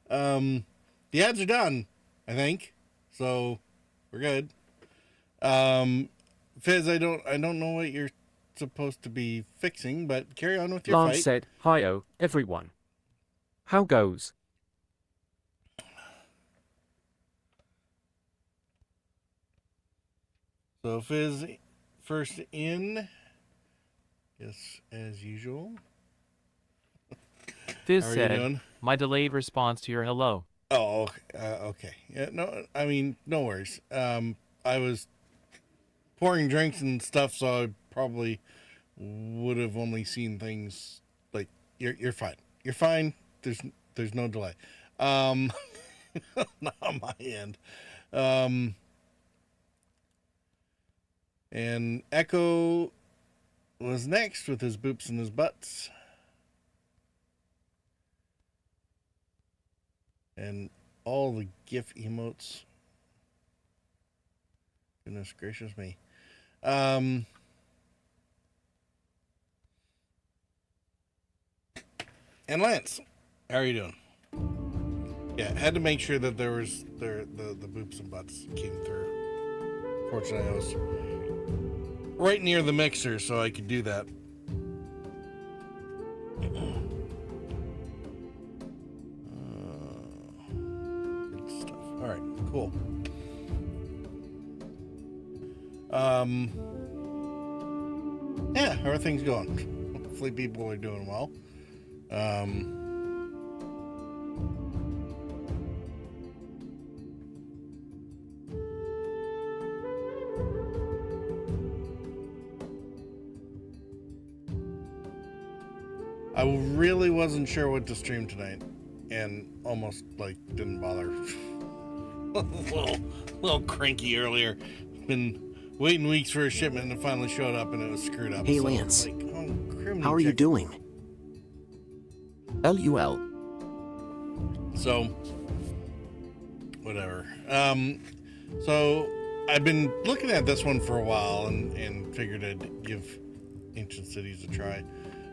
The ads are done, I think. So we're good. Fizz, I don't know what you're supposed to be fixing, but carry on with your Lance fight. said, "Hi-oh, everyone. How goes?" So Fizz first in. Yes, as usual. Fizz How are you said, doing? my delayed response to your hello. Oh, okay. Yeah, no, I mean, no worries. I was pouring drinks and stuff, so I probably would have only seen things like you're fine. You're fine. There's no delay. Um, not on my end. Um, and Echo was next with his boops and his butts. And all the GIF emotes. Goodness gracious me. And Lance, how are you doing? Yeah, had to make sure that there was the boops and butts came through. Fortunately, I was right near the mixer, so I could do that. Good stuff. All right, cool. Yeah, how are things going? Hopefully, people are doing well. I really wasn't sure what to stream tonight, and almost like didn't bother. a little cranky earlier. Been waiting weeks for a shipment and it finally showed up and it was screwed up. Hey, so Lance. like, oh, How are you doing? LUL. So, whatever. So I've been looking at this one for a while and figured I'd give Ancient Cities a try.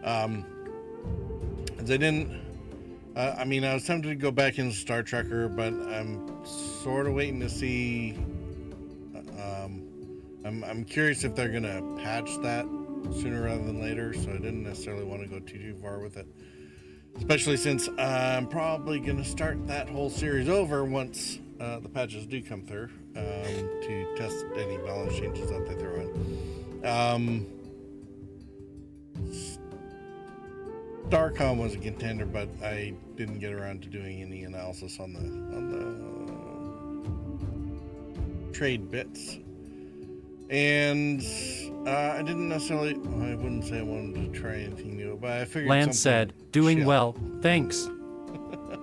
As I didn't. I mean, I was tempted to go back into Star Trekker, but I'm sort of waiting to see. I'm curious if they're gonna patch that sooner rather than later, so I didn't necessarily want to go too far with it. Especially since I'm probably gonna start that whole series over once the patches do come through to test any balance changes that they throw in. Starcom was a contender, but I didn't get around to doing any analysis on the trade bits. And I didn't necessarily, I wouldn't say I wanted to try anything new, but I figured Lance said, "Doing well, thanks.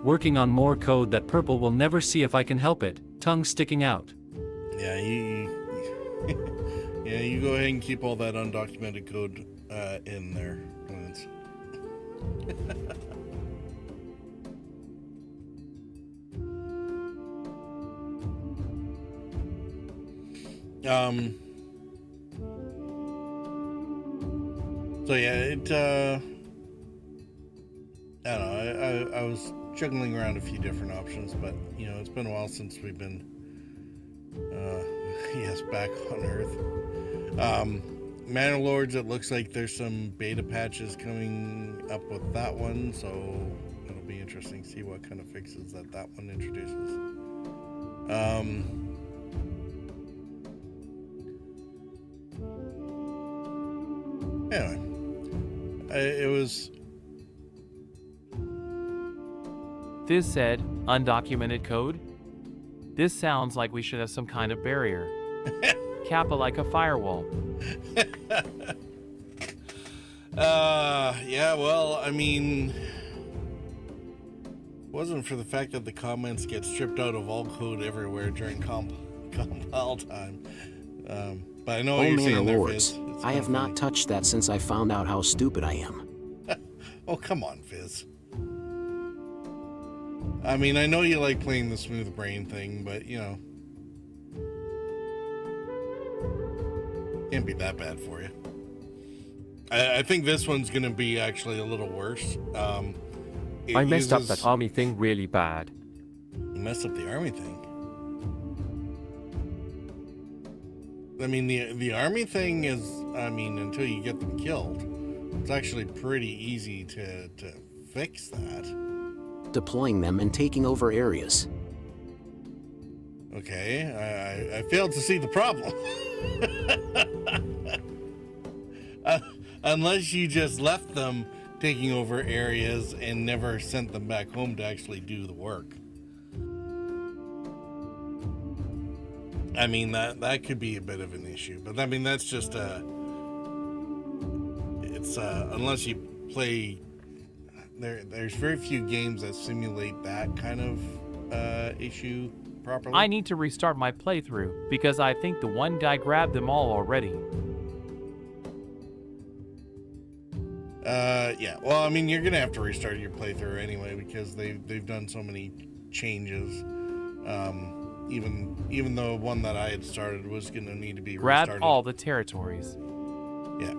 Working on more code that Purple will never see if I can help it. Tongue sticking out." Yeah, yeah, you go ahead and keep all that undocumented code in there, Lance. So yeah, it I don't know, I was juggling around a few different options, but you know, it's been a while since we've been yes, back on Earth. Manor Lords, it looks like there's some beta patches coming up with that one, so it'll be interesting to see what kind of fixes that one introduces. Anyway, it was. Fizz said, undocumented code? This sounds like we should have some kind of barrier. Kappa like a firewall. Yeah, well, I mean, wasn't for the fact that the comments get stripped out of all code everywhere during compile time. But I know what you're saying there, Fizz. I have not touched that since I found out how stupid I am. Oh, come on, Fizz. I mean, I know you like playing the smooth brain thing, but, you know, can't be that bad for you. I think this one's going to be actually a little worse. I messed up uses- that army thing really bad. You messed up the army thing. I mean, the army thing is, I mean, until you get them killed, it's actually pretty easy to fix that. Deploying them and taking over areas. Okay, I failed to see the problem. Unless you just left them taking over areas and never sent them back home to actually do the work. I mean, that could be a bit of an issue, but I mean, that's just it's unless you play, there's very few games that simulate that kind of issue properly. I need to restart my playthrough because I think the one guy grabbed them all already. Yeah, well, I mean, you're gonna have to restart your playthrough anyway because they've done so many changes. Even though one that I had started was gonna need to be Grab restarted. all the territories. Yeah.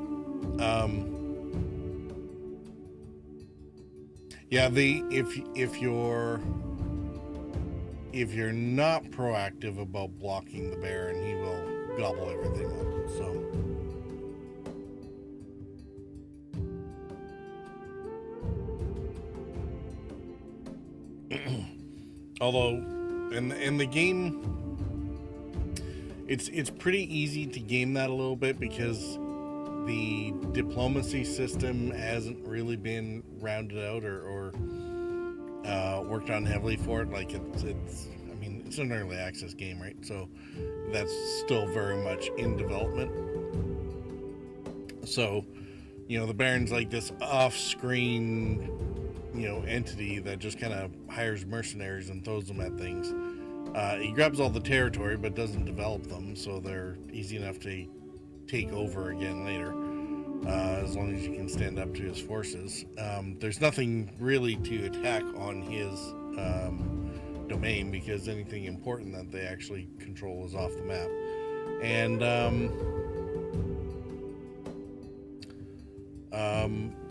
Yeah, if you're not proactive about blocking the bear, and he will gobble everything up. So although in the game it's pretty easy to game that a little bit because the diplomacy system hasn't really been rounded out or worked on heavily for it. Like it's I mean, it's an early access game, right? So that's still very much in development. So, you know, the Baron's like this off-screen, you know, entity that just kind of hires mercenaries and throws them at things. He grabs all the territory but doesn't develop them, so they're easy enough to take over again later, as long as you can stand up to his forces. There's nothing really to attack on his domain because anything important that they actually control is off the map. And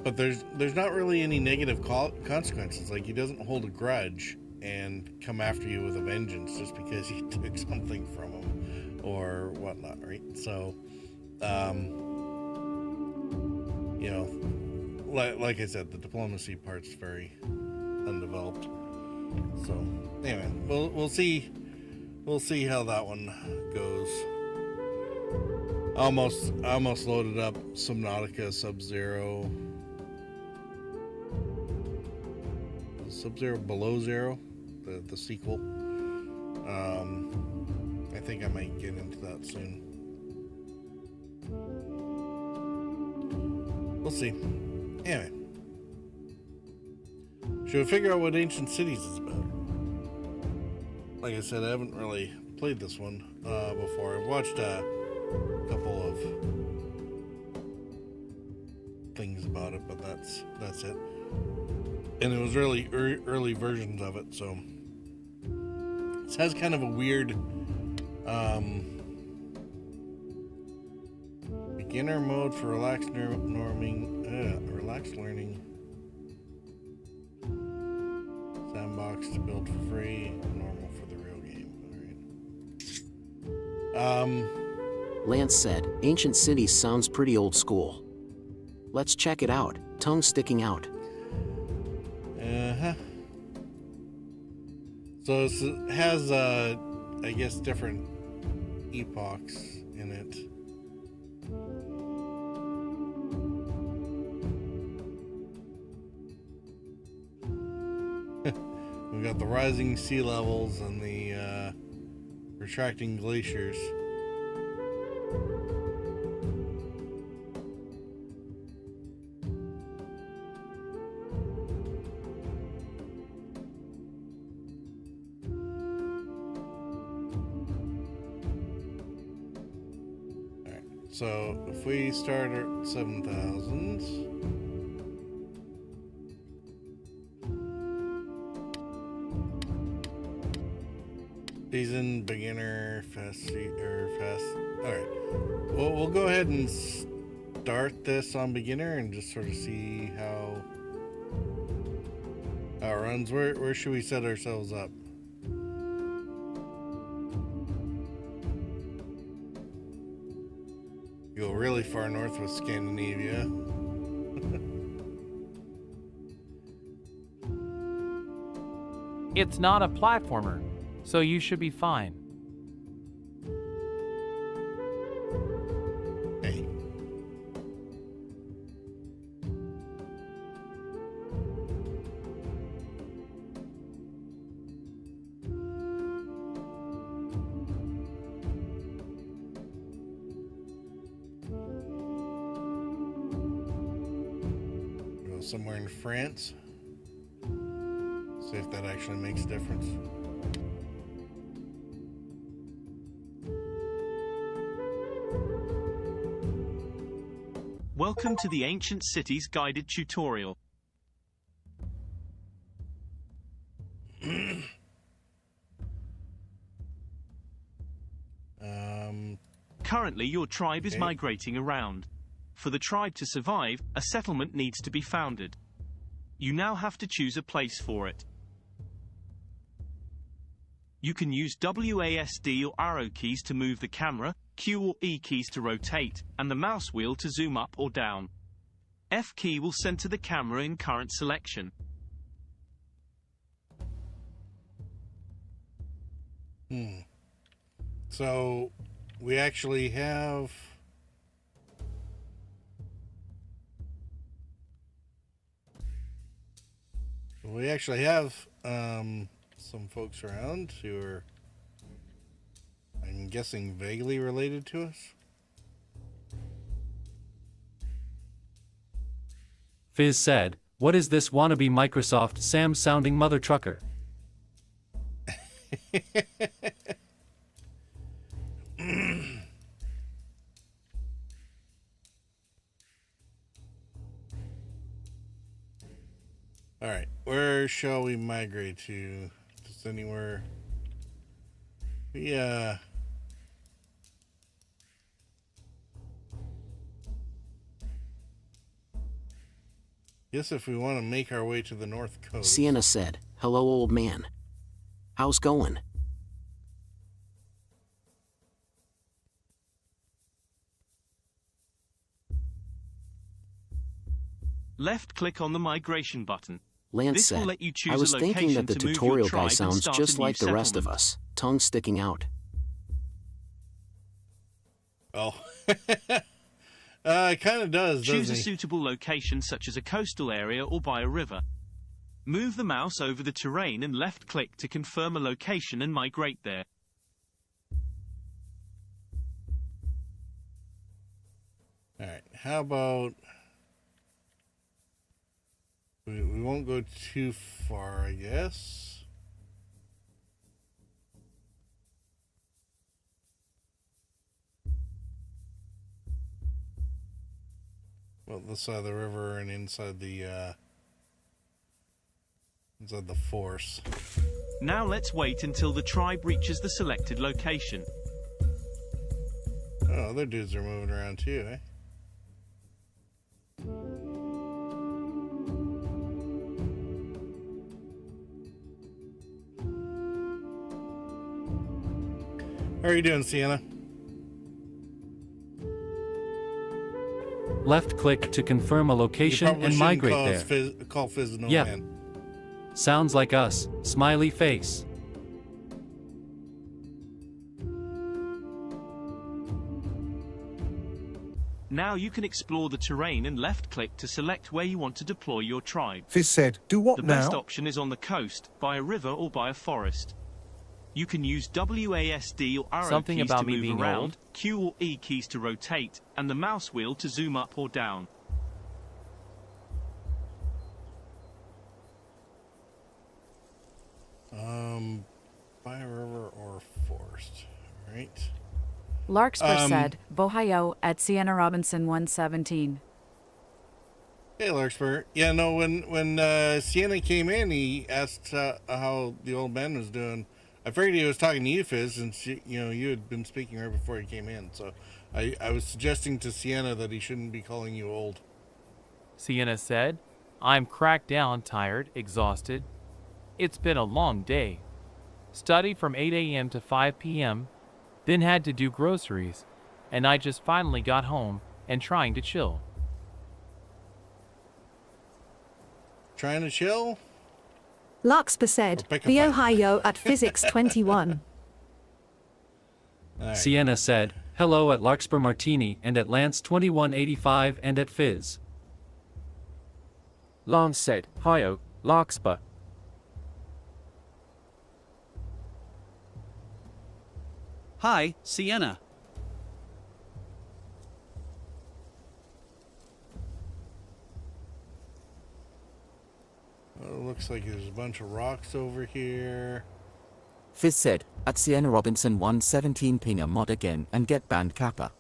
but there's not really any negative consequences. Like, he doesn't hold a grudge and come after you with a vengeance just because you took something from him or whatnot, right? So, you know, like I said, the diplomacy part's very undeveloped. So, anyway, we'll see how that one goes. I almost loaded up Subnautica Sub-Zero Below Zero, the sequel. I think I might get into that soon. We'll see. Anyway, should we figure out what Ancient Cities is about? Like I said, I haven't really played this one before. I've watched a couple of things about it, but that's it. And it was really early versions of it, so this has kind of a weird beginner mode for relaxed learning, sandbox to build for free, normal for the real game. All right. Lance said, Ancient Cities sounds pretty old school. Let's check it out. Tongue sticking out. So it has, I guess, different epochs in it. We've got the rising sea levels and the retracting glaciers. So if we start at 7,000, season, beginner, fast. All right, we'll go ahead and start this on beginner and just sort of see how power runs. Where should we set ourselves up? Go really far north with Scandinavia. It's not a platformer, so you should be fine. Hey. Go somewhere in France. See if that actually makes a difference. Welcome to the Ancient Cities guided tutorial. Currently, your tribe is migrating around. For the tribe to survive, a settlement needs to be founded. You now have to choose a place for it. You can use WASD or arrow keys to move the camera, Q or E keys to rotate, and the mouse wheel to zoom up or down. F key will center the camera in current selection. So, we actually have... some folks around who are, I'm guessing, vaguely related to us. Fizz said, "What is this wannabe Microsoft Sam sounding mother trucker?" All right, where shall we migrate to? Just anywhere. Guess if we want to make our way to the North Coast. Sienna said, "Hello, old man. How's going?" Left click on the migration button. Lance This said, will let you choose "I was a thinking location that the to move your tutorial guy tribe and sounds start just a new like the rest of settlement." us, tongue sticking out." Oh. It kind of does, Choose doesn't a he? suitable location such as a coastal area or by a river. Move the mouse over the terrain and left click to confirm a location and migrate there. All right, how about... We won't go too far, I guess. Well, this side of the river and inside the force. Now let's wait until the tribe reaches the selected location. Oh, other dudes are moving around too, eh? How are you doing, Sienna? Left click to confirm a You location probably and shouldn't migrate call there. Call Fizz an old Yeah. man. Sounds like us, smiley face. Now you can explore the terrain and left click to select where you want to deploy your tribe. Fizz said, "Do what The now?" best option is on the coast, by a river or by a forest. You can use WASD or arrow Something keys about to me move being around, old? Q or E keys to rotate, and the mouse wheel to zoom up or down. By a river or forest. All right. Larkspur said, "Bohayo at Sienna Robinson 117. Hey, Larkspur. Yeah, no, when Sienna came in, he asked how the old man was doing. I figured he was talking to you, Fizz, since you had been speaking right before he came in. So I was suggesting to Sienna that he shouldn't be calling you old. Sienna said, "I'm cracked down, tired, exhausted, It's been a long day. Study from 8 a.m. to 5 p.m., then had to do groceries, and I just finally got home and trying to chill. Trying to chill? Larkspur said, Or pick a the fight. Ohio at Physics 21. All right. Sienna said, hello at Larkspur Martini and at Lance 2185 and at Fizz. Lance said, hi-oh, Larkspur. Hi, Sienna. Well, it looks like there's a bunch of rocks over here. Fizz said, at Sienna Robinson 117 ping a mod again and get banned Kappa.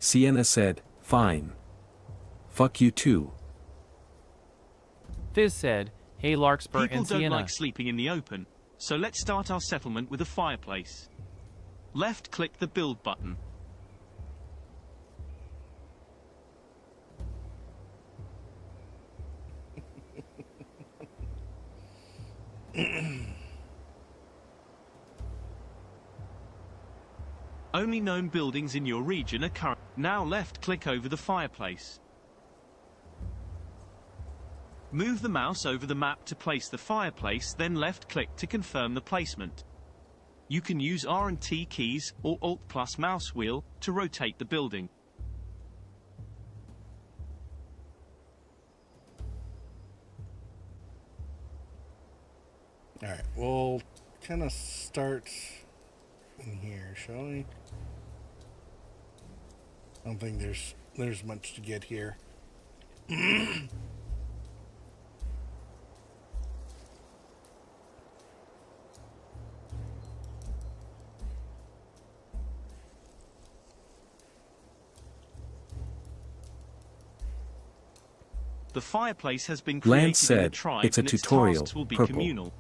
Sienna said, fine. Fuck you too. Fizz said, hey Larkspur People and don't Sienna. like sleeping in the open, so let's start our settlement with a fireplace. Left-click the build button. Only known buildings in your region are current. Now left-click over the fireplace. Move the mouse over the map to place the fireplace, then left-click to confirm the placement. You can use R and T keys or Alt plus mouse wheel to rotate the building. Alright, we'll kind of start in here, shall we? I don't think there's much to get here. The fireplace has been created Lance in the said, tribe it's a and its tutorial, tasks will be purple. communal.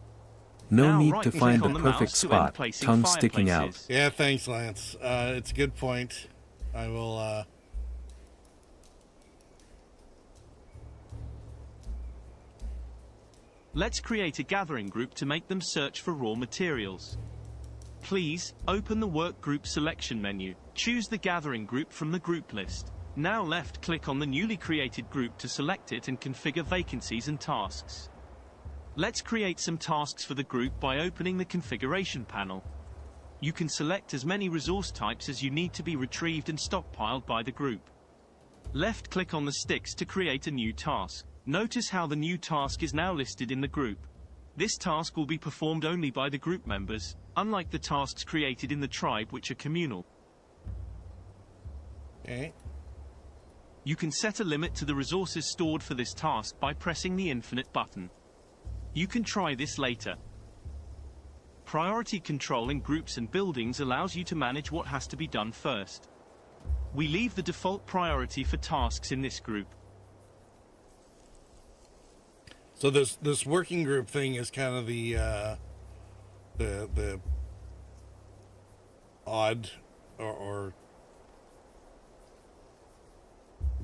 No Now need to right-click find on the the perfect mouse to end spot, placing tongue sticking out. fireplaces. Yeah, thanks, Lance. It's a good point. I will, Let's create a gathering group to make them search for raw materials. Please, open the work group selection menu. Choose the gathering group from the group list. Now left-click on the newly created group to select it and configure vacancies and tasks. Let's create some tasks for the group by opening the configuration panel. You can select as many resource types as you need to be retrieved and stockpiled by the group. Left-click on the sticks to create a new task. Notice how the new task is now listed in the group. This task will be performed only by the group members, unlike the tasks created in the tribe which are communal. okay. You can set a limit to the resources stored for this task by pressing the infinite button. You can try this later. Priority control in groups and buildings allows you to manage what has to be done first. We leave the default priority for tasks in this group. So this working group thing is kind of the odd or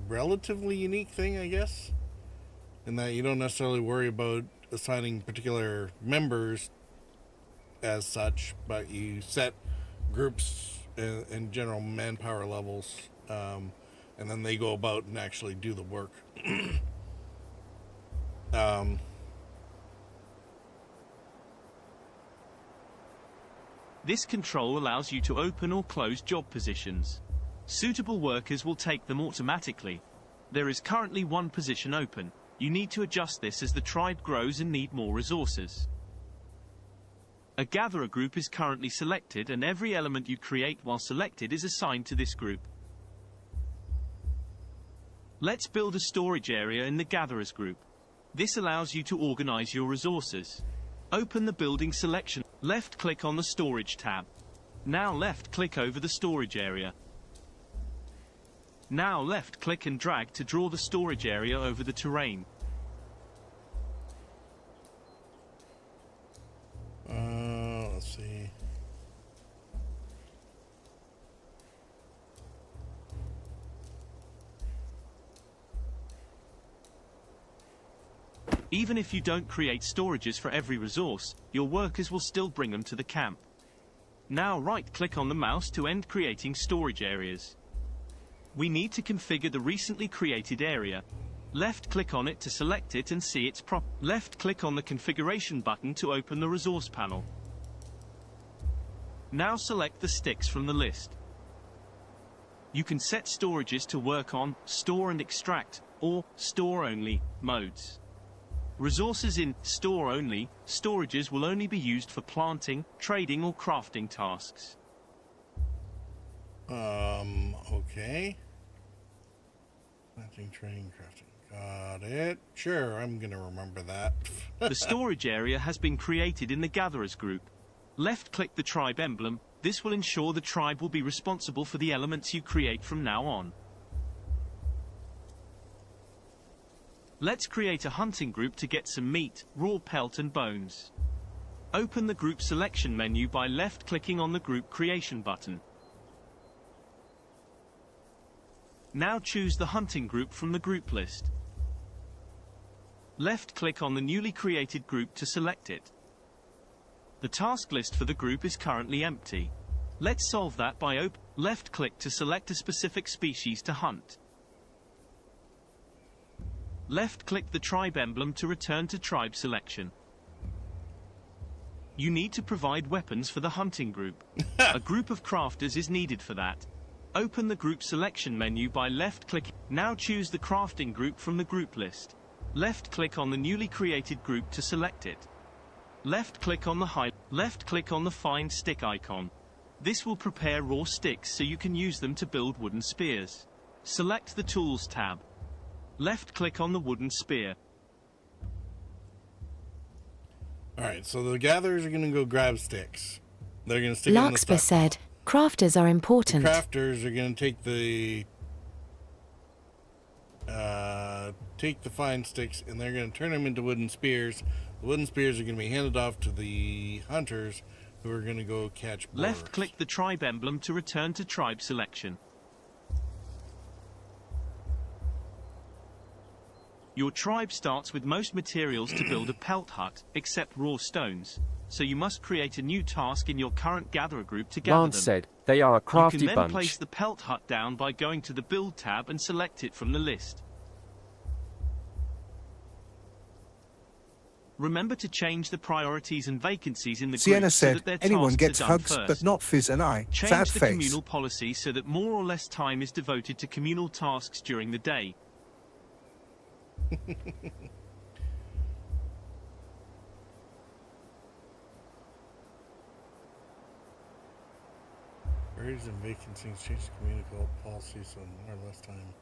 relatively unique thing, I guess, in that you don't necessarily worry about assigning particular members as such, but you set groups and general manpower levels, and then they go about and actually do the work. This control allows you to open or close job positions. Suitable workers will take them automatically. There is currently one position open. You need to adjust this as the tribe grows and need more resources. A gatherer group is currently selected, and every element you create while selected is assigned to this group. Let's build a storage area in the gatherers group. This allows you to organize your resources. Open the building selection. Left-click on the storage tab. Now left-click over the storage area. Now left-click and drag to draw the storage area over the terrain. Let's see. Even if you don't create storages for every resource, your workers will still bring them to the camp. Now right-click on the mouse to end creating storage areas. We need to configure the recently created area. Left-click on it to select it and see its Left-click on the configuration button to open the resource panel. Now select the sticks from the list. You can set storages to work on store and extract, or store only, modes. Resources in store only storages will only be used for planting, trading or crafting tasks. Okay. Planting, trading, crafting. Got it. Sure, I'm gonna remember that. The storage area has been created in the Gatherers group. Left-click the tribe emblem. This will ensure the tribe will be responsible for the elements you create from now on. Let's create a hunting group to get some meat, raw pelt and bones. Open the group selection menu by left-clicking on the group creation button. Now choose the hunting group from the group list. Left-click on the newly created group to select it. The task list for the group is currently empty. Let's solve that by left-click to select a specific species to hunt. Left-click the tribe emblem to return to tribe selection. You need to provide weapons for the hunting group. A group of crafters is needed for that. Open the group selection menu by left-clicking. Now choose the crafting group from the group list. Left-click on the newly created group to select it. Left-click on the find stick icon. This will prepare raw sticks so you can use them to build wooden spears. Select the Tools tab. Left-click on the wooden spear. Alright, so the gatherers are gonna go grab sticks. They're gonna stick it in the Larkspur stockpile. said, crafters are important. The crafters are gonna take the fine sticks and they're gonna turn them into wooden spears. The wooden spears are gonna be handed off to the hunters who are gonna go catch boars. Left-click the tribe emblem to return to tribe selection. Your tribe starts with most materials to build a pelt hut, except raw stones. So you must create a new task in your current gatherer group to gather Lance them. said, they are a crafty You can then bunch. place the pelt hut down by going to the Build tab and select it from the list. Remember to change the priorities and vacancies in the Sienna group so said, that their anyone tasks gets are done hugs, first. but not Fizz and I. Change Sad the face. communal policy so that more or less time is devoted to communal tasks during the day. Priorities and vacancies, change the communicable policy so more or less time.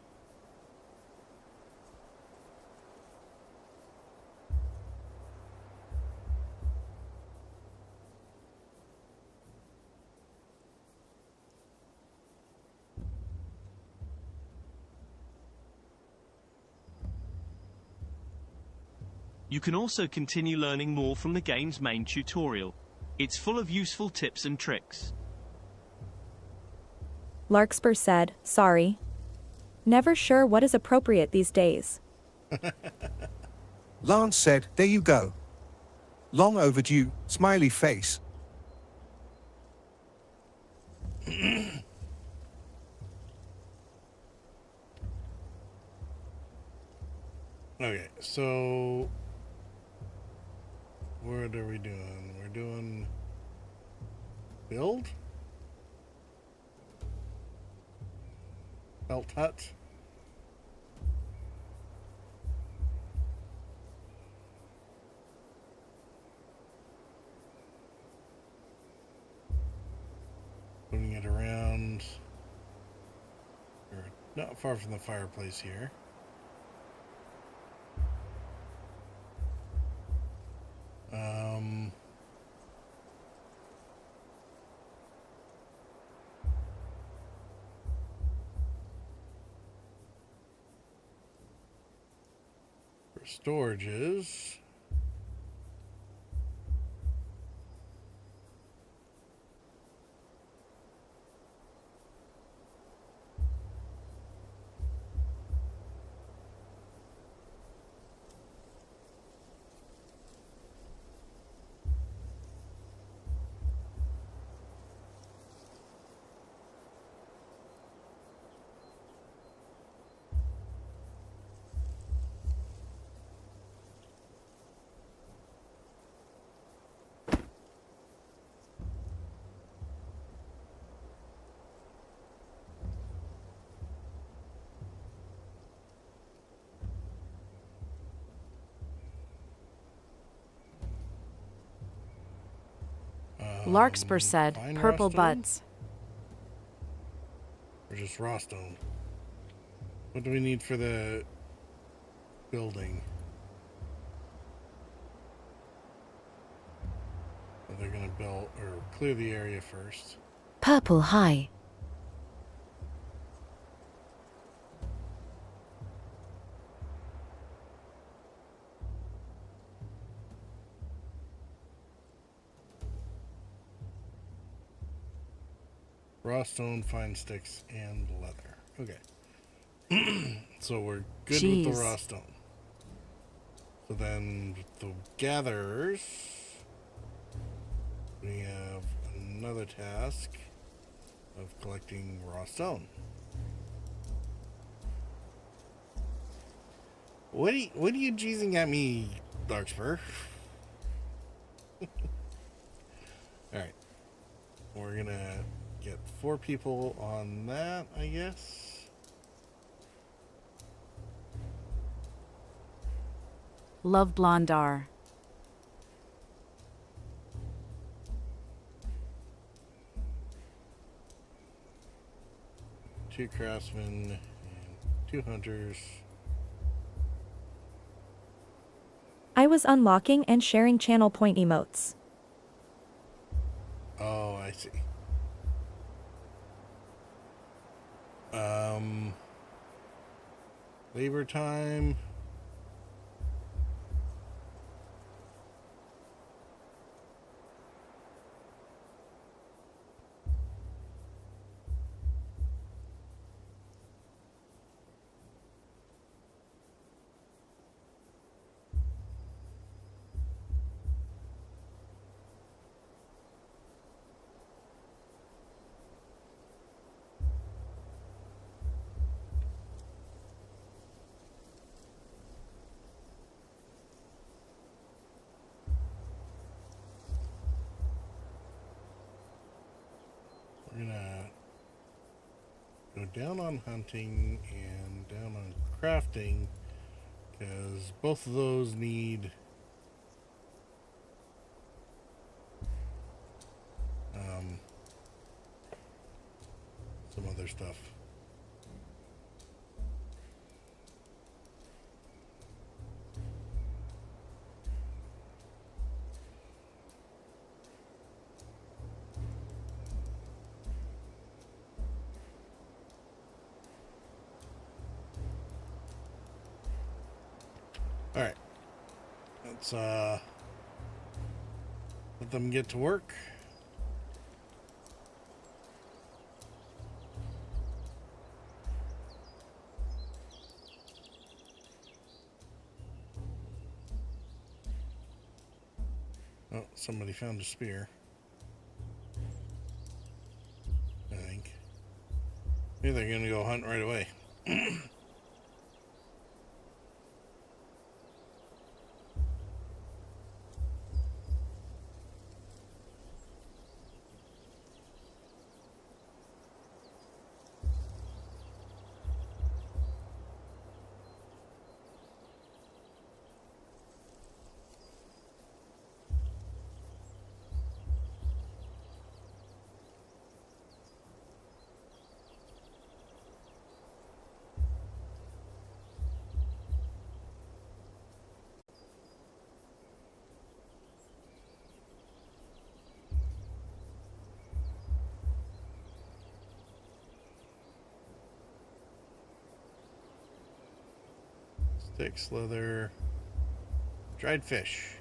You can also continue learning more from the game's main tutorial. It's full of useful tips and tricks. Larkspur said, sorry. Never sure what is appropriate these days. Lance said, there you go. Long overdue, smiley face. Okay, so what are we doing? We're doing build? Belt hut? Putting it around. We're not far from the fireplace here. For storages. Larkspur said, fine purple raw stone? buds. Or just raw stone? What do we need for the building? Well, they're gonna build or clear the area first. Purple high. Raw stone, fine sticks, and leather. Okay. So we're good with the Jeez. raw stone. So then the gatherers, we have another task of collecting raw stone. What are you jeezing at me, Darkspur? Alright. We're gonna get 4 people on that, I guess. Love Blondar. Two craftsmen and 2 hunters. I was unlocking and sharing channel point emotes. Oh, I see. Labor time. We're gonna go down on hunting and down on crafting because both of those need some other stuff. Alright. Let's let them get to work. Oh, somebody found a spear. I think. Maybe they're gonna go hunt right away. Sticks, leather, dried fish.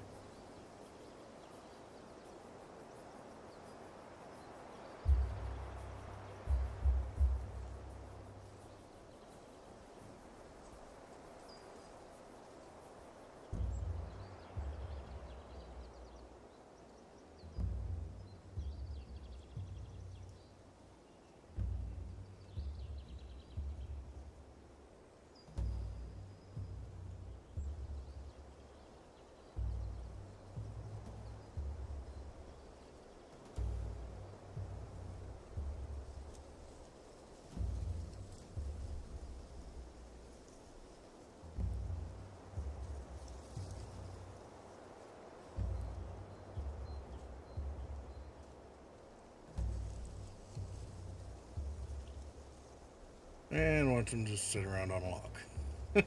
And watch them just sit around on a log.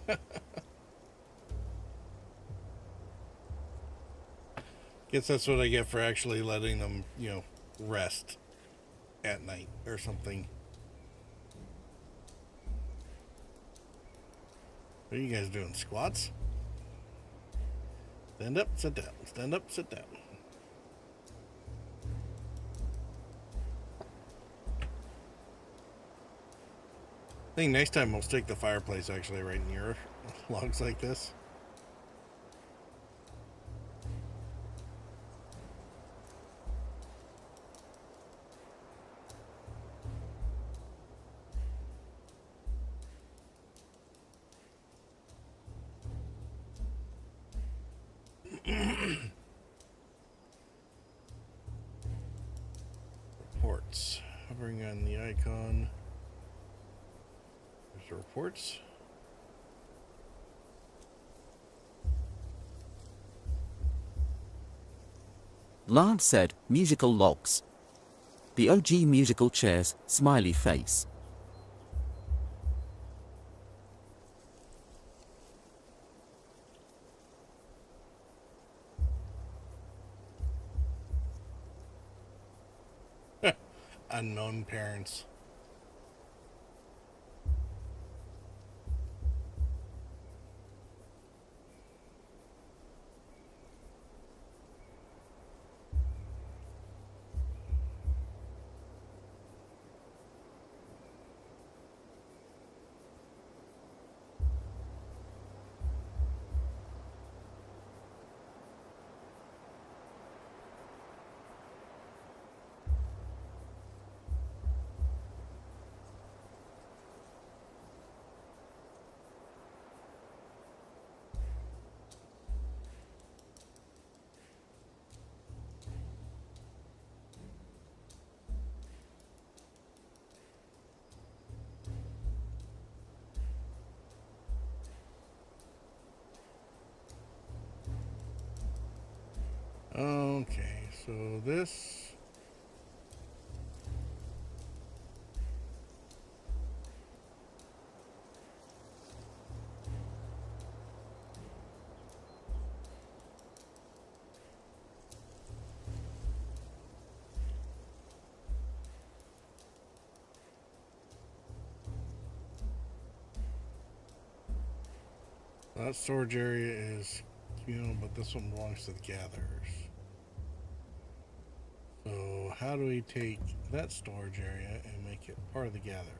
Guess that's what I get for actually letting them, rest at night or something. What are you guys doing? Squats? Stand up, sit down. Stand up, sit down. I think next time we'll stick the fireplace actually right near logs like this. Reports. Hovering on the icon. There's the reports. Lance said, musical logs. The OG musical chairs, smiley face. Unknown parents. Okay, so this... That storage area is communal, but this one belongs to the gatherers. So how do we take that storage area and make it part of the gatherers?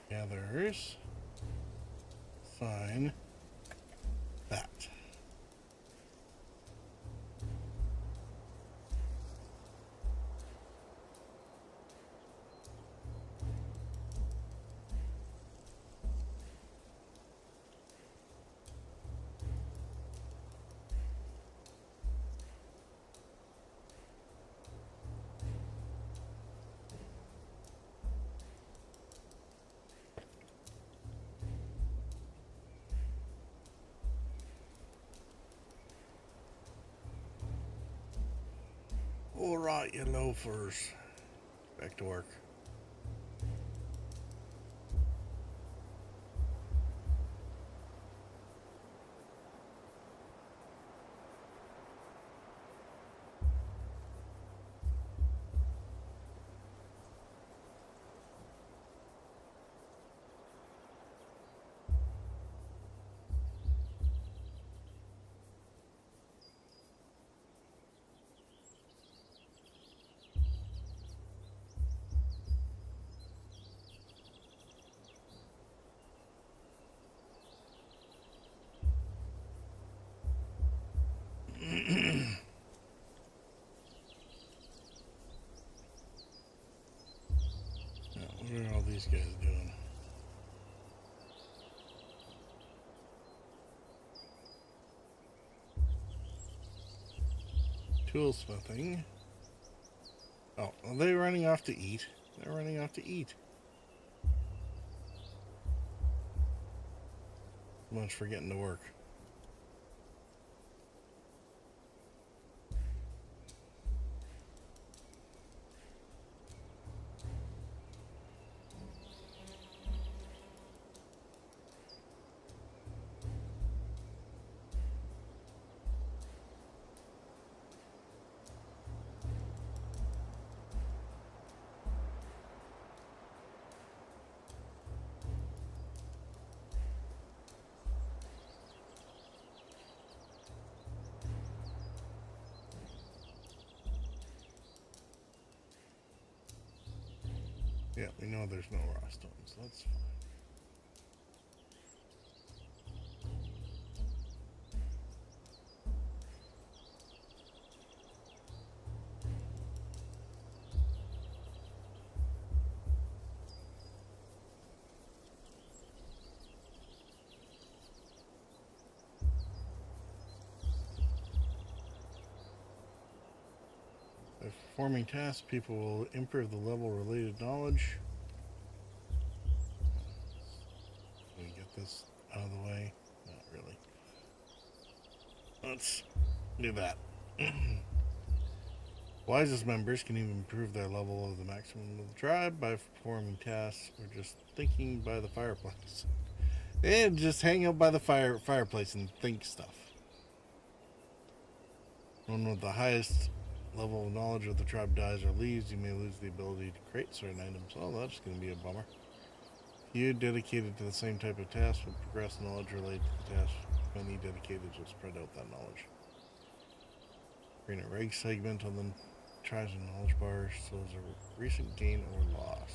Gatherers, sign that. All right, you loafers. Back to work. Toolsmithing. Oh, are they running off to eat? They're running off to eat. Much for getting to work. Yeah, we know there's no raw stones. That's fine. By performing tasks, people will improve the level related knowledge. Let me get this out of the way. Not really. Let's do that. Wisest members can even improve their level of the maximum of the tribe by performing tasks or just thinking by the fireplace. And just hang out by the fireplace and think stuff. One with the highest level of knowledge of the tribe dies or leaves, you may lose the ability to create certain items. Oh, that's going to be a bummer. You dedicated to the same type of task will progress knowledge related to the task. Many dedicated will spread out that knowledge. Create a reg segment on the tribes and knowledge bars, so there's a recent gain or loss.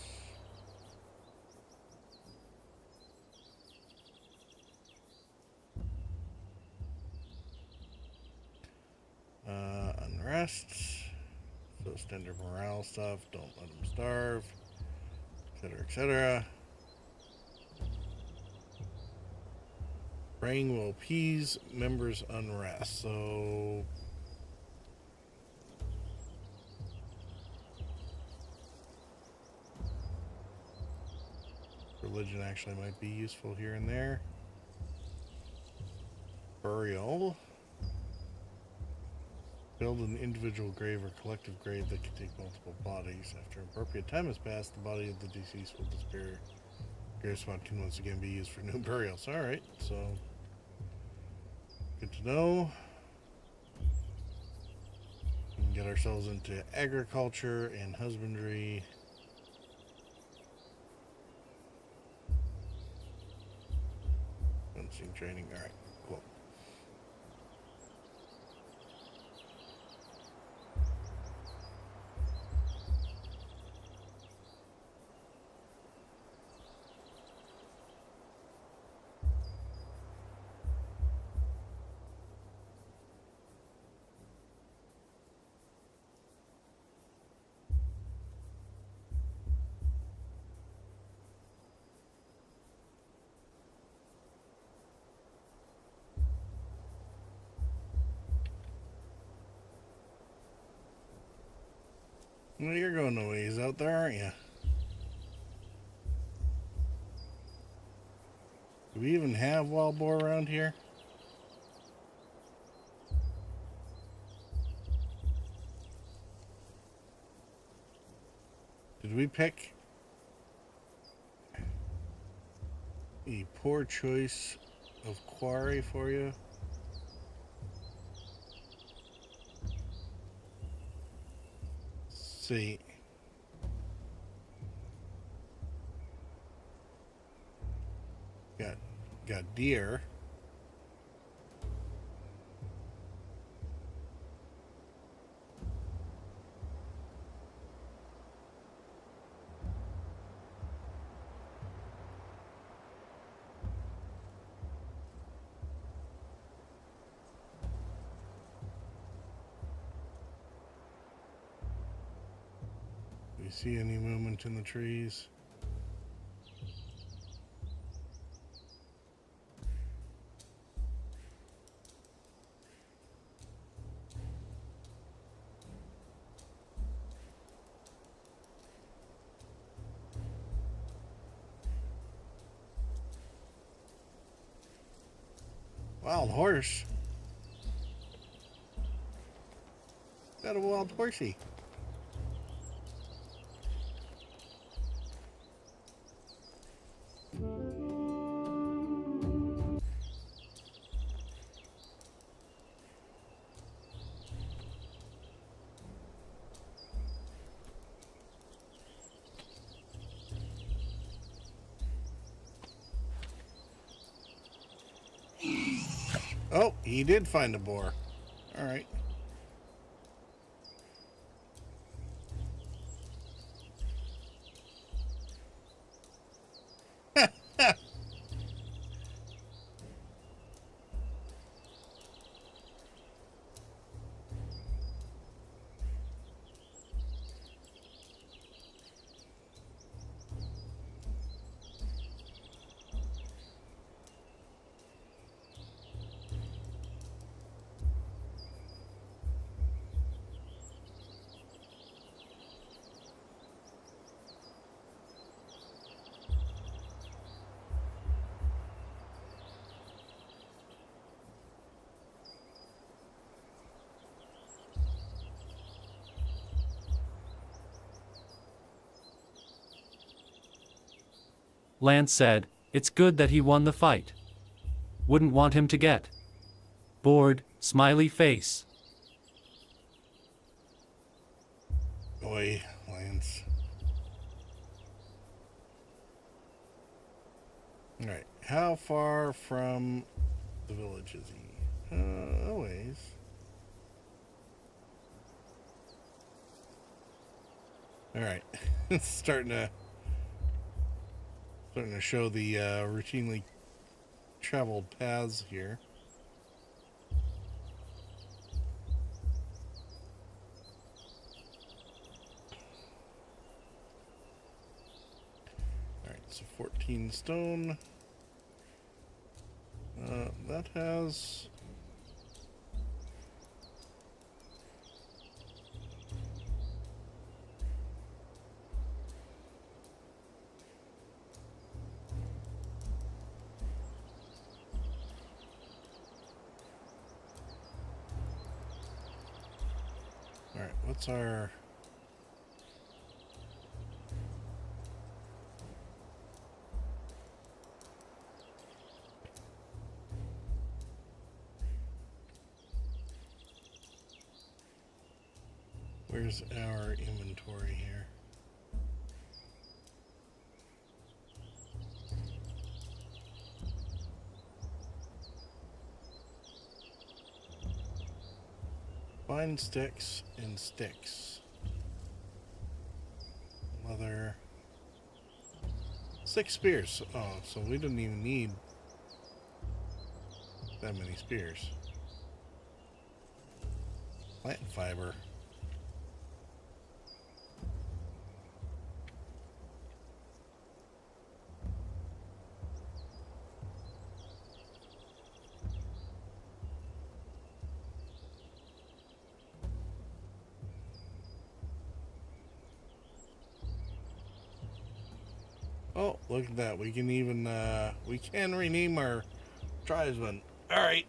Unrest. So standard morale stuff. Don't let them starve. Etc. Etc. Praying will appease members' unrest. So religion actually might be useful here and there. Burial. Build an individual grave or collective grave that can take multiple bodies. After appropriate time has passed, the body of the deceased will disappear. Grave spot can once again be used for new burials. Alright, so good to know. We can get ourselves into agriculture and husbandry. Fencing training. Alright, cool. Well, you're going a ways out there, aren't you? Do we even have wild boar around here? Did we pick a poor choice of quarry for you? See. Got deer. Do you see any movement in the trees? Wild horse. Got a wild horsey. Oh, he did find a boar. All right. Lance said, "It's good that he won the fight. Wouldn't want him to get bored," smiley face. Oi, Lance. Alright, how far from the village is he? A ways. Alright, it's starting to show the routinely traveled paths here. Alright, so 14 stone. That has... Alright, what's our... Where's our inventory here? Find sticks and sticks. Leather. 6 spears. Oh, so we didn't even need that many spears. Plant fiber. Oh, look at that. We can even, we can rename our tribesmen. Alright.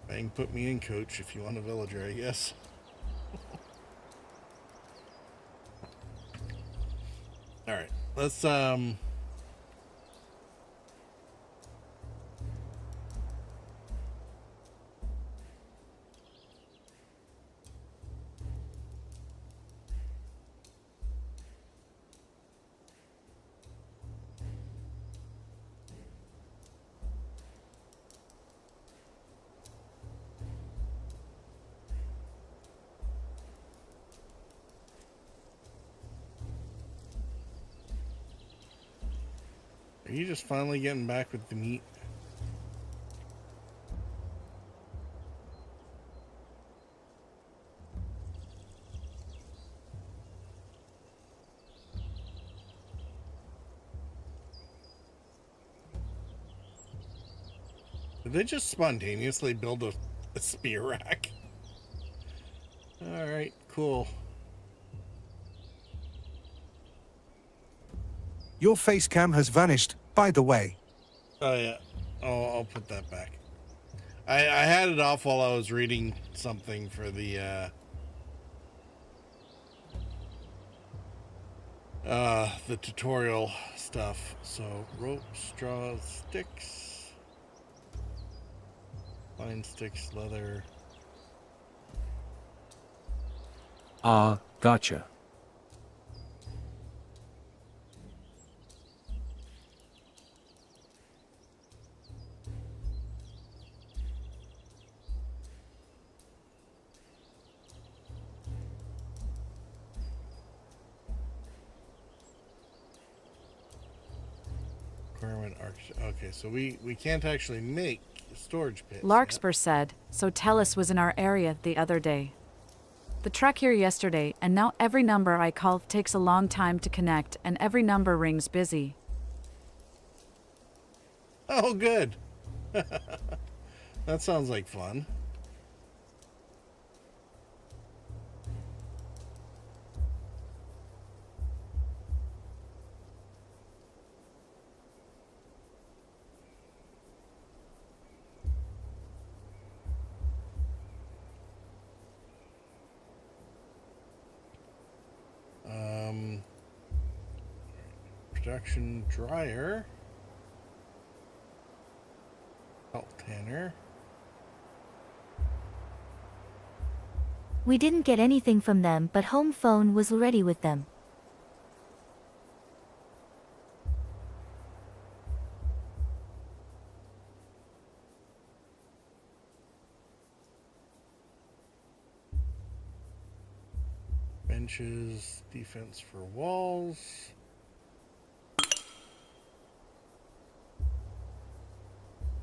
Bang, put me in, coach, if you want a villager, I guess. Alright, let's, are you just finally getting back with the meat? Did they just spontaneously build a spear rack? Alright, cool. Your face cam has vanished. By the way, Oh yeah. Oh, I'll put that back. I had it off while I was reading something for the tutorial stuff. So rope, straw, sticks, line sticks, leather. Gotcha. Okay, so we can't actually make storage pits. Larkspur said, so Tellus was in our area the other day. The truck here yesterday, and now every number I call takes a long time to connect, and every number rings busy. Oh, good. That sounds like fun. Production dryer. Salt tanner. We didn't get anything from them, but home phone was ready with them. Benches, defense for walls.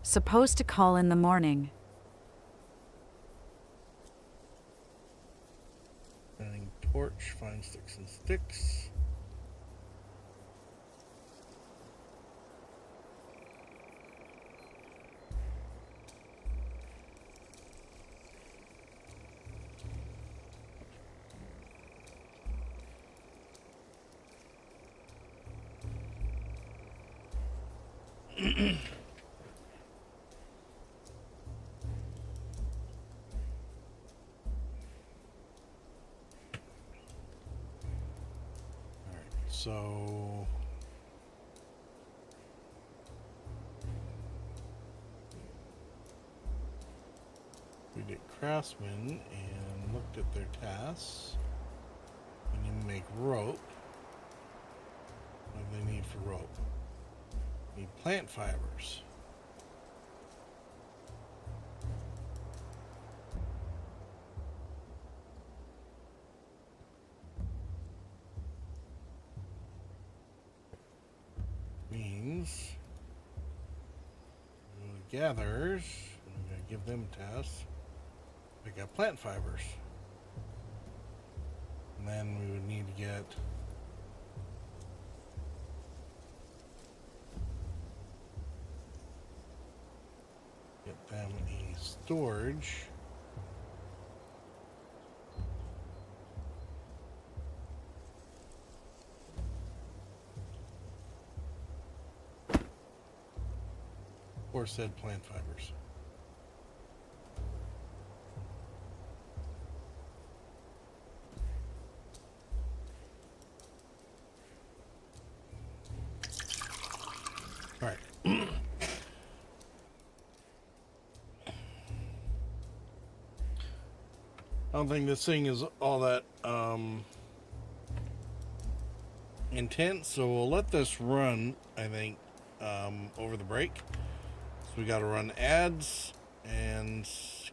Supposed to call in the morning. Burning torch, find sticks and sticks. So we did craftsmen and looked at their tasks. We need to make rope. What do they need for rope? Need plant fibers. Means gatherers, I'm going to give them tasks. Pick up plant fibers. And then we would need to get them a storage. Or said plant fibers. All right. I don't think this thing is all that intense, so we'll let this run, I think, over the break. So we got to run ads, and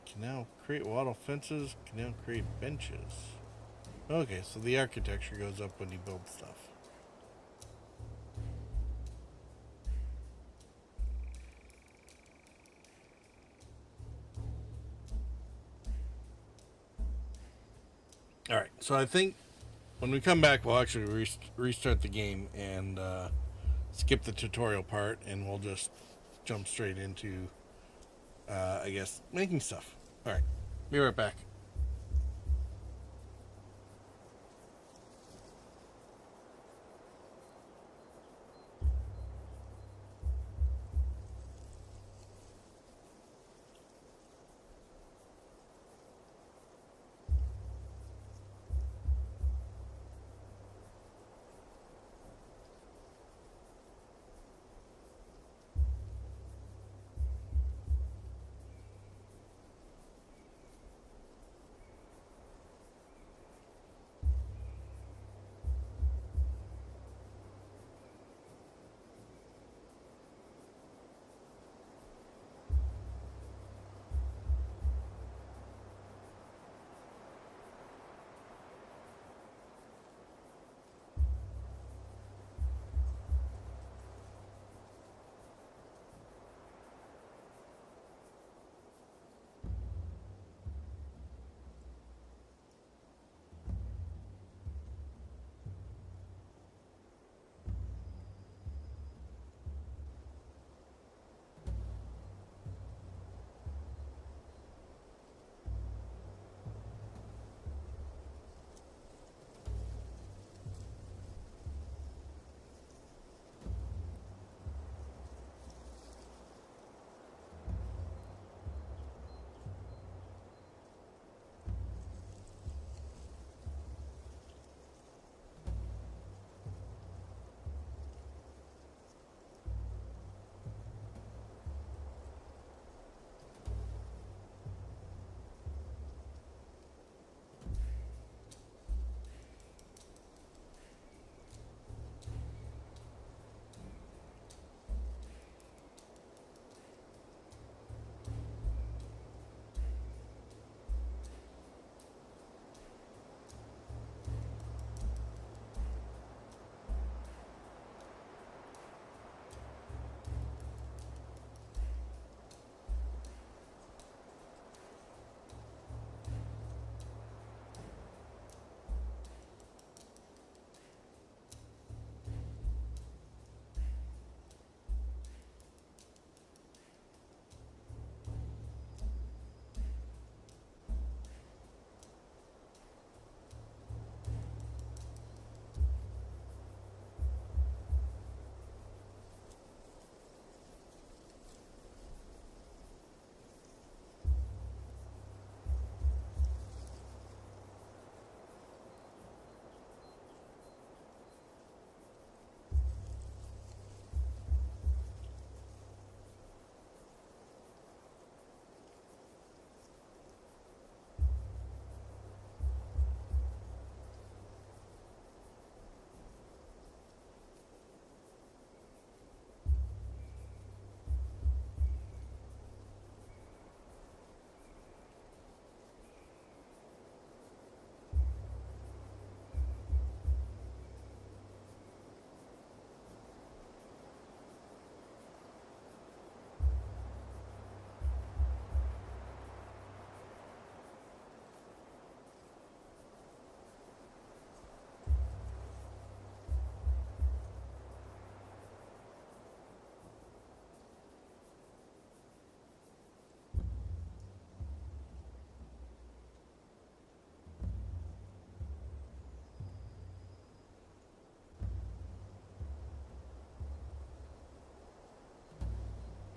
can now create wattle fences, can now create benches. Okay, so the architecture goes up when you build stuff. All right, so I think when we come back, we'll actually restart the game and skip the tutorial part, and we'll just jump straight into, I guess, making stuff. All right, be right back.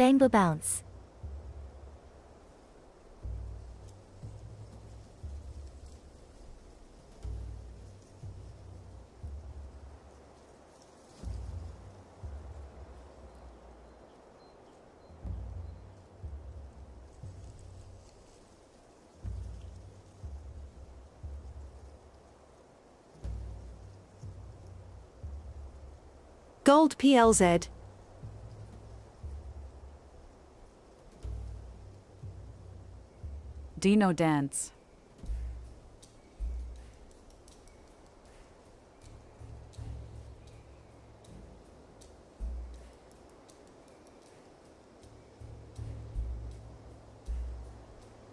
Bang ba bounce. Gold PLZ. Dino Dance.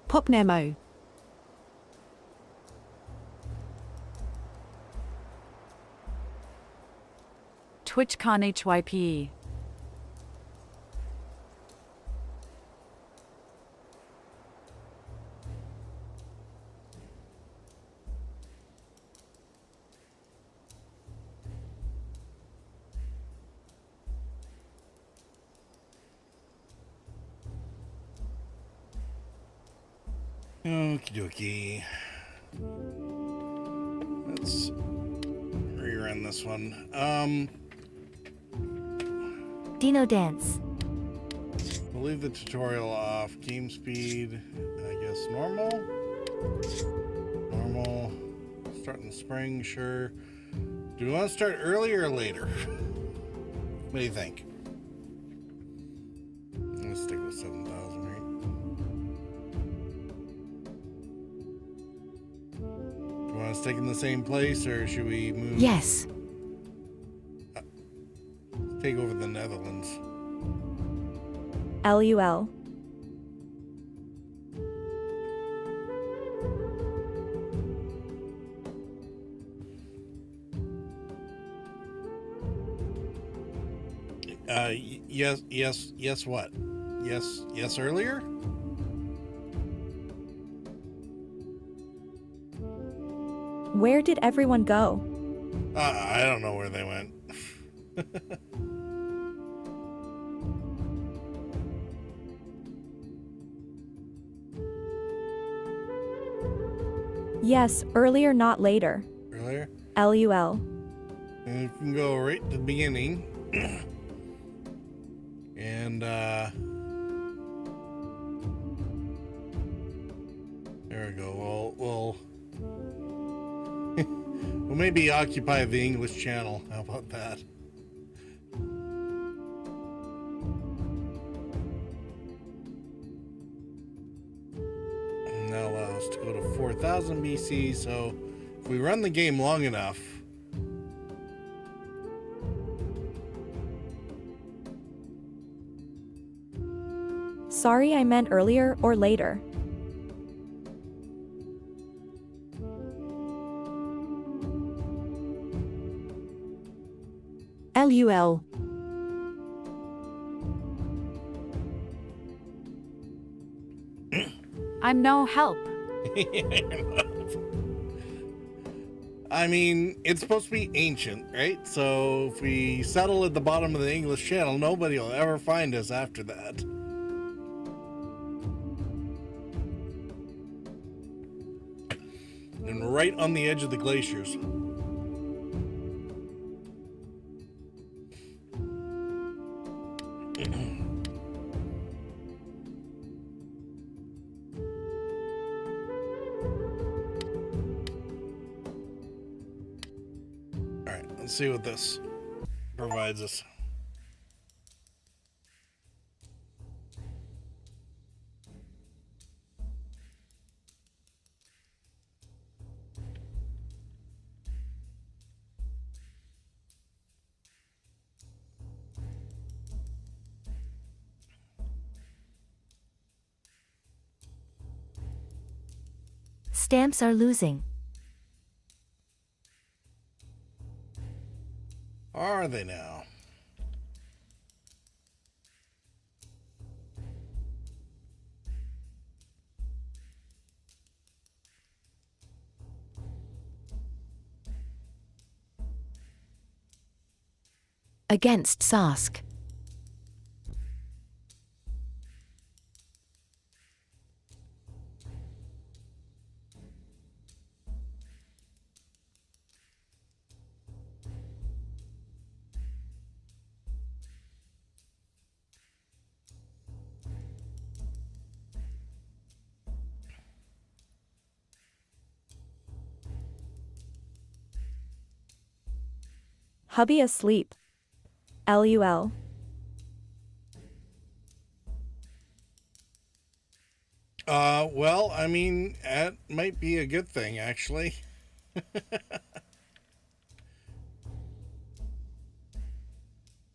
Pop Nemo. TwitchCon HYPE. Okie dokie. Let's rerun this one. Dino Dance. We'll leave the tutorial off. Game speed, I guess normal. Normal. Start in the spring, sure. Do we want to start earlier or later? What do you think? Let's stick with 7,000, right? Do you want to stick in the same place, or should we move? Yes. Take over the Netherlands. LUL. Yes, what? Yes, earlier? Where did everyone go? I don't know where they went. Yes, earlier, not later. Earlier? LUL. And you can go right to the beginning. And, there we go. We'll maybe occupy the English Channel. How about that? And that allows us to go to 4000 BC, so if we run the game long enough, Sorry, I meant earlier or later. LUL. I'm no help. I mean, it's supposed to be ancient, right? So if we settle at the bottom of the English Channel, nobody will ever find us after that. And right on the edge of the glaciers. Alright, let's see what this provides us. Stamps are losing. Are they now? Against Sask. Hubby asleep. LUL. Well, I mean, that might be a good thing, actually.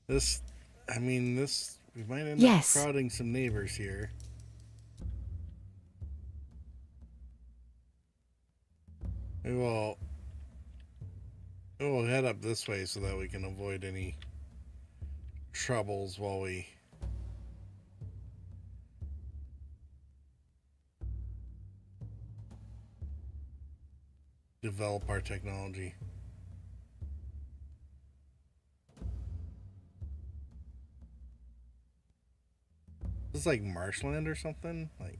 This, I mean, this, we might end up Yes. crowding some neighbors here. We'll head up this way so that we can avoid any troubles while we develop our technology. Is this like marshland or something? Like,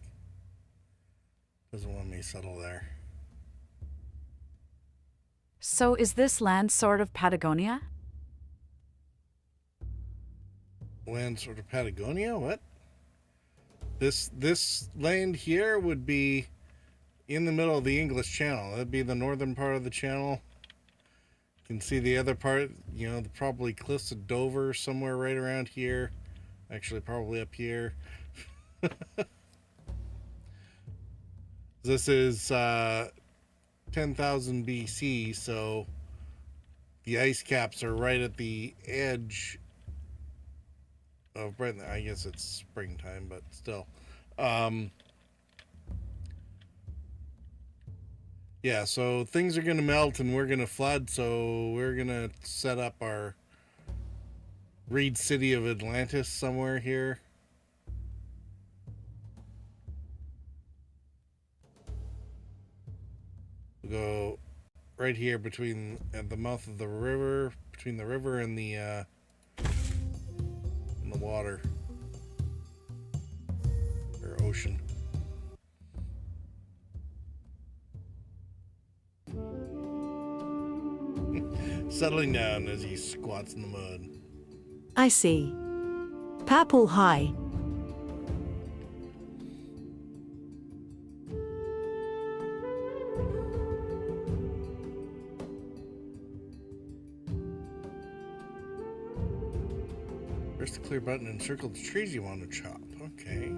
doesn't want me to settle there. So is this land sort of Patagonia? Land sort of Patagonia? What? This land here would be in the middle of the English Channel. That'd be the northern part of the channel. You can see the other part, you know, probably cliffs of Dover somewhere right around here. Actually, probably up here. This is 10,000 BC, so the ice caps are right at the edge of Britain. I guess it's springtime, but still. Yeah, so things are going to melt and we're going to flood, so we're going to set up our Reed City of Atlantis somewhere here. We'll go right here between at the mouth of the river, between the river and the water or ocean. Settling down as he squats in the mud. I see. Papal High. Press the clear button and circle the trees you want to chop. Okay.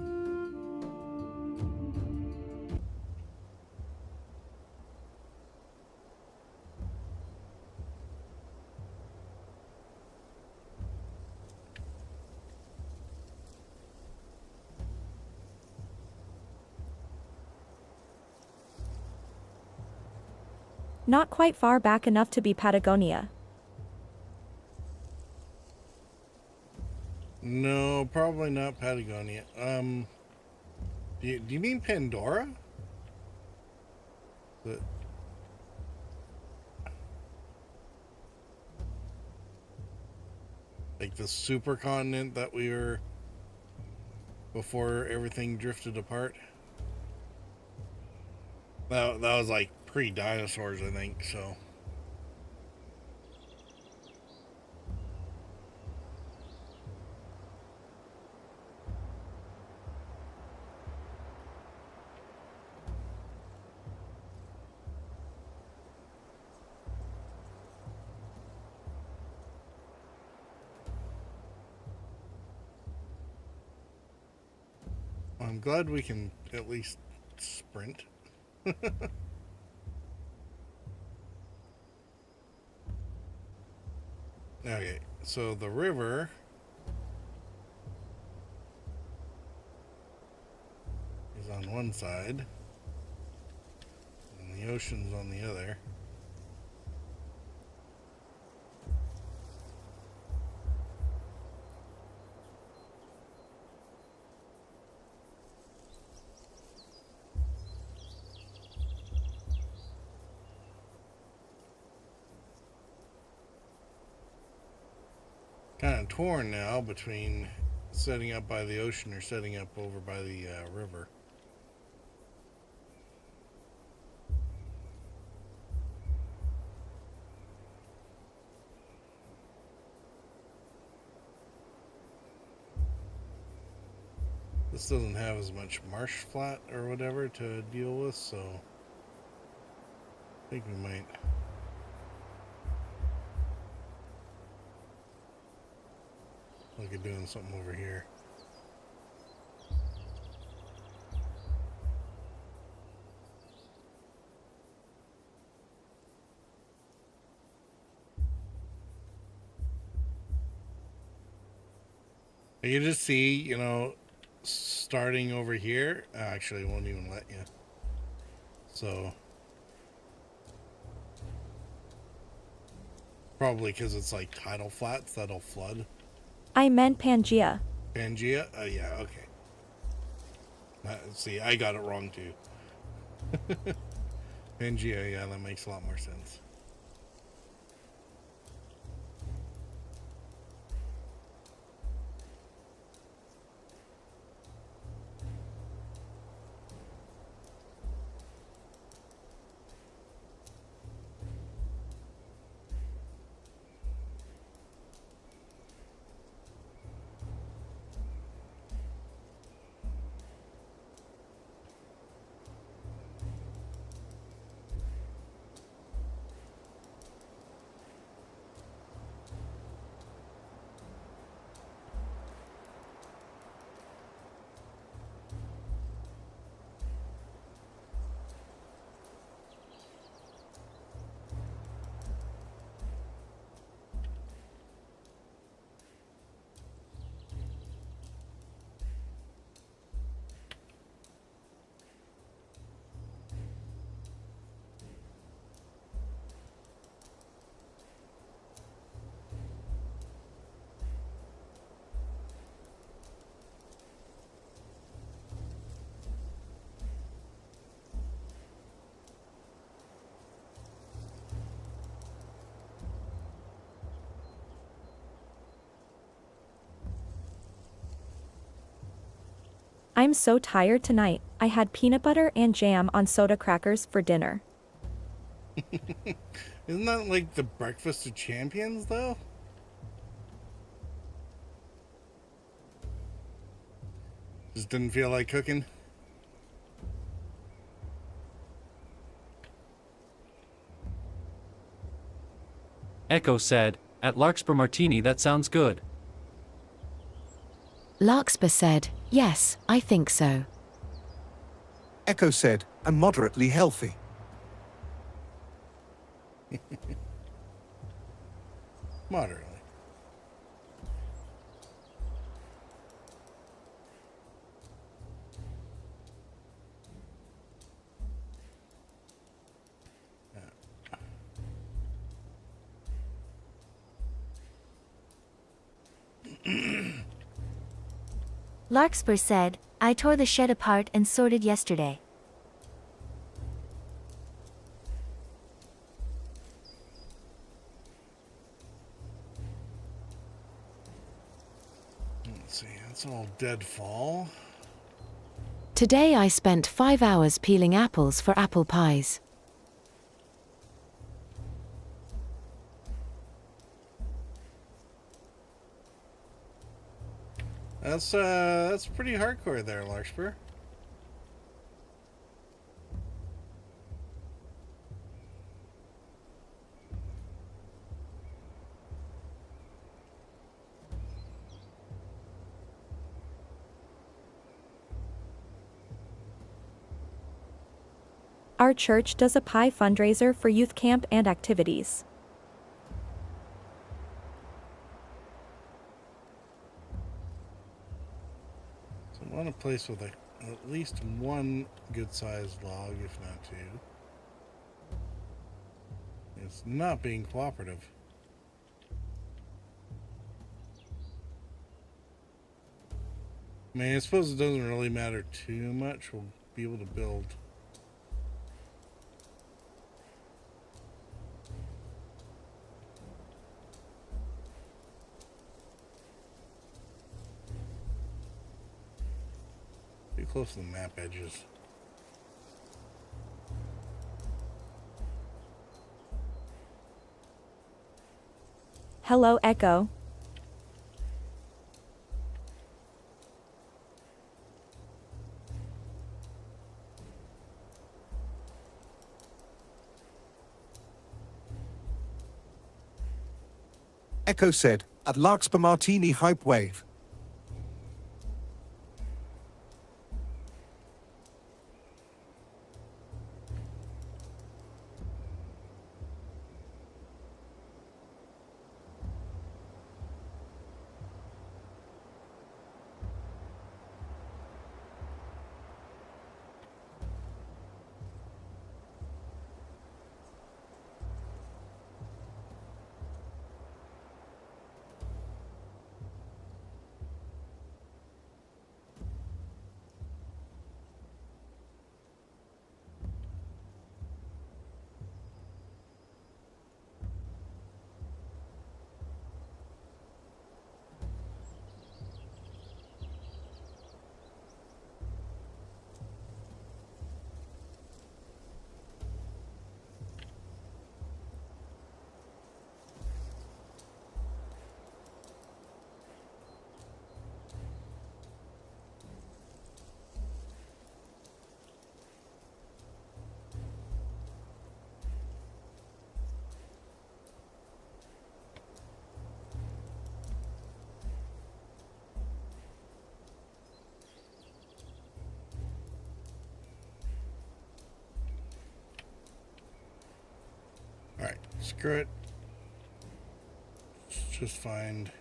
Not quite far back enough to be Patagonia. No, probably not Patagonia. Do you mean Pandora? The... Like the supercontinent that we were before everything drifted apart? That was like pre-dinosaurs, I think, so. I'm glad we can at least sprint. Okay, so the river is on one side and the ocean's on the other. Kind of torn now between setting up by the ocean or setting up over by the river. This doesn't have as much marsh flat or whatever to deal with, so I think we might Look at doing something over here. You just see, you know, starting over here. Actually, it won't even let you. So probably because it's like tidal flats that'll flood. I meant Pangea. Pangea? Oh yeah, okay. See, I got it wrong too. Pangea, yeah, that makes a lot more sense. I'm so tired tonight. I had peanut butter and jam on soda crackers for dinner. Isn't that like the breakfast of champions, though? Just didn't feel like cooking. Echo said, at Larkspur Martini, that sounds good. Larkspur said, yes, I think so. Echo said, and moderately healthy. Moderately. Larkspur said, I tore the shed apart and sorted yesterday. Let's see, that's all deadfall. Today I spent 5 hours peeling apples for apple pies. That's pretty hardcore there, Larkspur. Our church does a pie fundraiser for youth camp and activities. So I want a place with at least one good-sized log, if not two. It's not being cooperative. I mean, I suppose it doesn't really matter too much. We'll be able to build. Too close to the map edges. Hello, Echo. Echo said, at Larkspur Martini Hype Wave. Alright, screw it. Let's just find...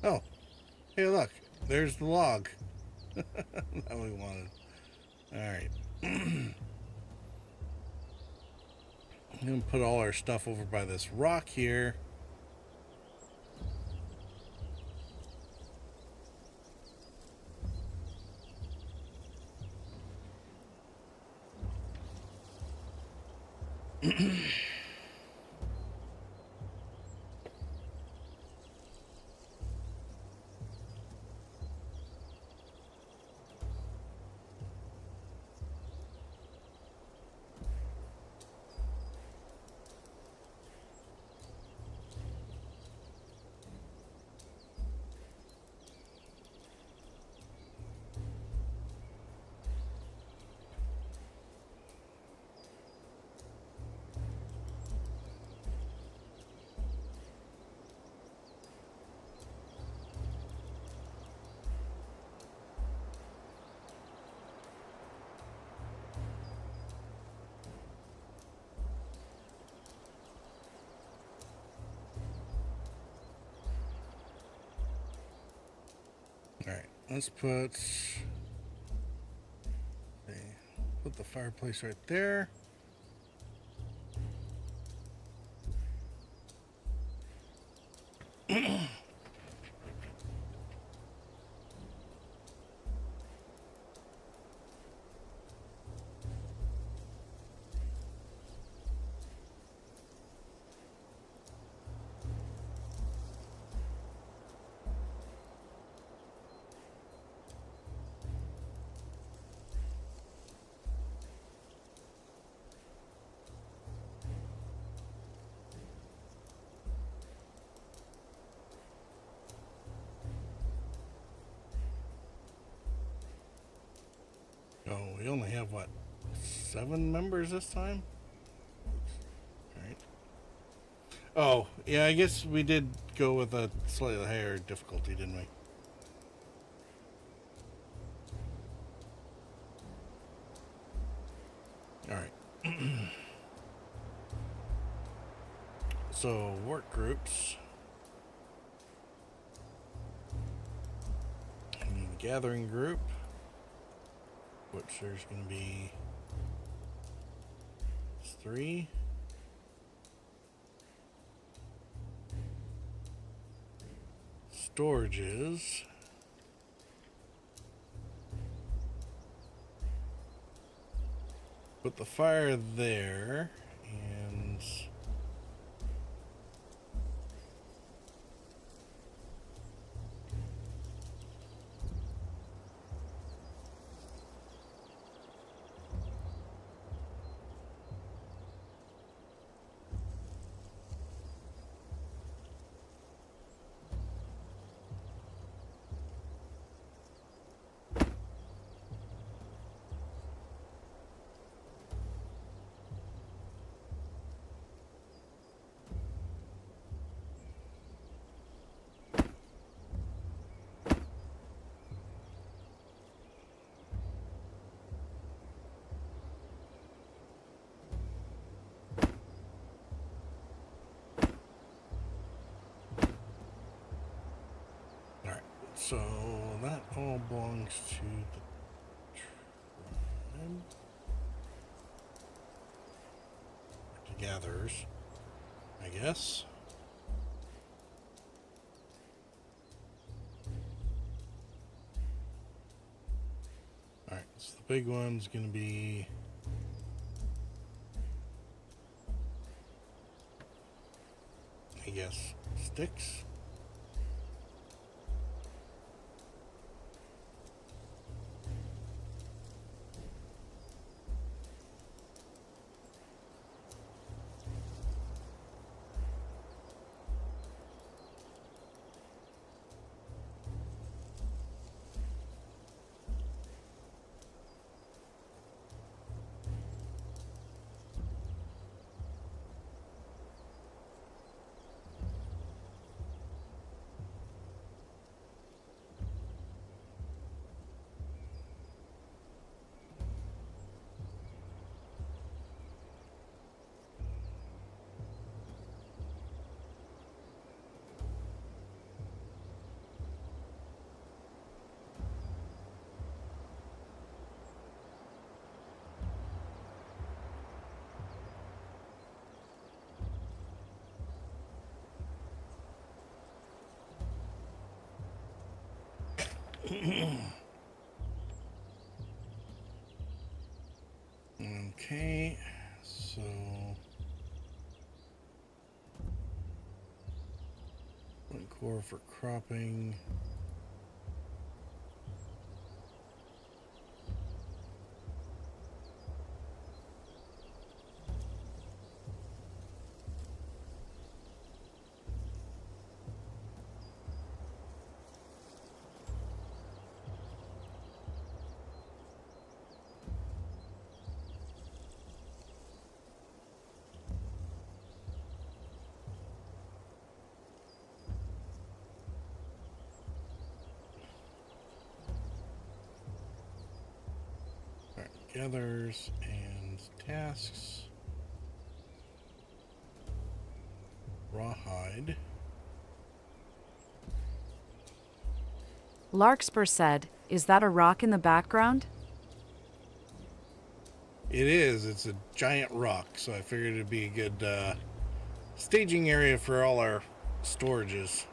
Oh, hey look, there's the log that we wanted. Alright. I'm gonna put all our stuff over by this rock here. Alright, let's put the fireplace right there. Oh, we only have, what, 7 members this time? Alright. Oh, yeah, I guess we did go with a slightly higher difficulty, didn't we? Alright. So, work groups. Gathering group. Which there's going to be 3. Storages. Put the fire there, and so that all belongs to the tribe. To gatherers, I guess. Alright, so the big one's gonna be I guess sticks. Okay, so one core for cropping. Gathers and tasks. Rawhide. Larkspur said, "Is that a rock in the background?" It is. It's a giant rock, so I figured it'd be a good staging area for all our storages.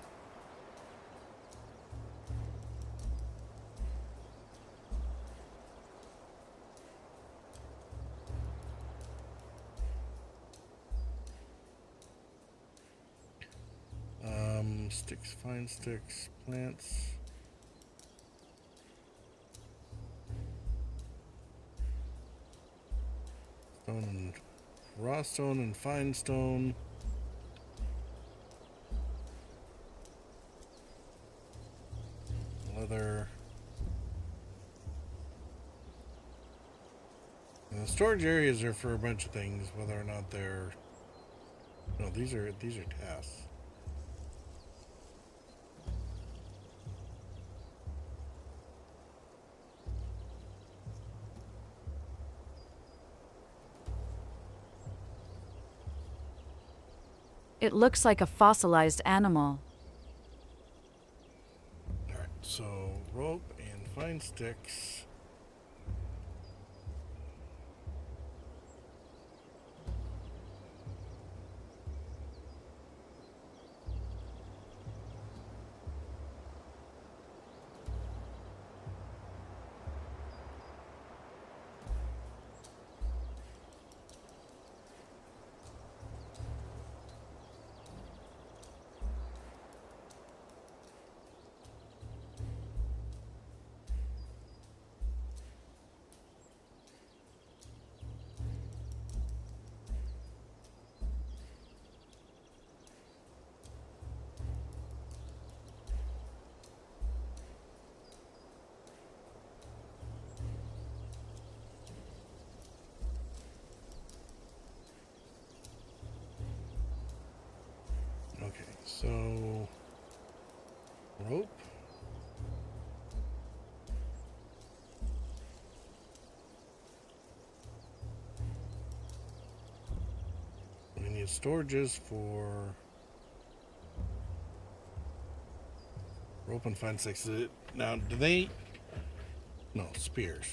Sticks, fine sticks, plants. Stone and raw stone and fine stone. Leather. And the storage areas are for a bunch of things, whether or not they're no, these are tasks. It looks like a fossilized animal. Alright, so rope and fine sticks. Okay, so rope. We need storages for Rope and fine sticks. Now, do they... No, spears.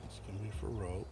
This can be for rope.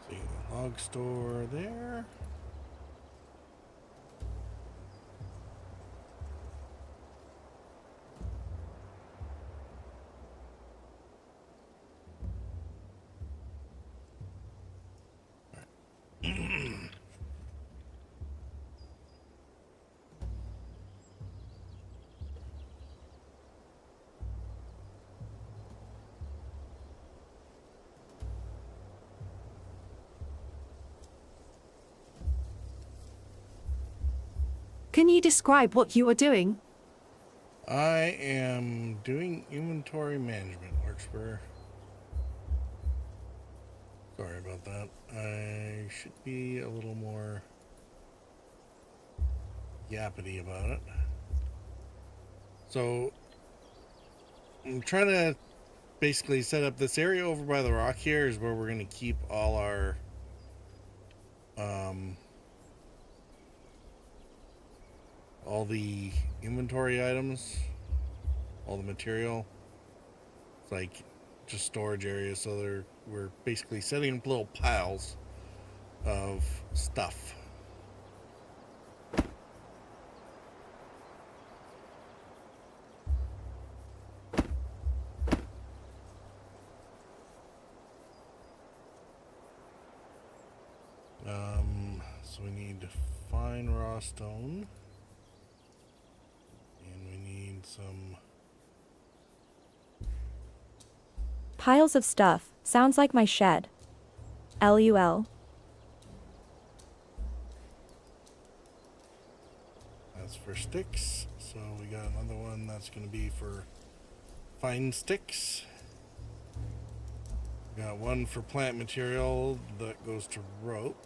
See the log store there. Can you describe what you are doing? I am doing inventory management. Larkspur. Sorry about that. I should be a little more yappity about it. So I'm trying to basically set up this area over by the rock here is where we're going to keep all our all the inventory items, all the material. It's like just storage areas, so we're basically setting up little piles of stuff. So we need fine raw stone. And we need some... Piles of stuff. Sounds like my shed. LUL. That's for sticks. So we got another one that's going to be for fine sticks. We got one for plant material that goes to rope.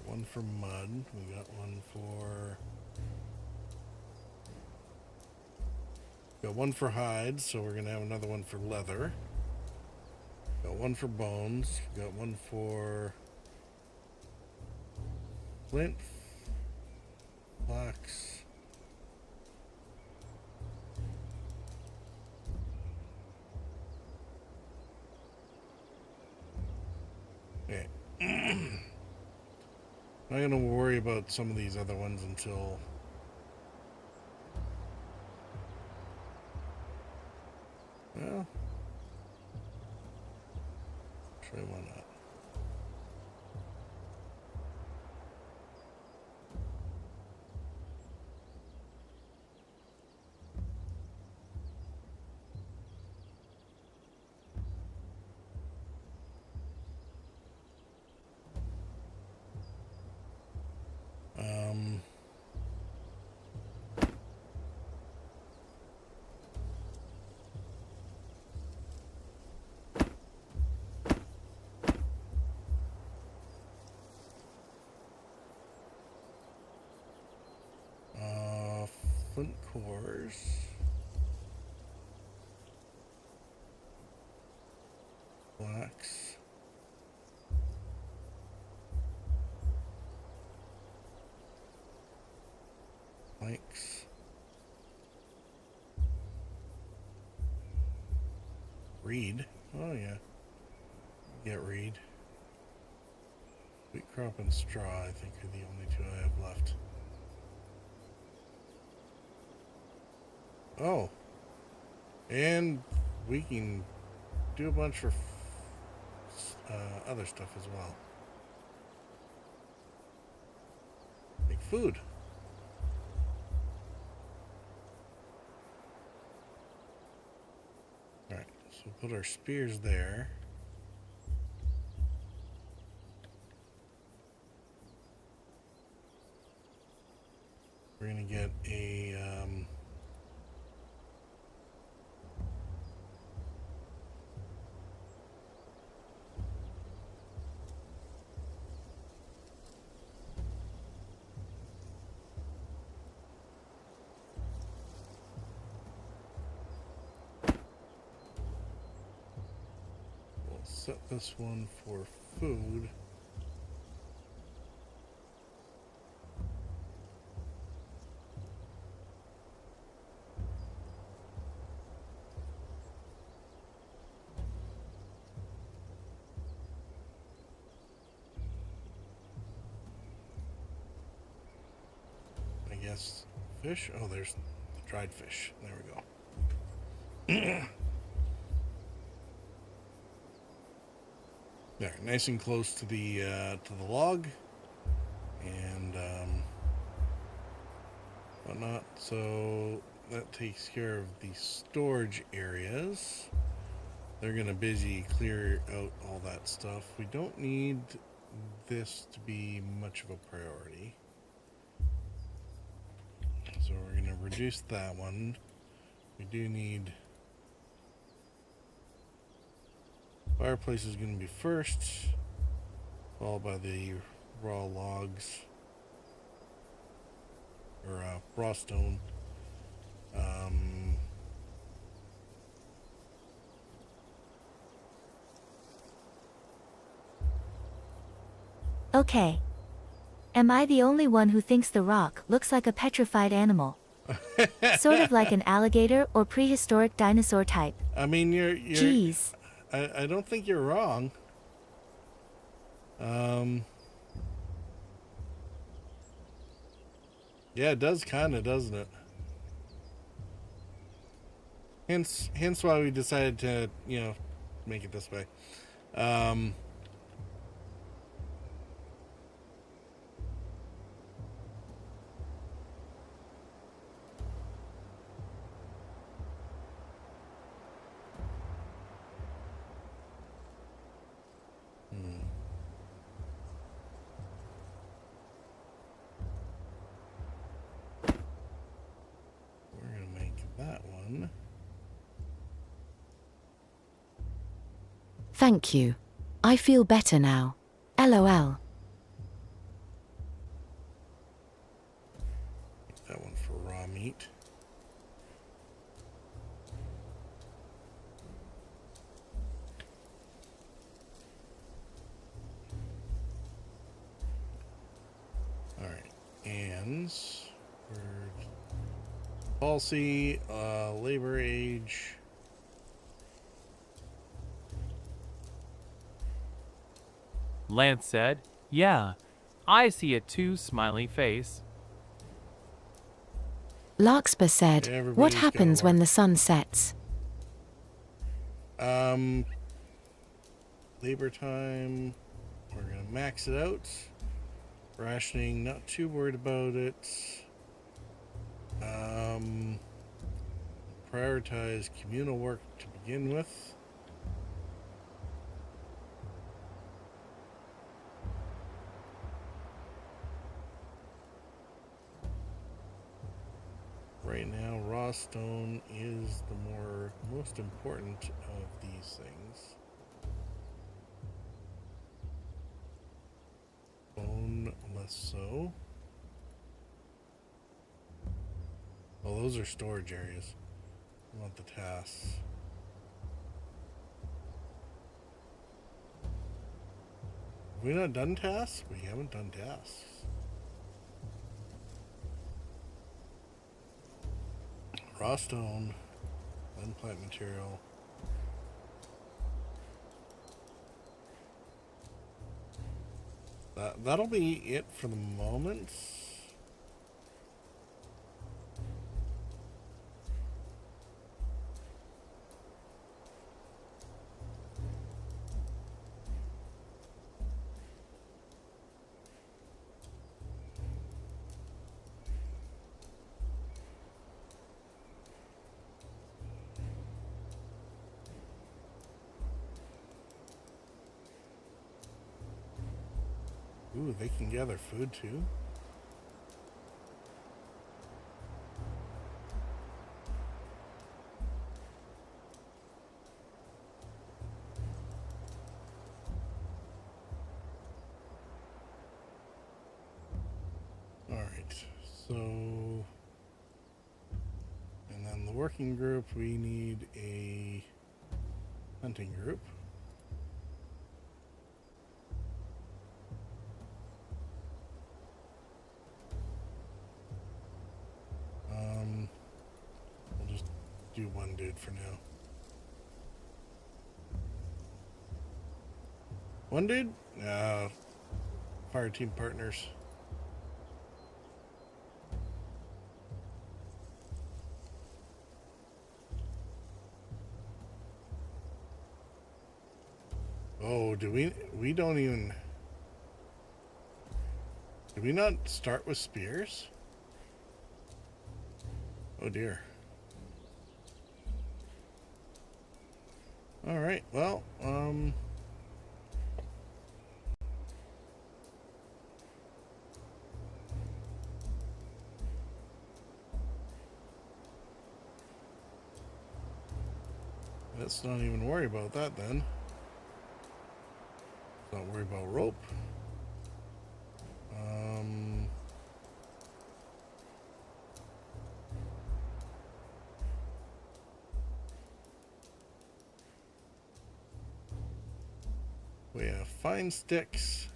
One for mud. We got one for... Got one for hides, so we're going to have another one for leather. Got one for bones. Got one for flint, flax. Okay. Not going to worry about some of these other ones until... Well, sure, why not? flint cores. Flax. Planks. Reed. Oh yeah. Get reed. Wheat crop and straw, I think, are the only two I have left. Oh. And we can do a bunch for other stuff as well. Make food. Alright, so put our spears there. We're gonna get a we'll set this one for food. I guess fish. Oh, there's the dried fish. There we go. There, nice and close to the log, and whatnot. So that takes care of the storage areas. They're gonna busy clear out all that stuff. We don't need this to be much of a priority, so we're gonna reduce that one. We do need fireplace is going to be first, followed by the raw logs, or raw stone. Okay. Am I the only one who thinks the rock looks like a petrified animal? Sort of like an alligator or prehistoric dinosaur type. I mean, you're Jeez. I don't think you're wrong. Yeah, it does kind of, doesn't it? Hence why we decided to, make it this way. We're going to make that one. Thank you. I feel better now. LOL. That one for raw meat. Alright, and policy, labor age. Lance said, "Yeah, I see it too, smiley face." Larkspur said, Everybody's what gotta happens when work. the sun sets? Labor time, we're gonna max it out. Rationing, not too worried about it. Prioritize communal work to begin with. Right now, raw stone is the most important of these things. Bone, less so. Although those are storage areas. I want the tasks. Have we not done tasks? We haven't done tasks. Raw stone, then plant material. That'll be it for the moment. Ooh, they can gather food too. Alright, so... And then the working group, we need a hunting group. We'll just do one dude for now. One dude? Fire team partners. Oh, we don't even... Did we not start with spears? Oh dear. Alright, well, let's not even worry about that then. Let's not worry about rope. We have fine sticks.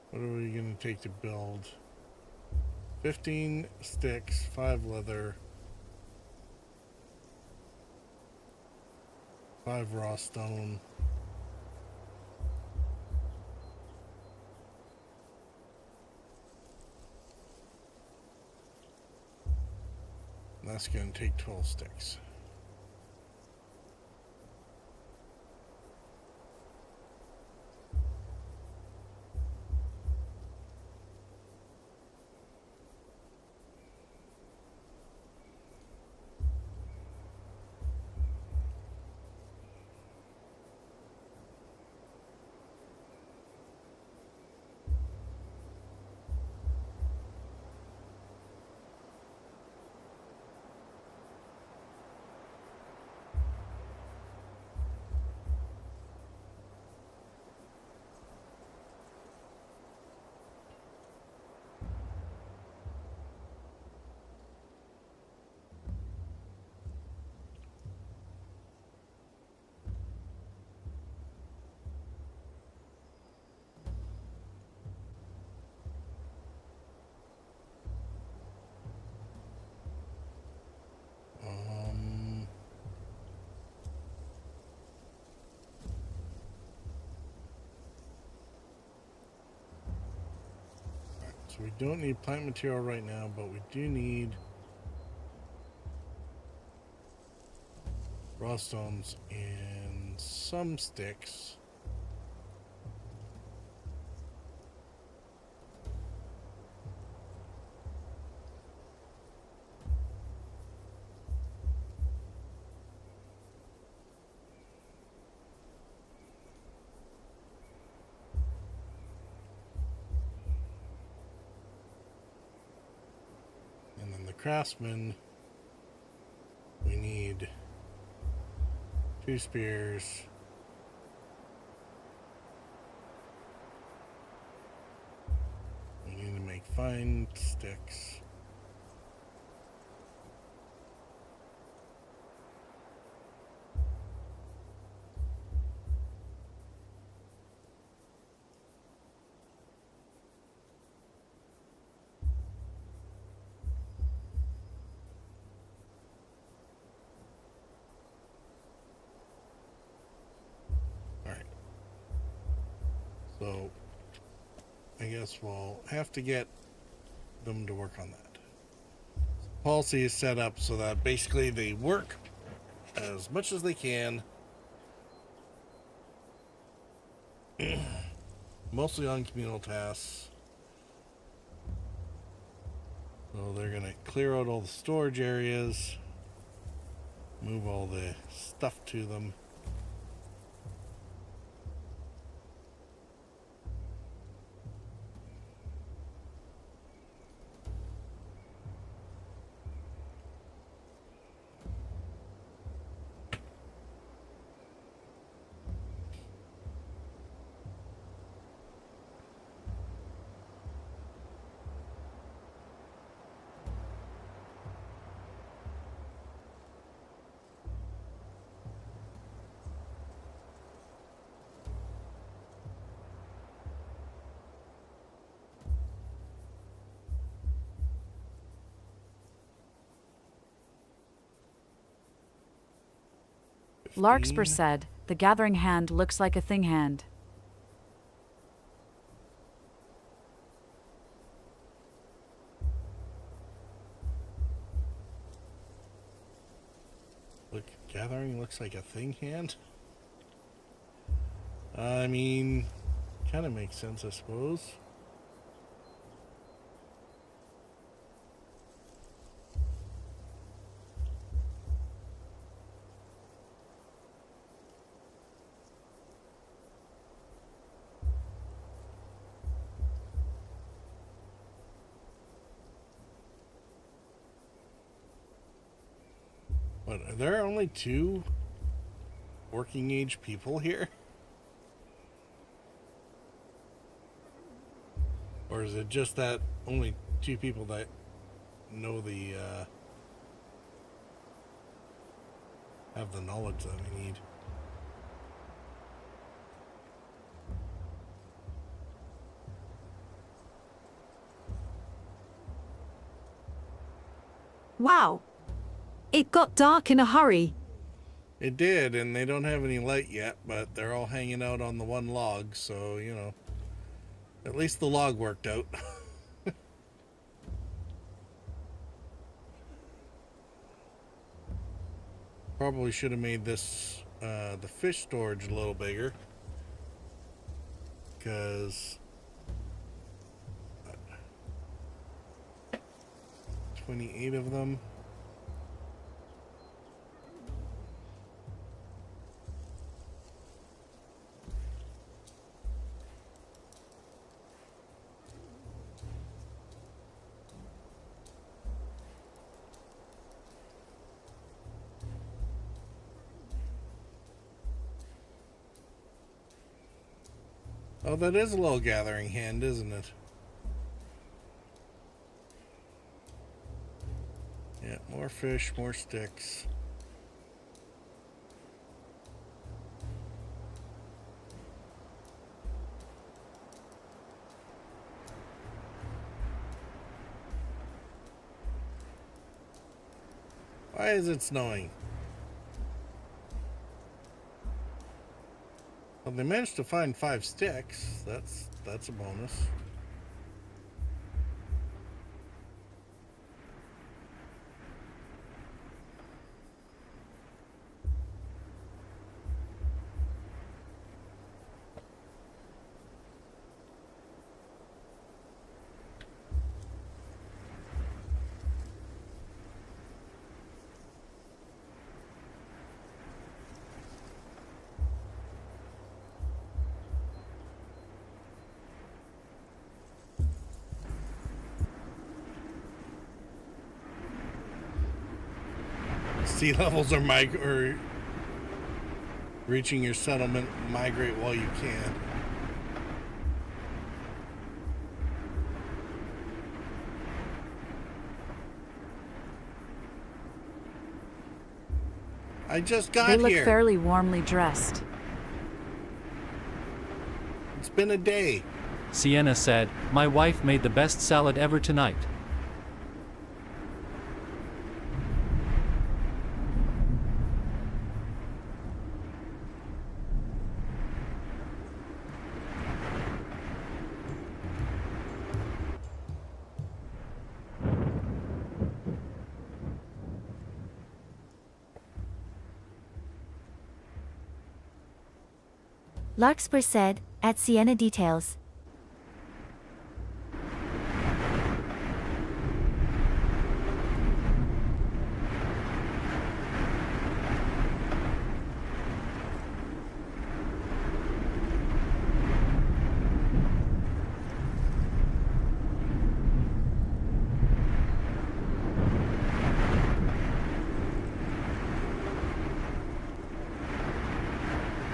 What are we going to take to build? 15 sticks, 5 leather, 5 raw stone. That's going to take 12 sticks. So we don't need plant material right now, but we do need raw stones and some sticks. And then the craftsman, we need 2 spears, find sticks. So, I guess we'll have to get them to work on that. Policy is set up so that basically they work as much as they can, mostly on communal tasks. So they're going to clear out all the storage areas, move all the stuff to them. Larkspur said, "The gathering hand looks like a thing hand." Look, gathering looks like a thing hand? I mean, kind of makes sense, I suppose. But are there only 2 working age people here? Or is it just that only 2 people that know the, have the knowledge that we need? Wow. It got dark in a hurry. It did, and they don't have any light yet, but they're all hanging out on the one log, so, you know, at least the log worked out. Probably should have made this, the fish storage a little bigger, because 28 of them. Oh, that is a little gathering hand, isn't it? Yeah, more fish, more sticks. Why is it snowing? Well, they managed to find 5 sticks. That's a bonus. Sea levels are reaching your settlement. Migrate while you can. I just got They look here. fairly warmly dressed. It's been a day. Sienna said, my wife made the best salad ever tonight. Larkspur said, at Sienna details.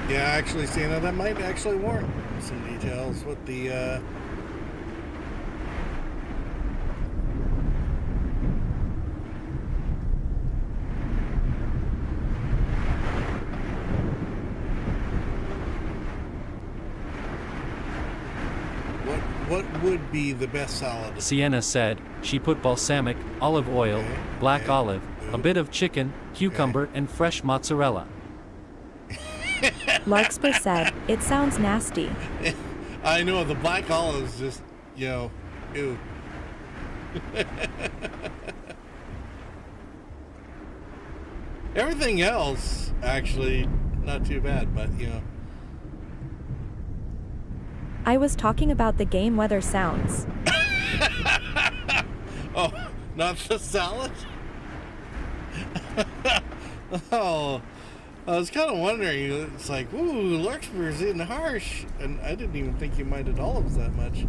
Yeah, actually, Sienna, that might actually warrant some details with the, What would be the best salad? Sienna said, she put balsamic, olive oil, black olive, a bit of chicken, cucumber, and fresh mozzarella. Larkspur said, it sounds nasty. I know, the black olive is just, you know, ew. Everything else, actually, not too bad, but, you know. I was talking about the game weather sounds. Oh, not the salad? Oh, I was kind of wondering. It's like, ooh, Larkspur's in harsh. And I didn't even think you minded olives that much.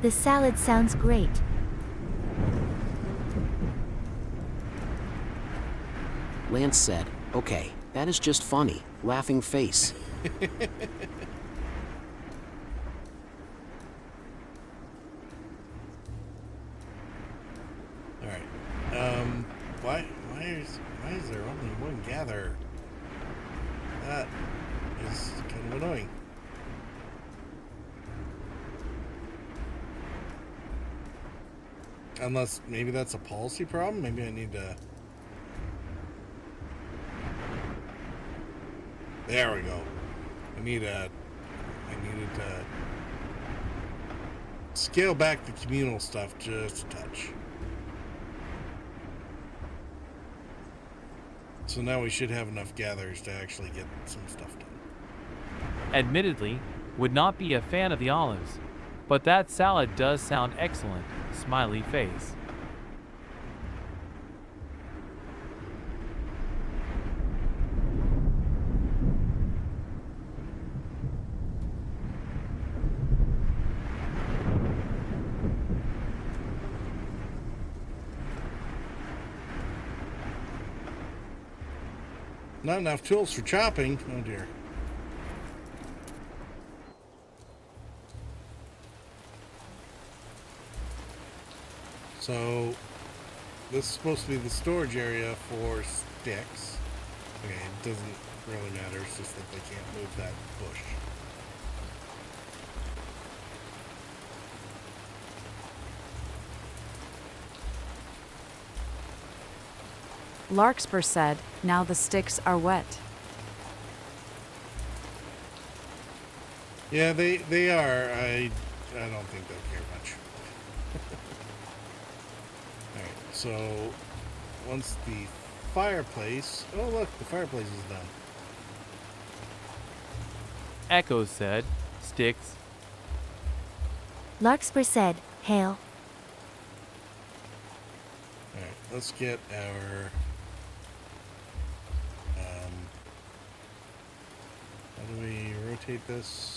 The salad sounds great. Lance said, okay, that is just funny. Laughing face. Alright. Why is there only one gather? That is kind of annoying. Unless maybe that's a policy problem. Maybe I need to. There we go. I needed to scale back the communal stuff just a touch. So now we should have enough gatherers to actually get some stuff done. Admittedly, would not be a fan of the olives, but that salad does sound excellent. Smiley face. Not enough tools for chopping. Oh dear. So this is supposed to be the storage area for sticks. Okay, it doesn't really matter. It's just that they can't move that bush. Larkspur said, now the sticks are wet. Yeah, they are. I don't think they'll care much. Alright, so once the fireplace... Oh look, the fireplace is done. Echo said, sticks. Larkspur said, hail. Alright, let's get our... how do we rotate this?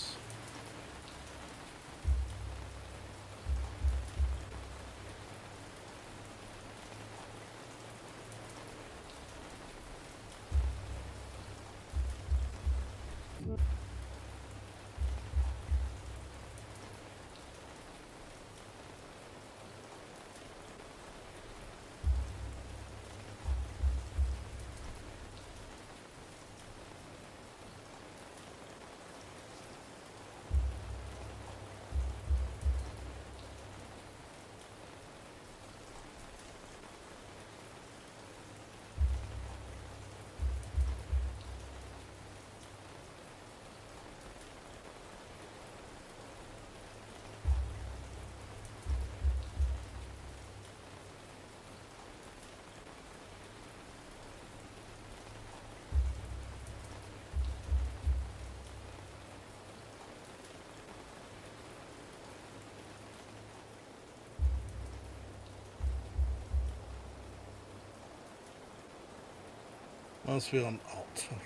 Mouse wheel and alt. Okay.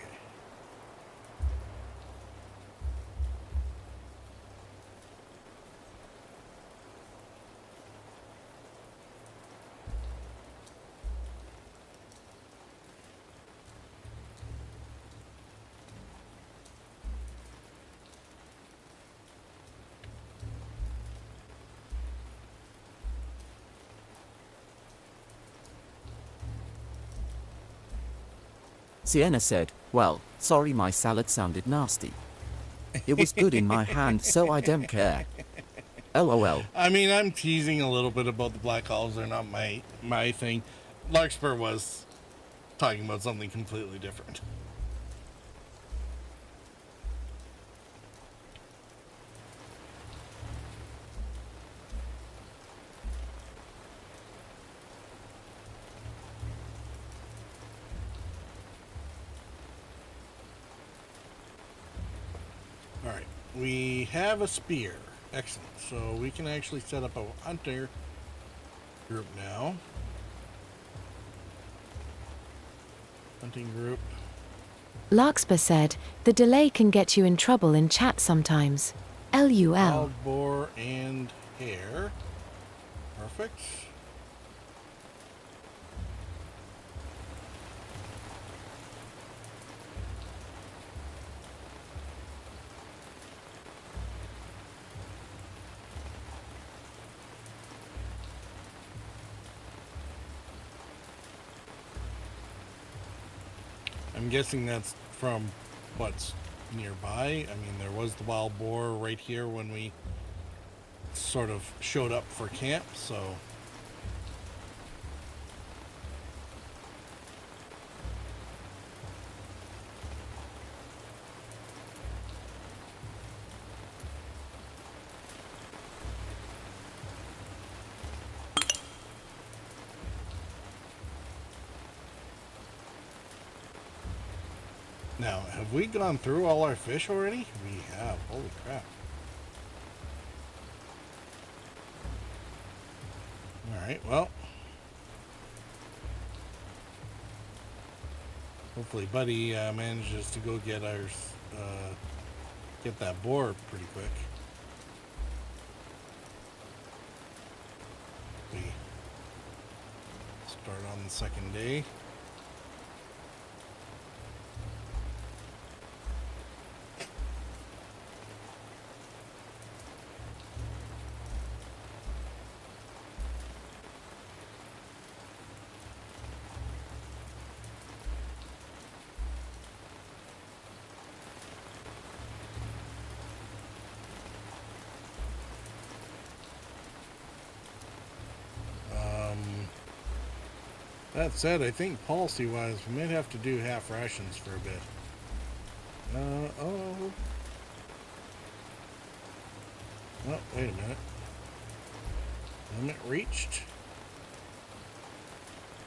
Sienna said, well, sorry my salad sounded nasty. It was good in my hand, so I don't care. LOL. I mean, I'm teasing a little bit about the black owls. They're not my thing. Larkspur was talking about something completely different. All right, we have a spear. Excellent. So we can actually set up a hunter group now. Hunting group. Larkspur said, the delay can get you in trouble in chat sometimes. LUL. Wild boar and hare. Perfect. I'm guessing that's from what's nearby. I mean, there was the wild boar right here when we sort of showed up for camp, so... Now, have we gone through all our fish already? We have. Holy crap. Alright, well. Hopefully Buddy manages to go get ours, get that boar pretty quick. We start on the second day. That said, I think policy-wise, we might have to do half rations for a bit. Oh, wait a minute. Limit reached.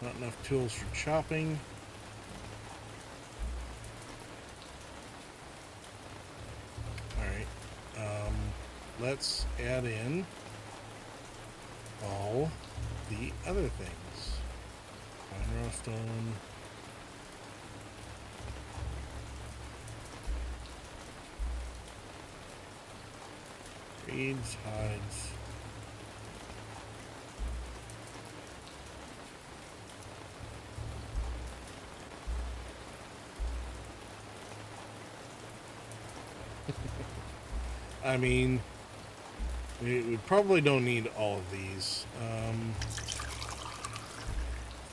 Not enough tools for chopping. Alright. Let's add in all the other things. Fine raw stone. Reeds, hides. I mean, we probably don't need all of these.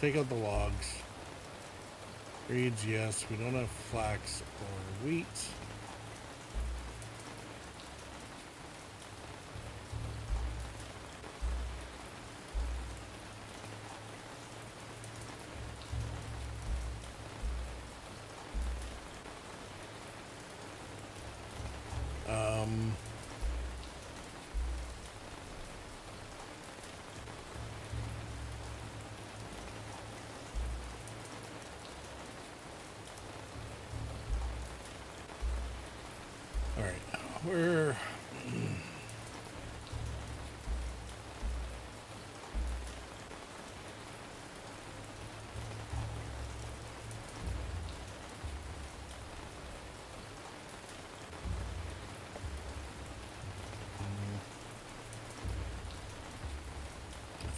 Take out the logs. Reeds, yes. We don't have flax or wheat. We're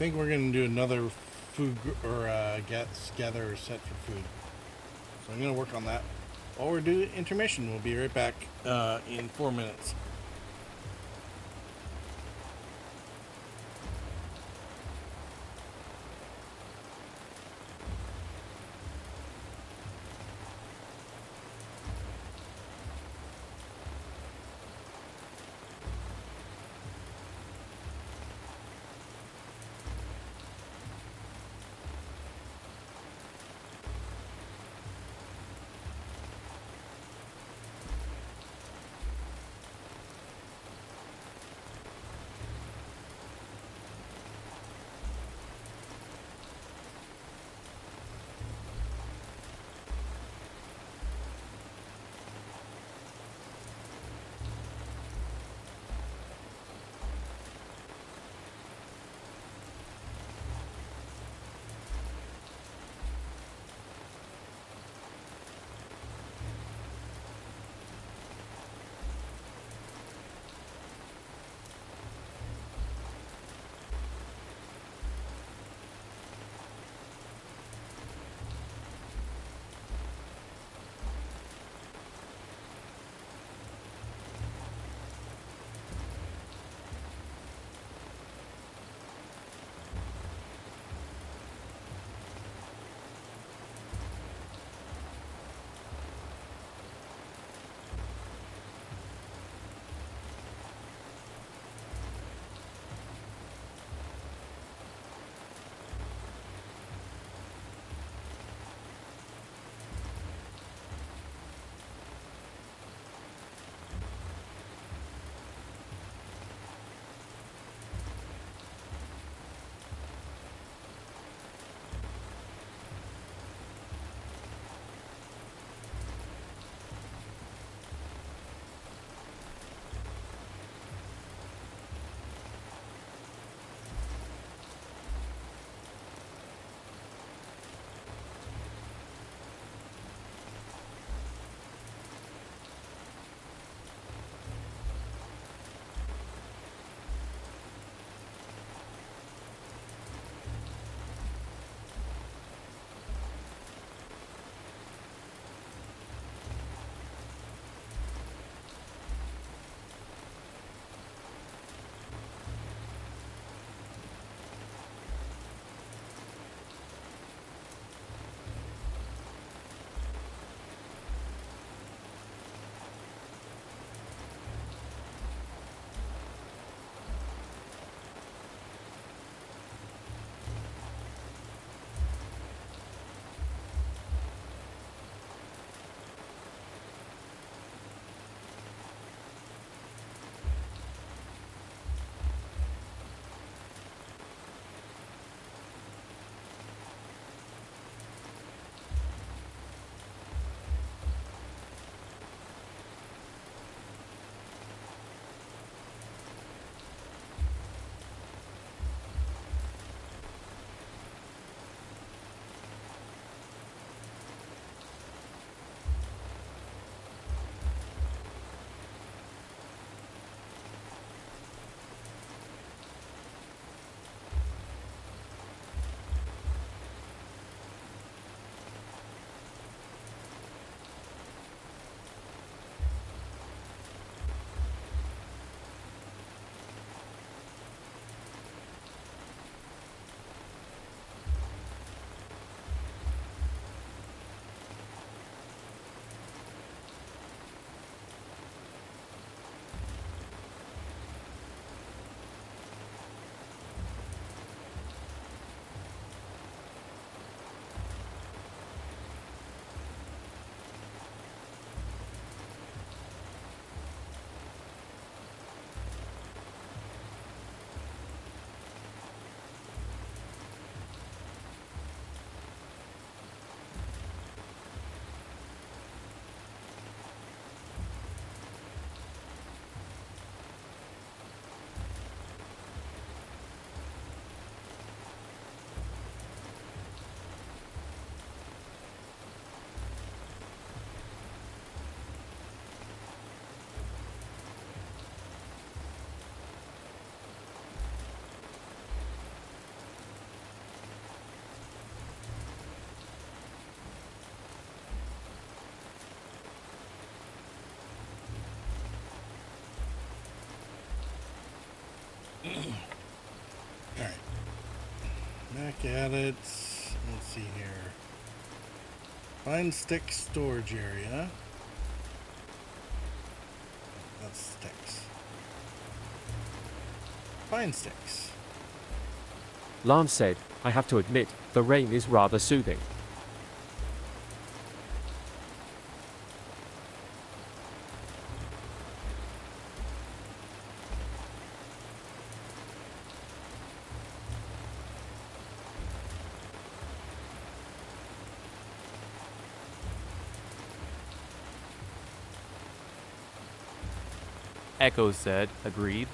think we're gonna do another food or gather set for food. So I'm gonna work on that. While we're doing intermission, we'll be right back in 4 minutes. look at it. Let's see here. Find stick storage area. That's sticks. Find sticks. Lance said, I have to admit, the rain is rather soothing. Echo said, agreed.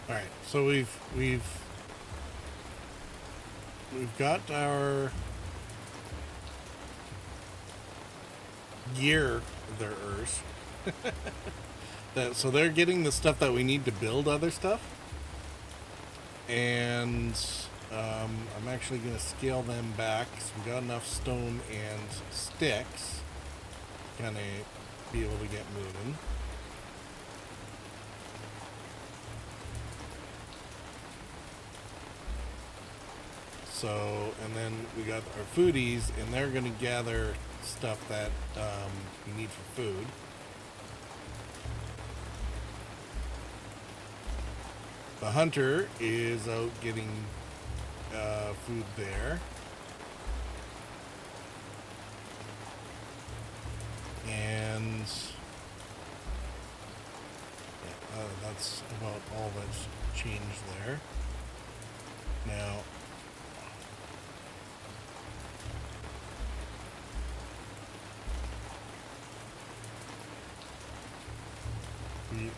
All right, so we've got our gear there's that, so they're getting the stuff that we need to build other stuff, and I'm actually going to scale them back so we got enough stone and sticks to kind of be able to get moving. So, and then we got our foodies, and they're going to gather stuff that we need for food. The hunter is out getting food there. And yeah, that's about all that's changed there. Now,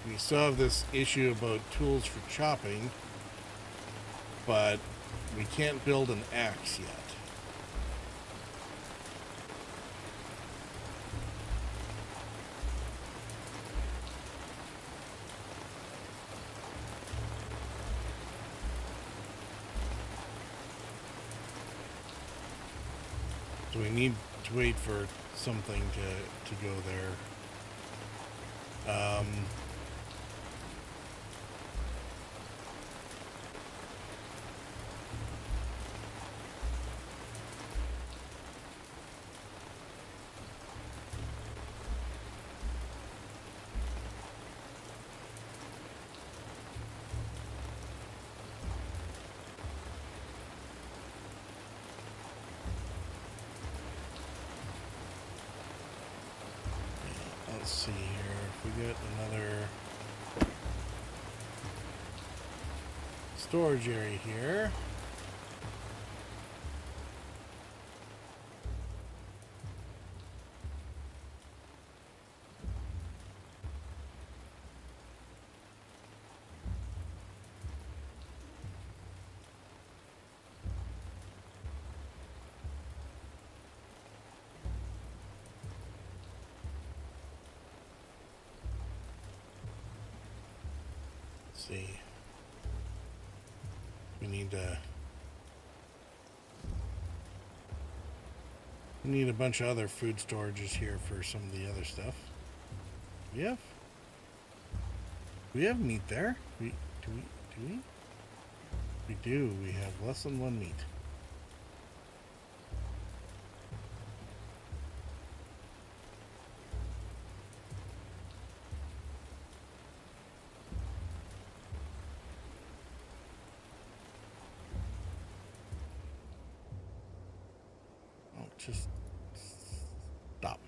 we still have this issue about tools for chopping, but we can't build an axe yet. So we need to wait for something to go there. Let's see here, if we get another storage area here. See, we need a bunch of other food storages here for some of the other stuff. We have meat there. Do we? We do. We have less than one meat. Just stop.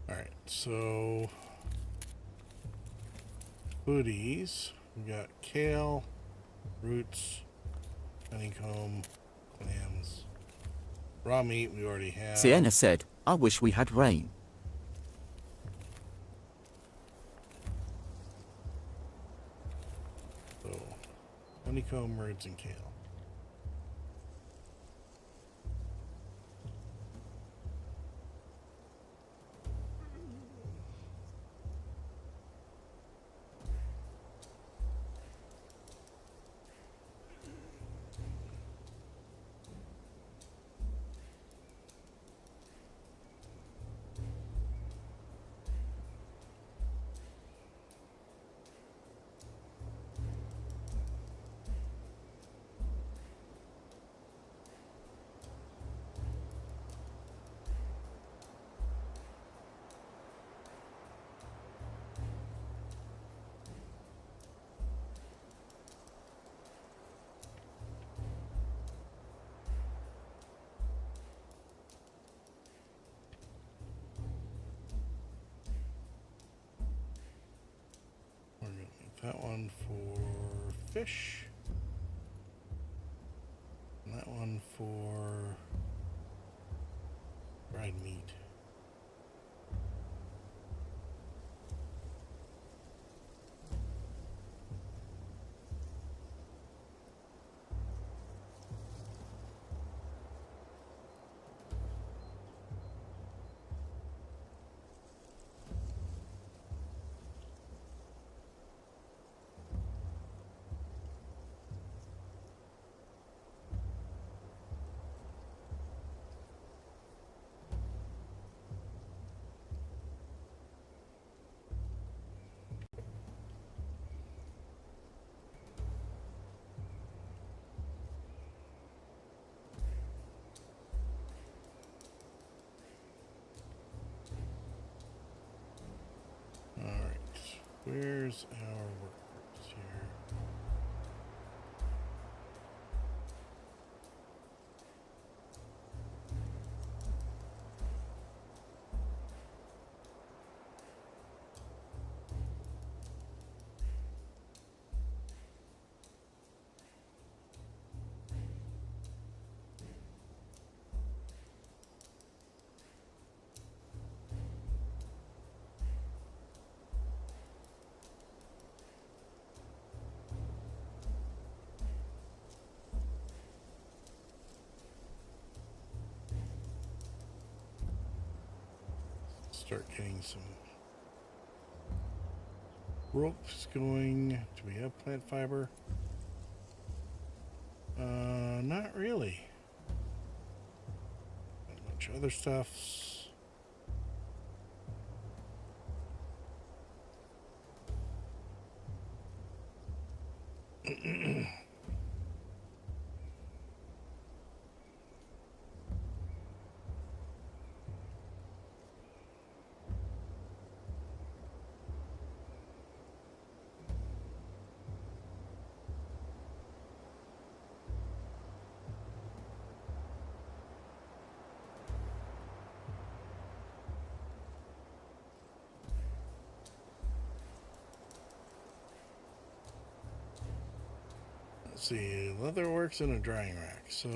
Alright, so foodies, we got kale, roots, honeycomb, clams, raw meat we already have. Sienna said, I wish we had rain. Honeycomb, roots, and kale. We're going to make that one for fish. And that one for dried meat. Where's our workers here? Start getting some ropes going. Do we have plant fiber? Not really. A bunch of other stuffs. Let's see, leather works in a drying rack, so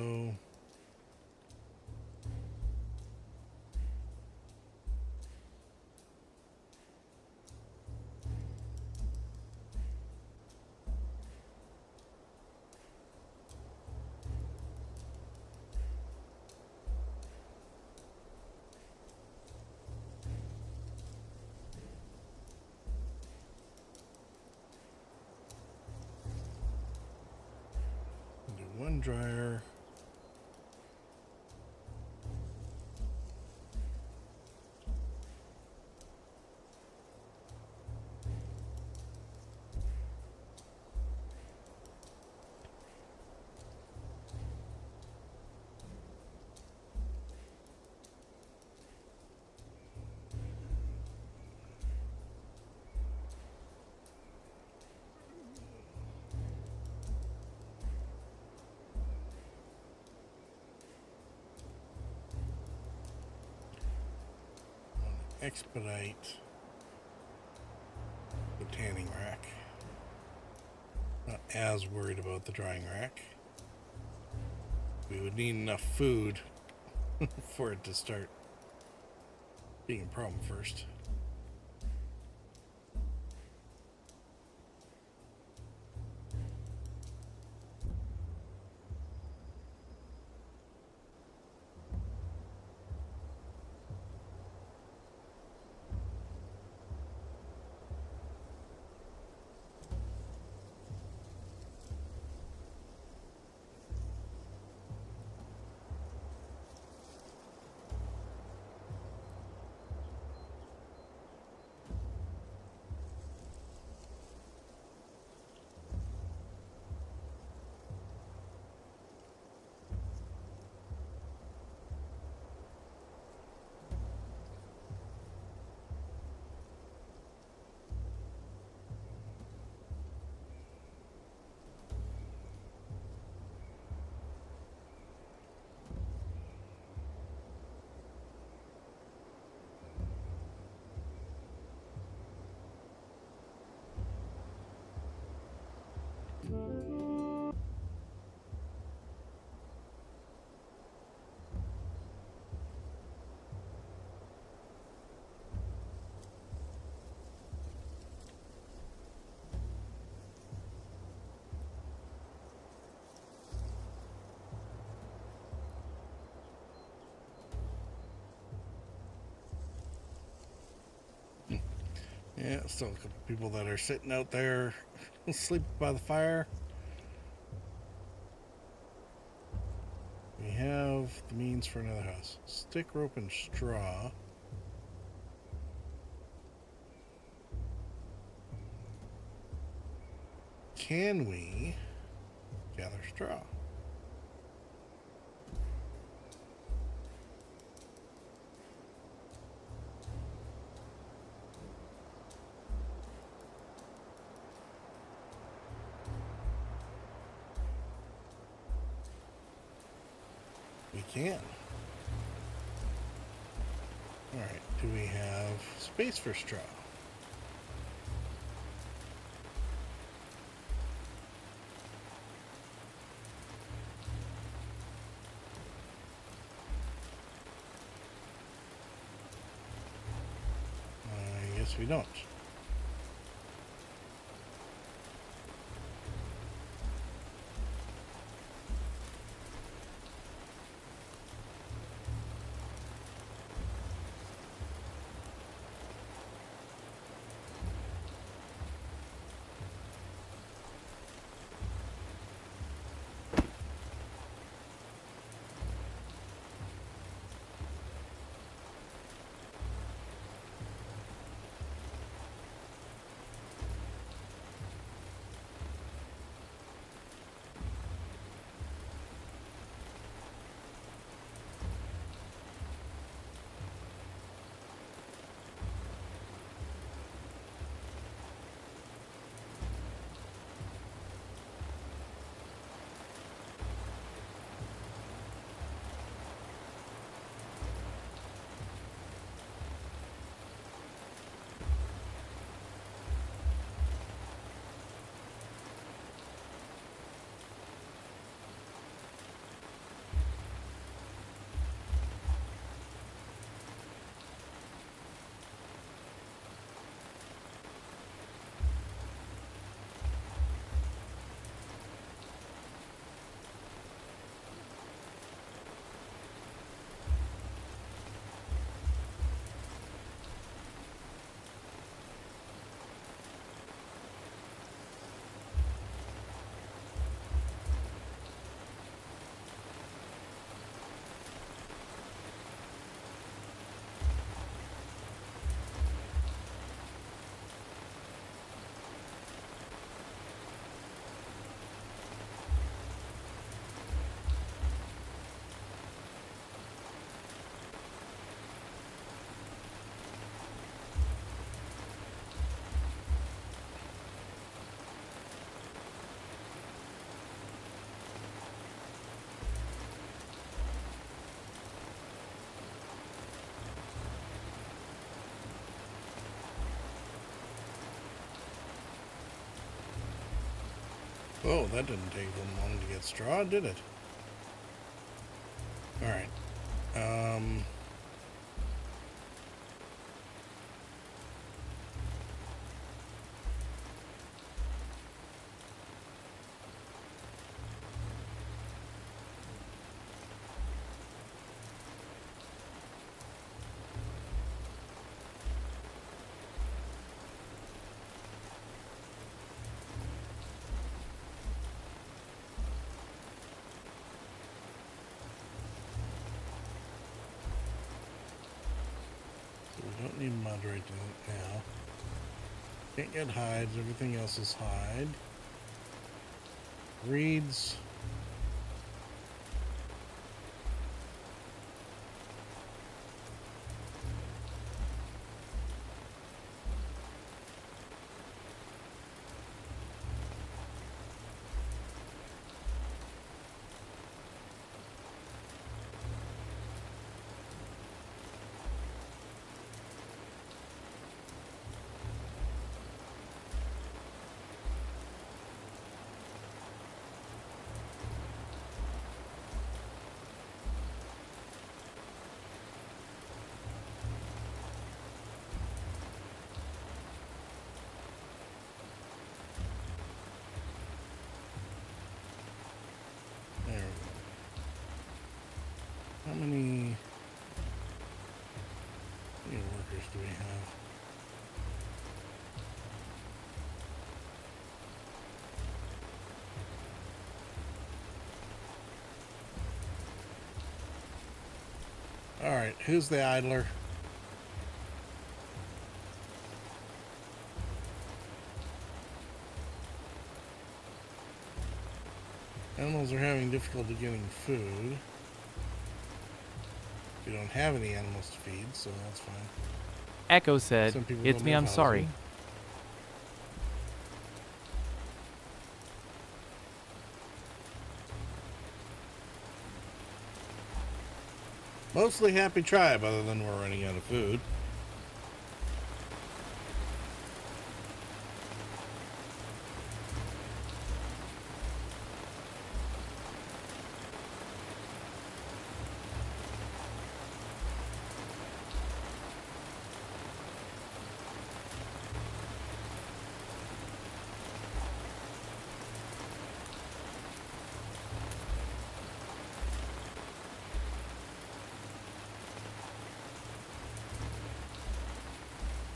do one dryer. Expedite the tanning rack. Not as worried about the drying rack. We would need enough food for it to start being a problem first. still a couple people that are sitting out there asleep by the fire. We have the means for another house. Stick, rope, and straw. Can we gather straw? We can. Alright, do we have space for straw? I guess we don't. Oh, that didn't take them long to get straw, did it? Alright. We don't need mud right now. Can't get hides. Everything else is hide. Reeds. Alright, who's the idler? Animals are having difficulty getting food. We don't have any animals to feed, so that's fine. Echo said, Some people "It's don't me, have I'm housing. sorry." Mostly happy tribe, other than we're running out of food.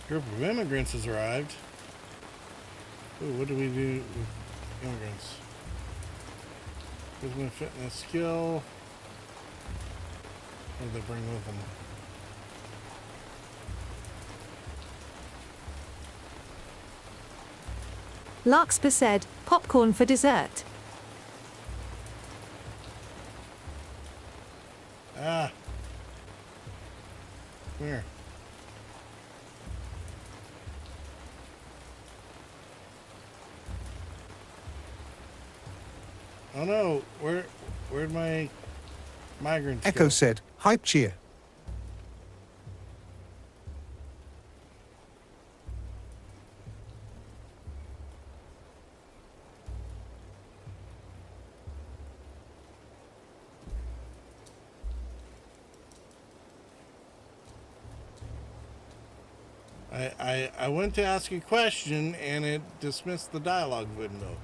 Group of immigrants has arrived. Ooh, what do we do with immigrants? Charisma, fitness, skill. What do they bring with them? Larkspur said, popcorn for dessert. Ah. Come here. Oh no, where'd my migrants Echo go? said, hype cheer. I went to ask a question and it dismissed the dialogue window.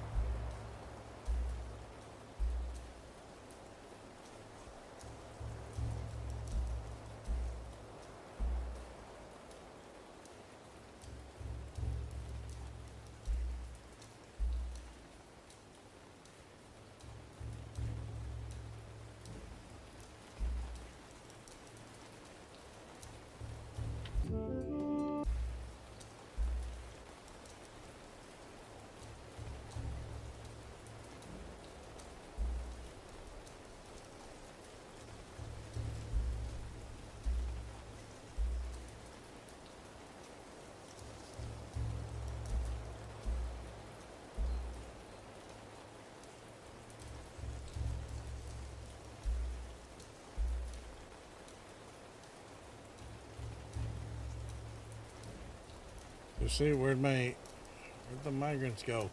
So see, where'd the migrants go?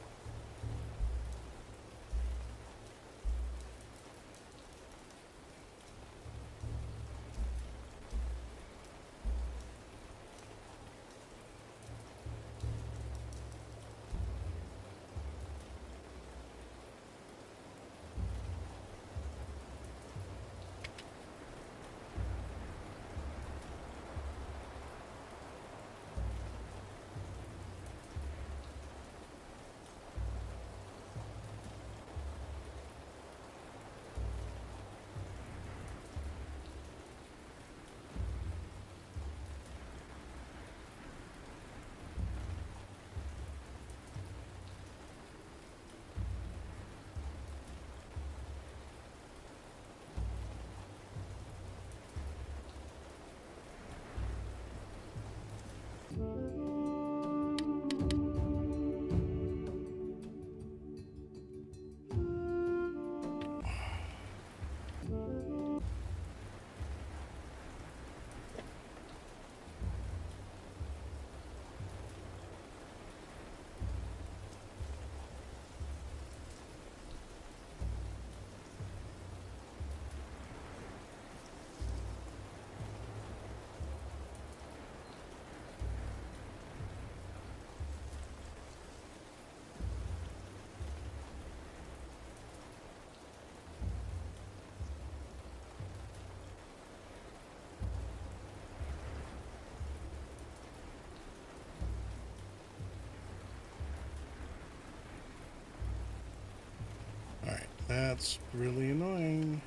That's really annoying.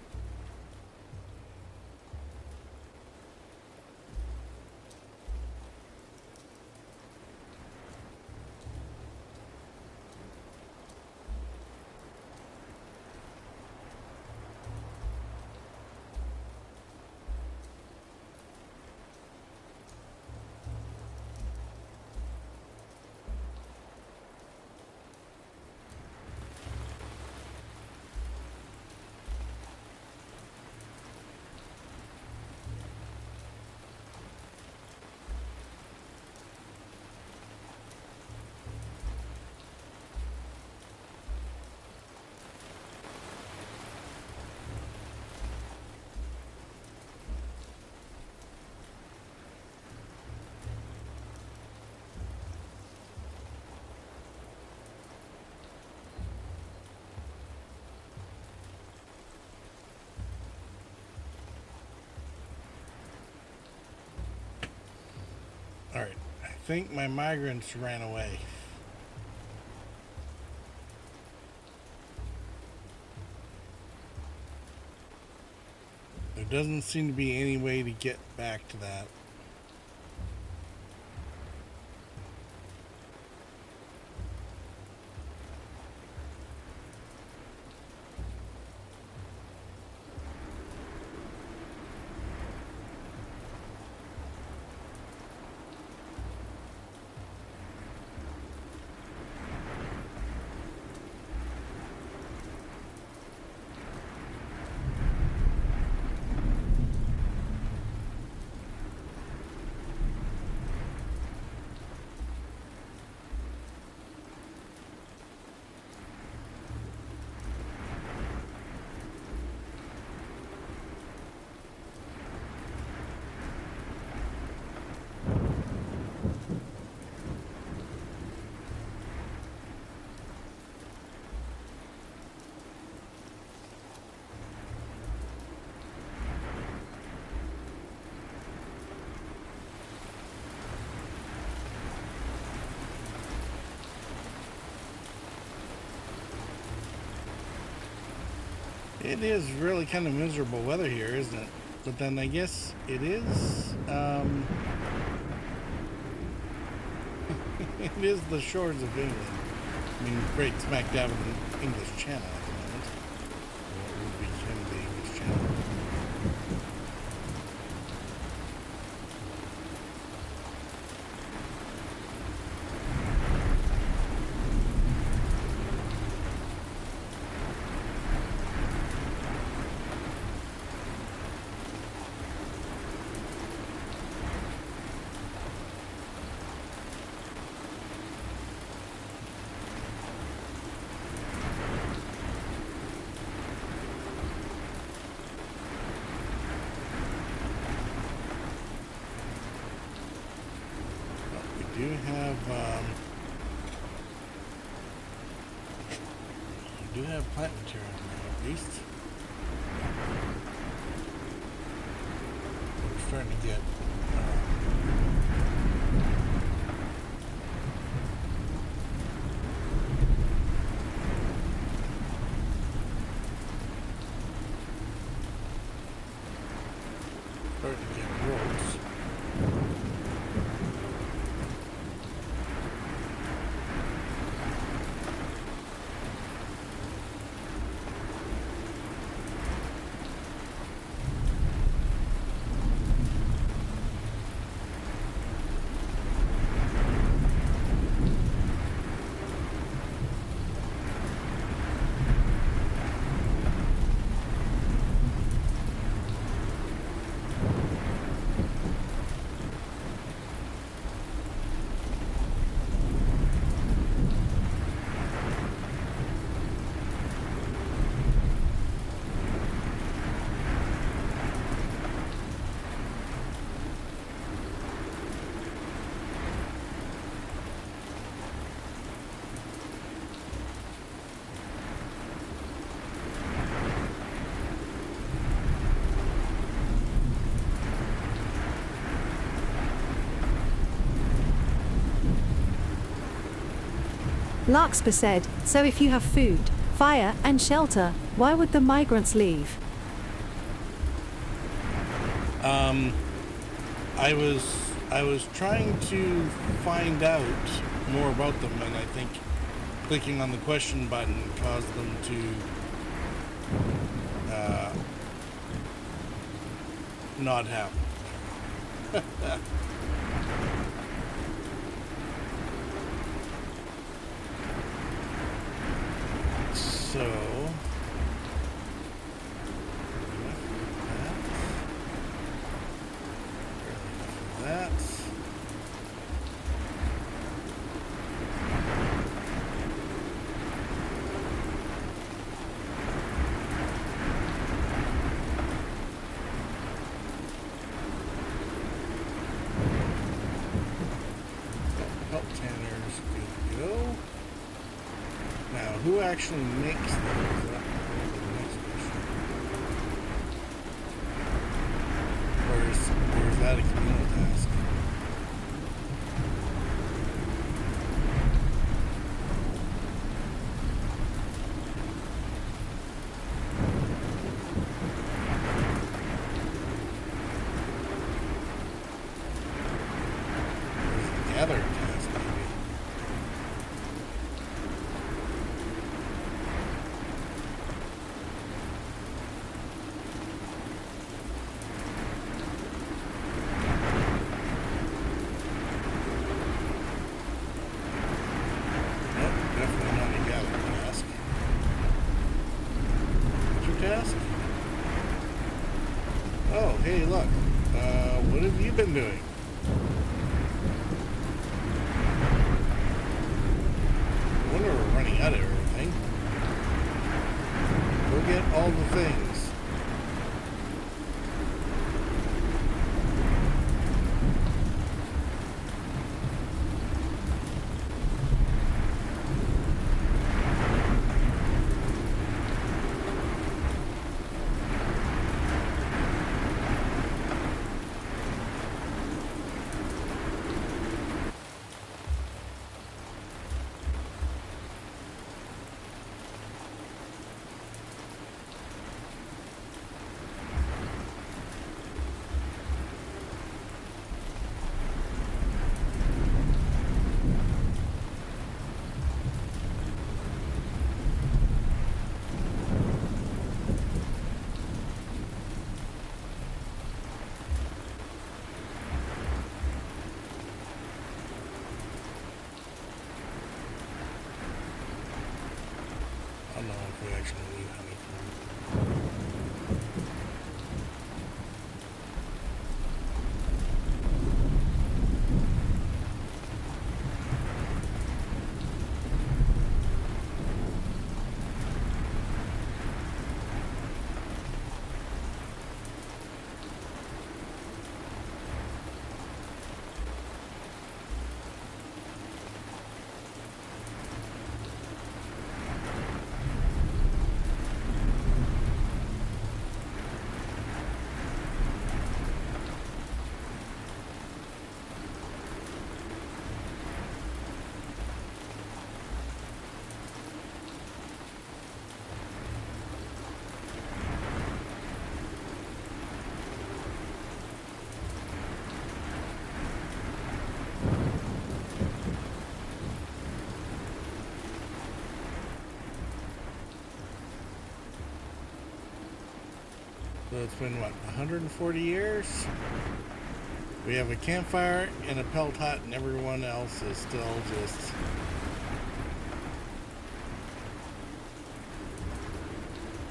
think my migrants ran away. There doesn't seem to be any way to get back to that. It is really kind of miserable weather here, isn't it? But then I guess it is, it is the shores of England. I mean, right smack dab in the English Channel at the moment. Or it would be kind of the English Channel. We do have plant material now, at least. We're starting to get roads. Larkspur said, so if you have food, fire, and shelter, why would the migrants leave? I was trying to find out more about them, and I think clicking on the question button caused them to not happen. So that. Pelt Tanner's good to go. Now, who actually makes those? That's the next question. Or is that a communal task? Hey, look. What have you been doing? I wonder we're running out of everything. Go get all the things. I don't know if we actually need honeycomb. So it's been, what, 140 years? We have a campfire and a pelt hut, and everyone else is still just...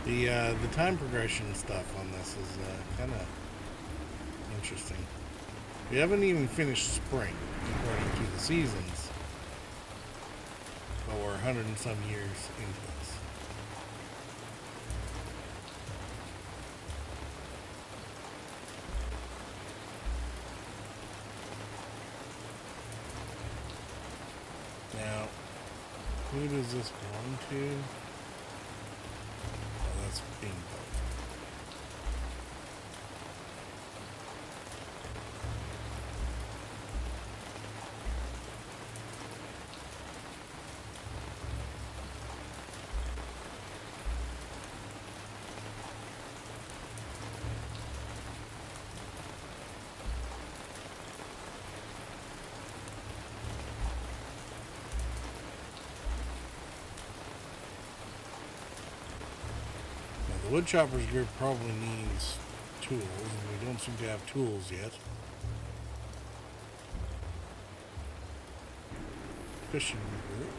The time progression stuff on this is kind of interesting. We haven't even finished spring, according to the seasons. But we're 100 and some years into this. Now, who does this belong to? Oh, that's being built. The woodchoppers group probably needs tools, and we don't seem to have tools yet. Fishing group.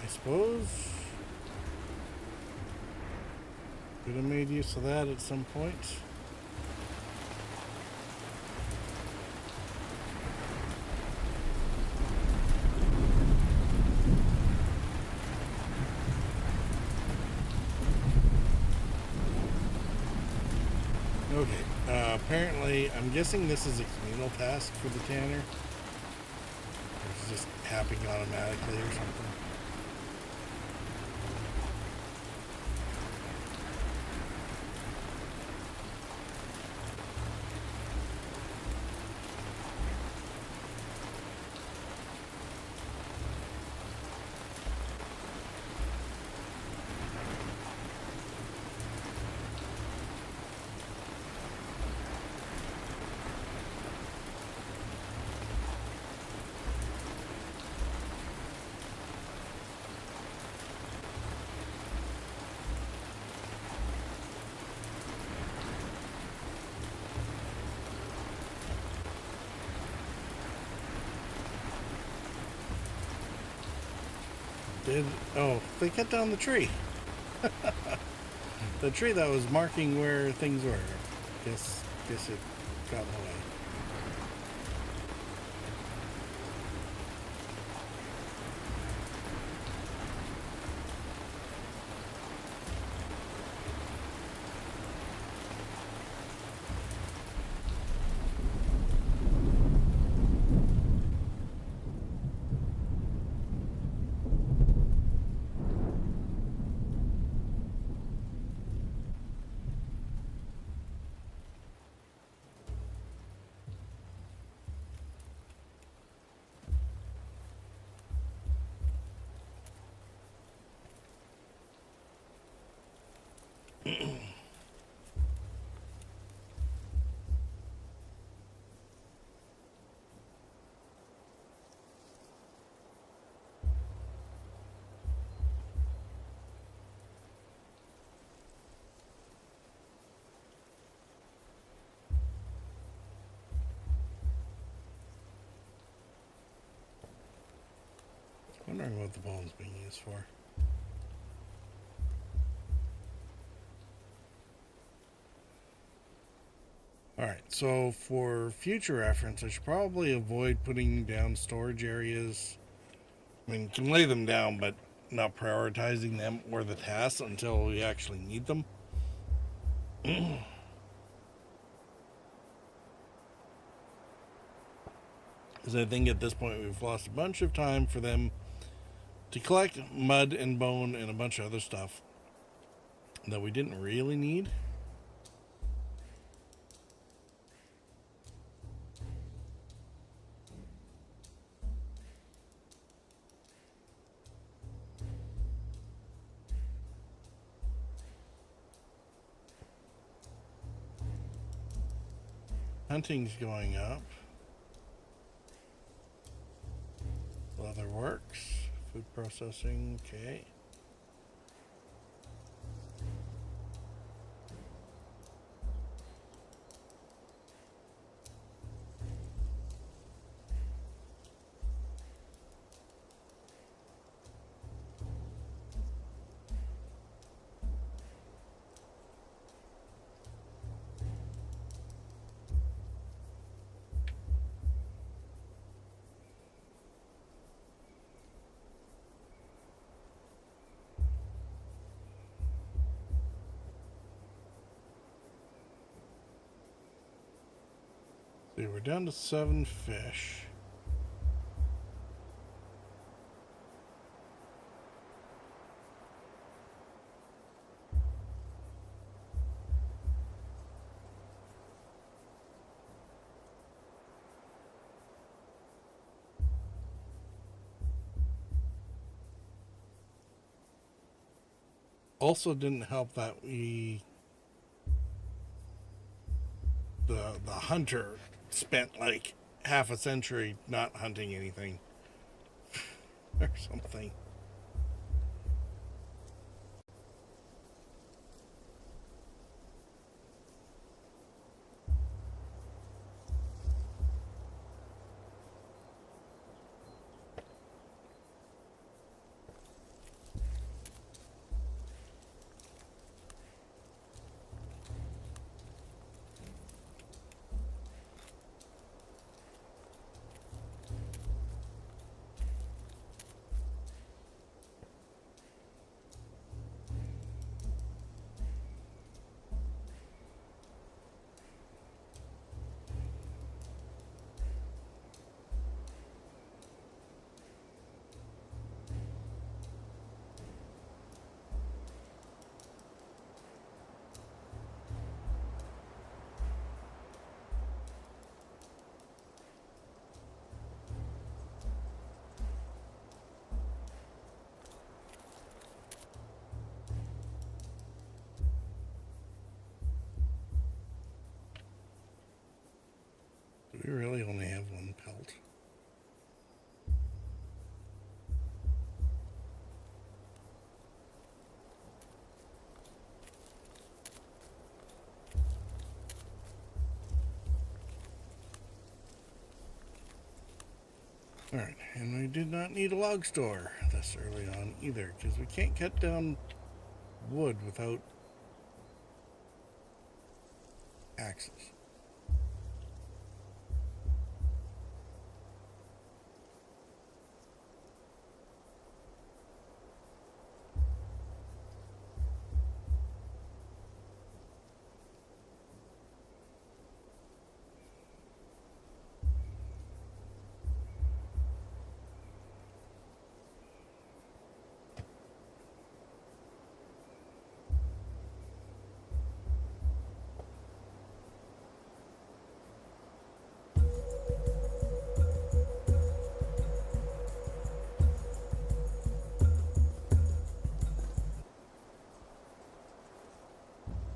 I suppose could have made use of that at some point. Okay, apparently, I'm guessing this is a communal task for the tanner. It's just happening automatically or something. Did oh they cut down the tree? The tree that was marking where things were. Guess it got in the way. Wondering what the bone's being used for. Alright, so for future reference, I should probably avoid putting down storage areas. I mean, you can lay them down, but not prioritizing them or the tasks until we actually need them. Because I think at this point we've lost a bunch of time for them to collect mud and bone and a bunch of other stuff that we didn't really need. Hunting's going up. Leather works. Food processing, okay. See, we're down to 7 fish. Also didn't help that the hunter spent like half a century not hunting anything or something. Do we really only have one pelt? Alright, and we did not need a log store this early on either, because we can't cut down wood without axes.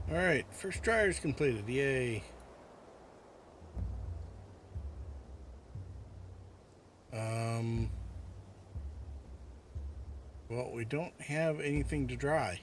Alright, first dryer's completed. Yay. Well, we don't have anything to dry.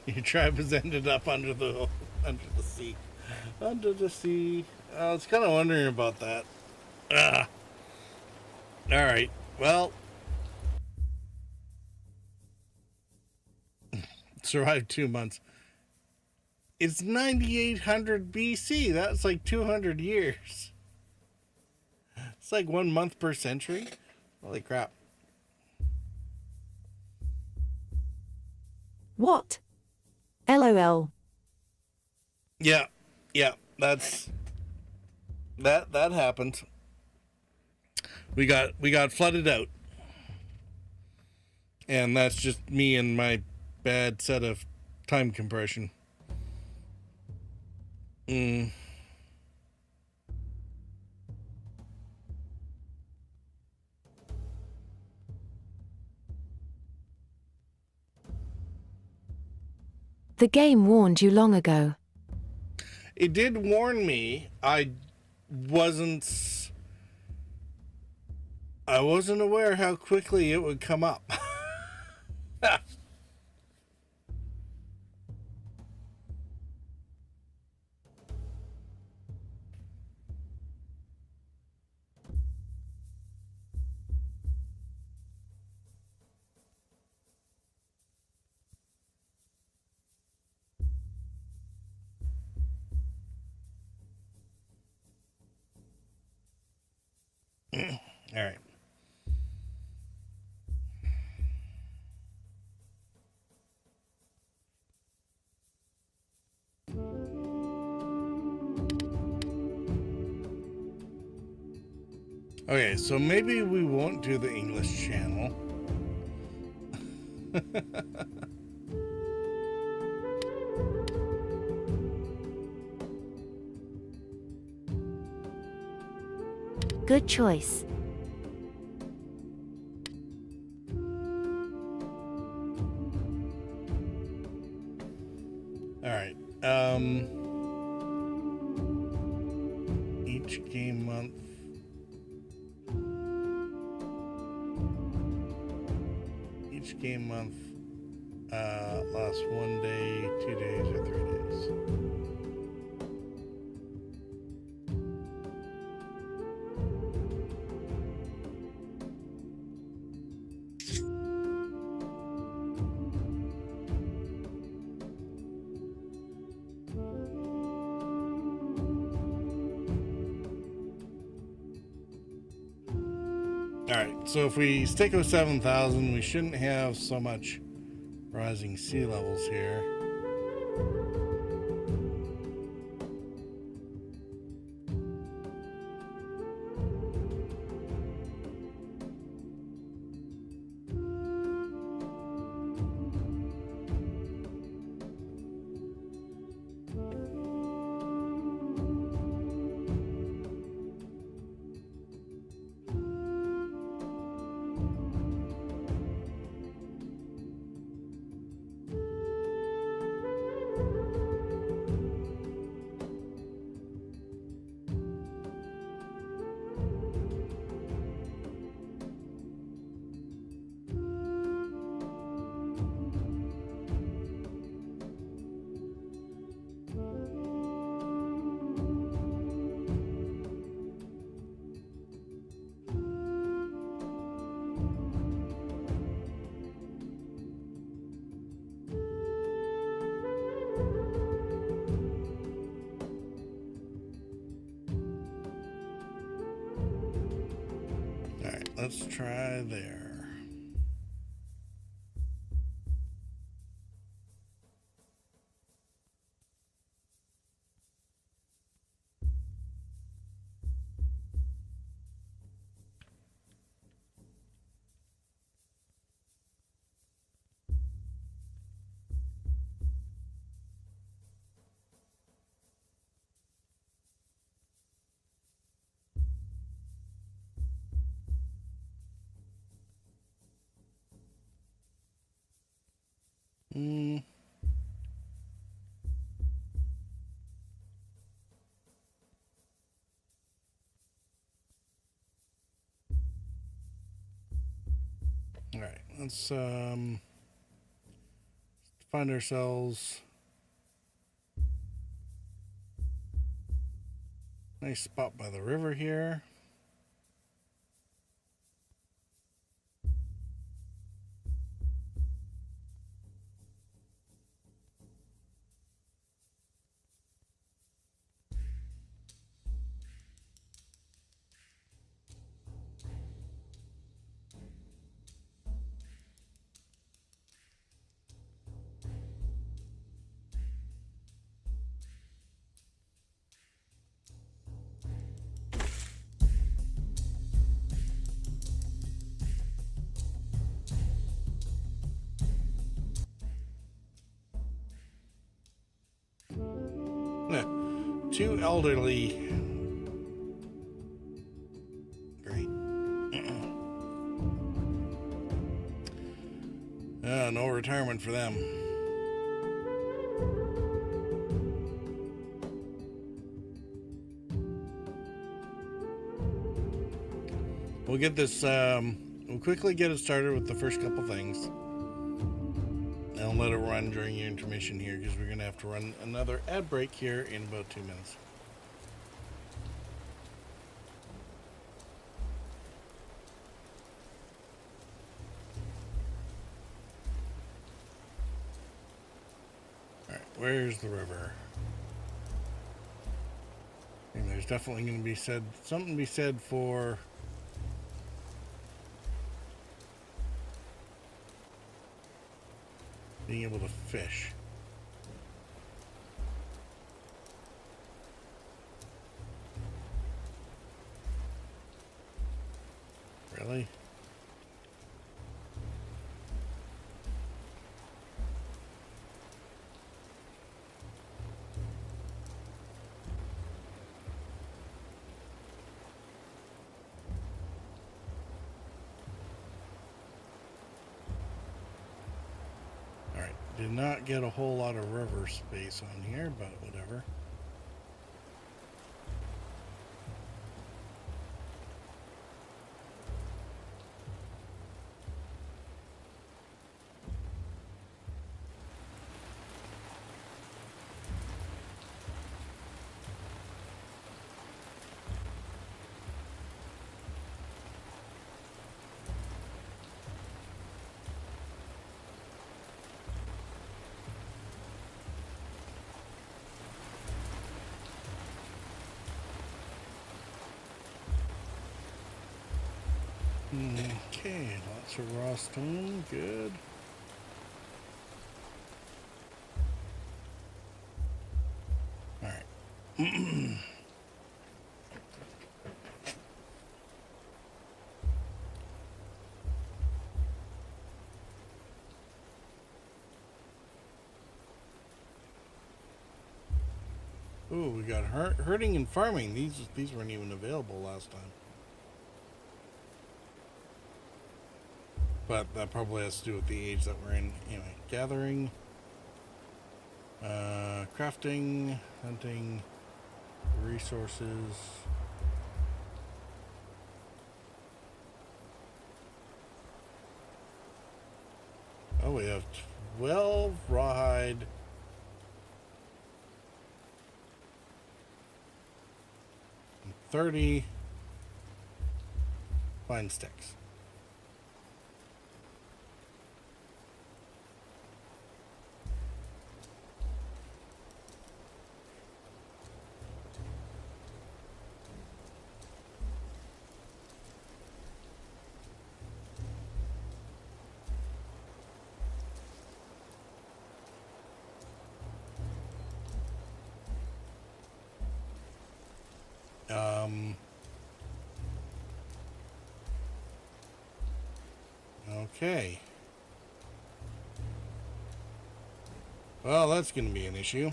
Your tribe has ended up under the sea. Under the sea. I was kind of wondering about that. Alright, well. Survived 2 months. It's 9800 BC. That's like 200 years. It's like 1 month per century. Holy crap. What? LOL. Yeah, that happened. We got flooded out, and that's just me and my bad set of time compression. The game warned you long ago. It did warn me. I wasn't aware how quickly it would come up. All right. Okay, so maybe we won't do the English channel. Good choice. All right. Each game month much game month lasts 1 day, 2 days, or 3 days? Alright, so if we stick with 7,000, we shouldn't have so much rising sea levels here. Alright, let's try there. Alright, let's find ourselves a nice spot by the river here. Too elderly. Great. No retirement for them. We'll get this, we'll quickly get it started with the first couple things. I'll let it run during your intermission here because we're going to have to run another ad break here in about 2 minutes. Alright, where's the river? And there's definitely going to be something to be said for being able to fish. Really? Did not get a whole lot of river space on here, but whatever. Okay, lots of raw stone, good. Alright. Ooh, we got herding and farming. These weren't even available last time. But that probably has to do with the age that we're in. Anyway, gathering, crafting, hunting, resources. Oh, we have 12 rawhide. And 30 pine sticks. Okay. Well, that's going to be an issue.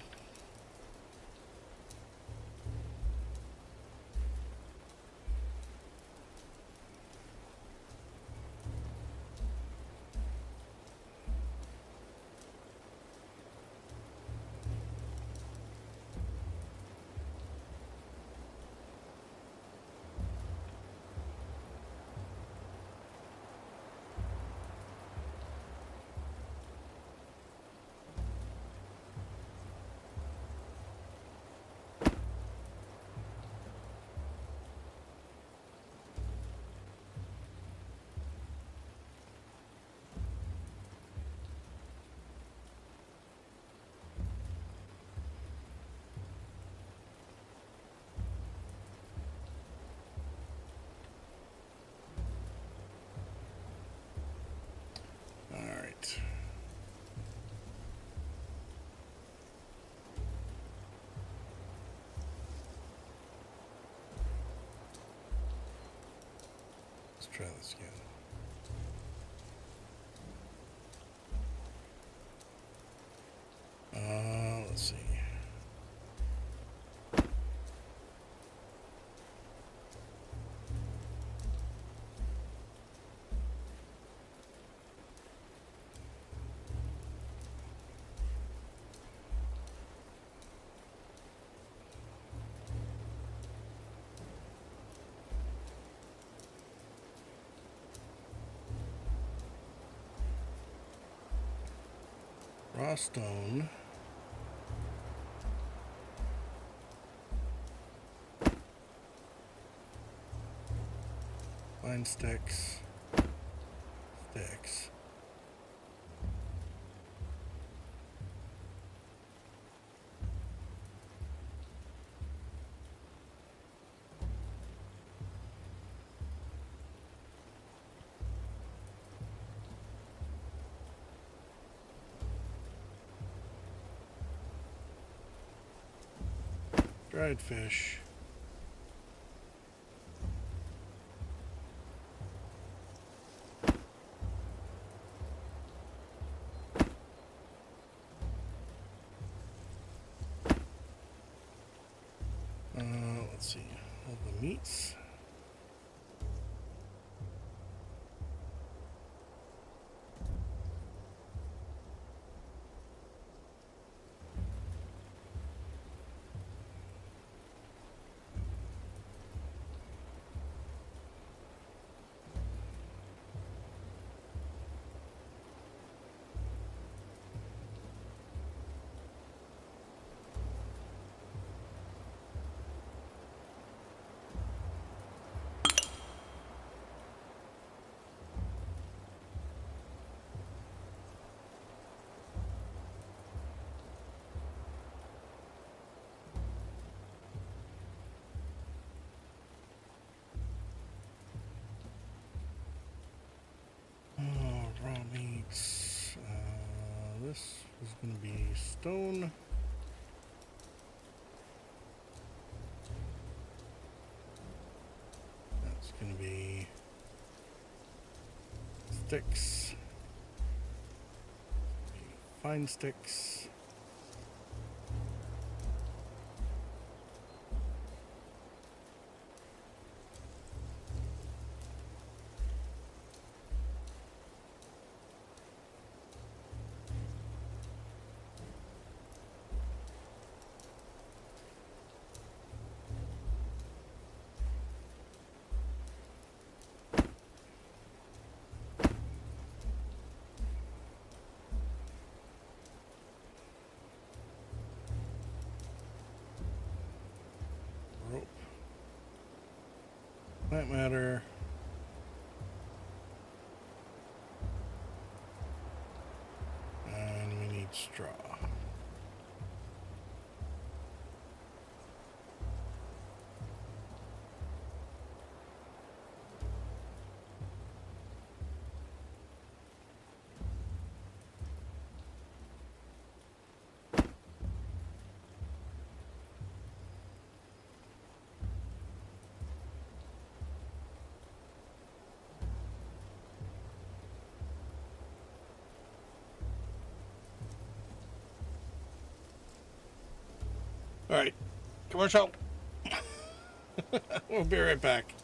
All right. Let's try this again. Let's see. Raw stone. Pine sticks. Sticks. Dried fish. Let's see. All the meats. This is going to be stone. That's going to be sticks. Fine sticks. Rope. Plant matter. And we need straw. All right, commercial. We'll be right back.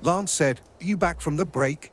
Lance said, "Are you back from the break?"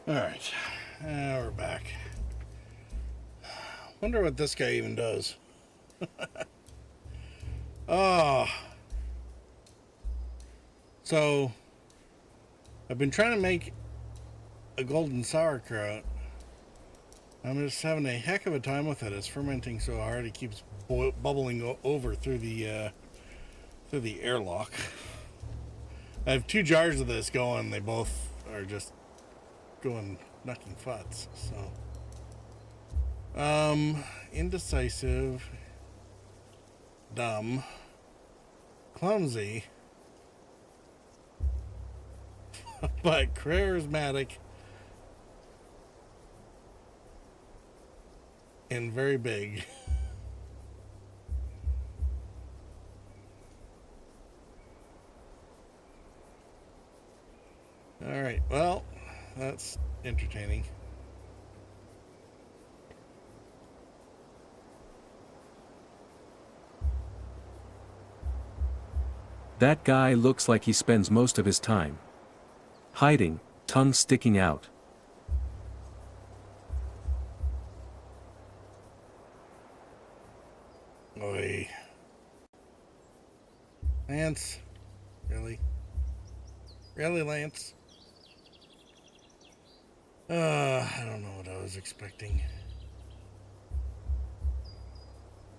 Alright, we're back. Wonder what this guy even does. Oh. So, I've been trying to make a golden sauerkraut. I'm just having a heck of a time with it. It's fermenting so hard it keeps bubbling over through the airlock. I have 2 jars of this going. They both are just going knocking futs. So, indecisive, dumb, clumsy, but charismatic and very big. All right, well, that's entertaining. That guy looks like he spends most of his time hiding, tongue sticking out. Oi. Lance. Really? Really, Lance? I don't know what I was expecting.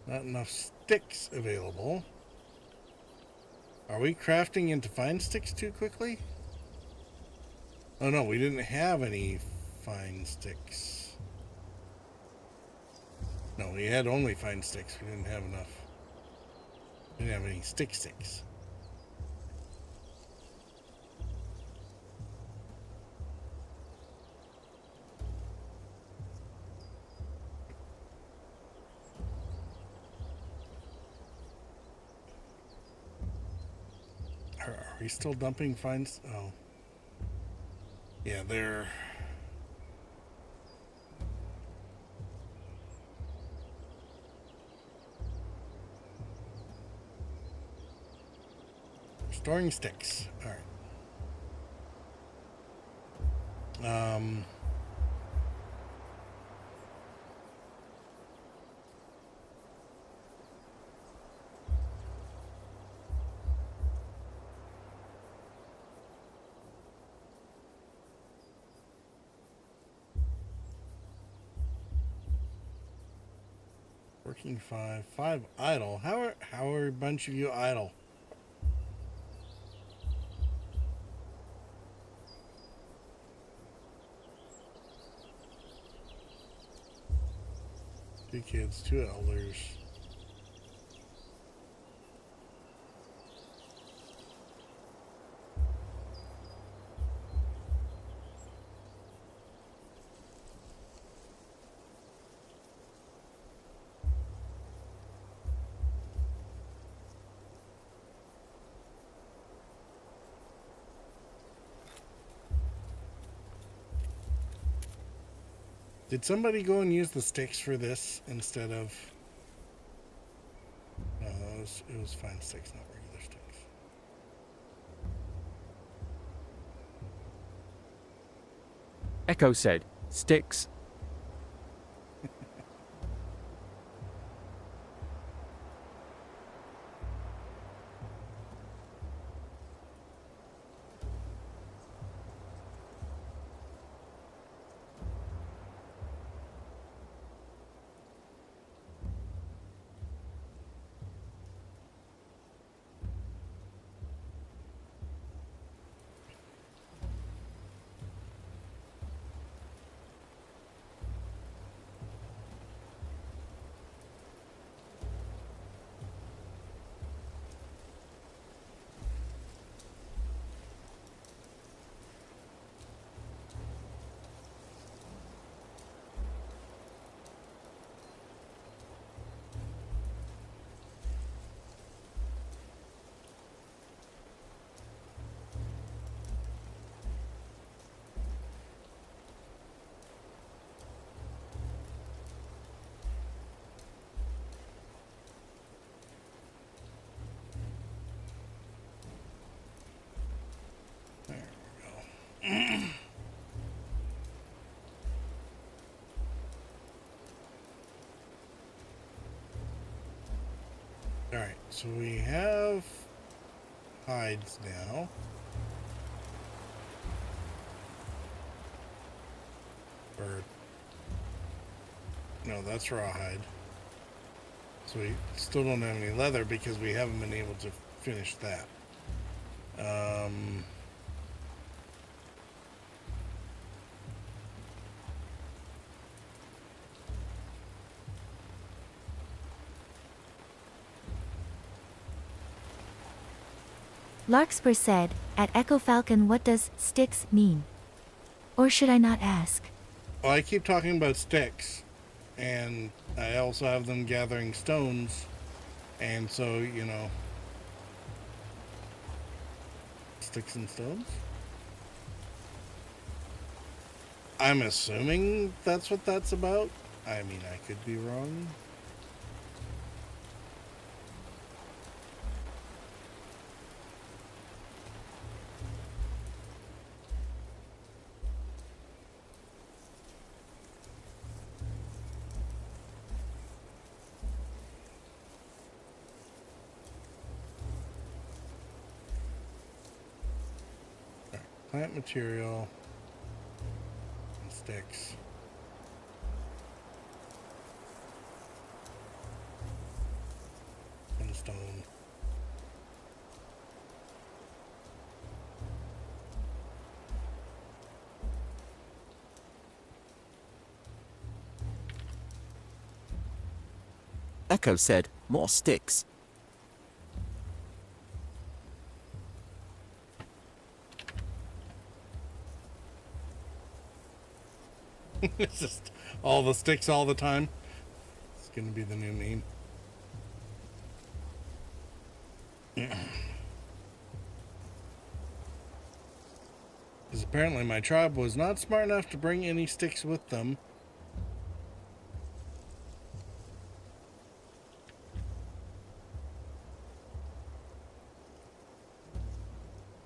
Not enough sticks available. Are we crafting into fine sticks too quickly? Oh no, we didn't have any fine sticks. No, we had only fine sticks. We didn't have enough. We didn't have any sticks. Are we still dumping fines? Oh. Yeah, they're... storing sticks. Alright. Working 5 idle. How are a bunch of you idle? Two kids, 2 elders. Did somebody go and use the sticks for this instead of... No, it was fine sticks, not regular sticks. Echo said, sticks. Alright, so we have hides now. Or, no, that's rawhide. So we still don't have any leather because we haven't been able to finish that. Larkspur said, at Echo Falcon, what does sticks mean? Or should I not ask? Well, I keep talking about sticks, and I also have them gathering stones, and so, you know, sticks and stones? I'm assuming that's what that's about. I mean, I could be wrong. Plant material and sticks. And stone. Echo said, more sticks. It's just all the sticks all the time. It's gonna be the new meme. Because apparently my tribe was not smart enough to bring any sticks with them.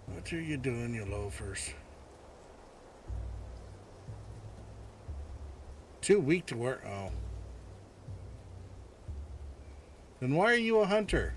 What are you doing, you loafers? Too weak to work. Oh. Then why are you a hunter?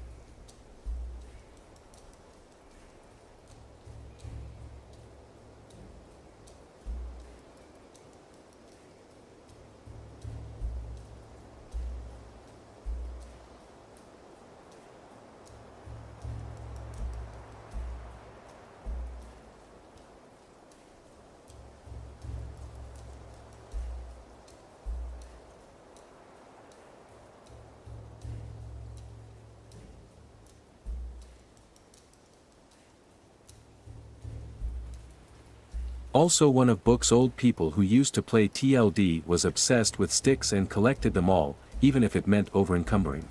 Also, one of Book's old people who used to play TLD was obsessed with sticks and collected them all, even if it meant over-encumbering.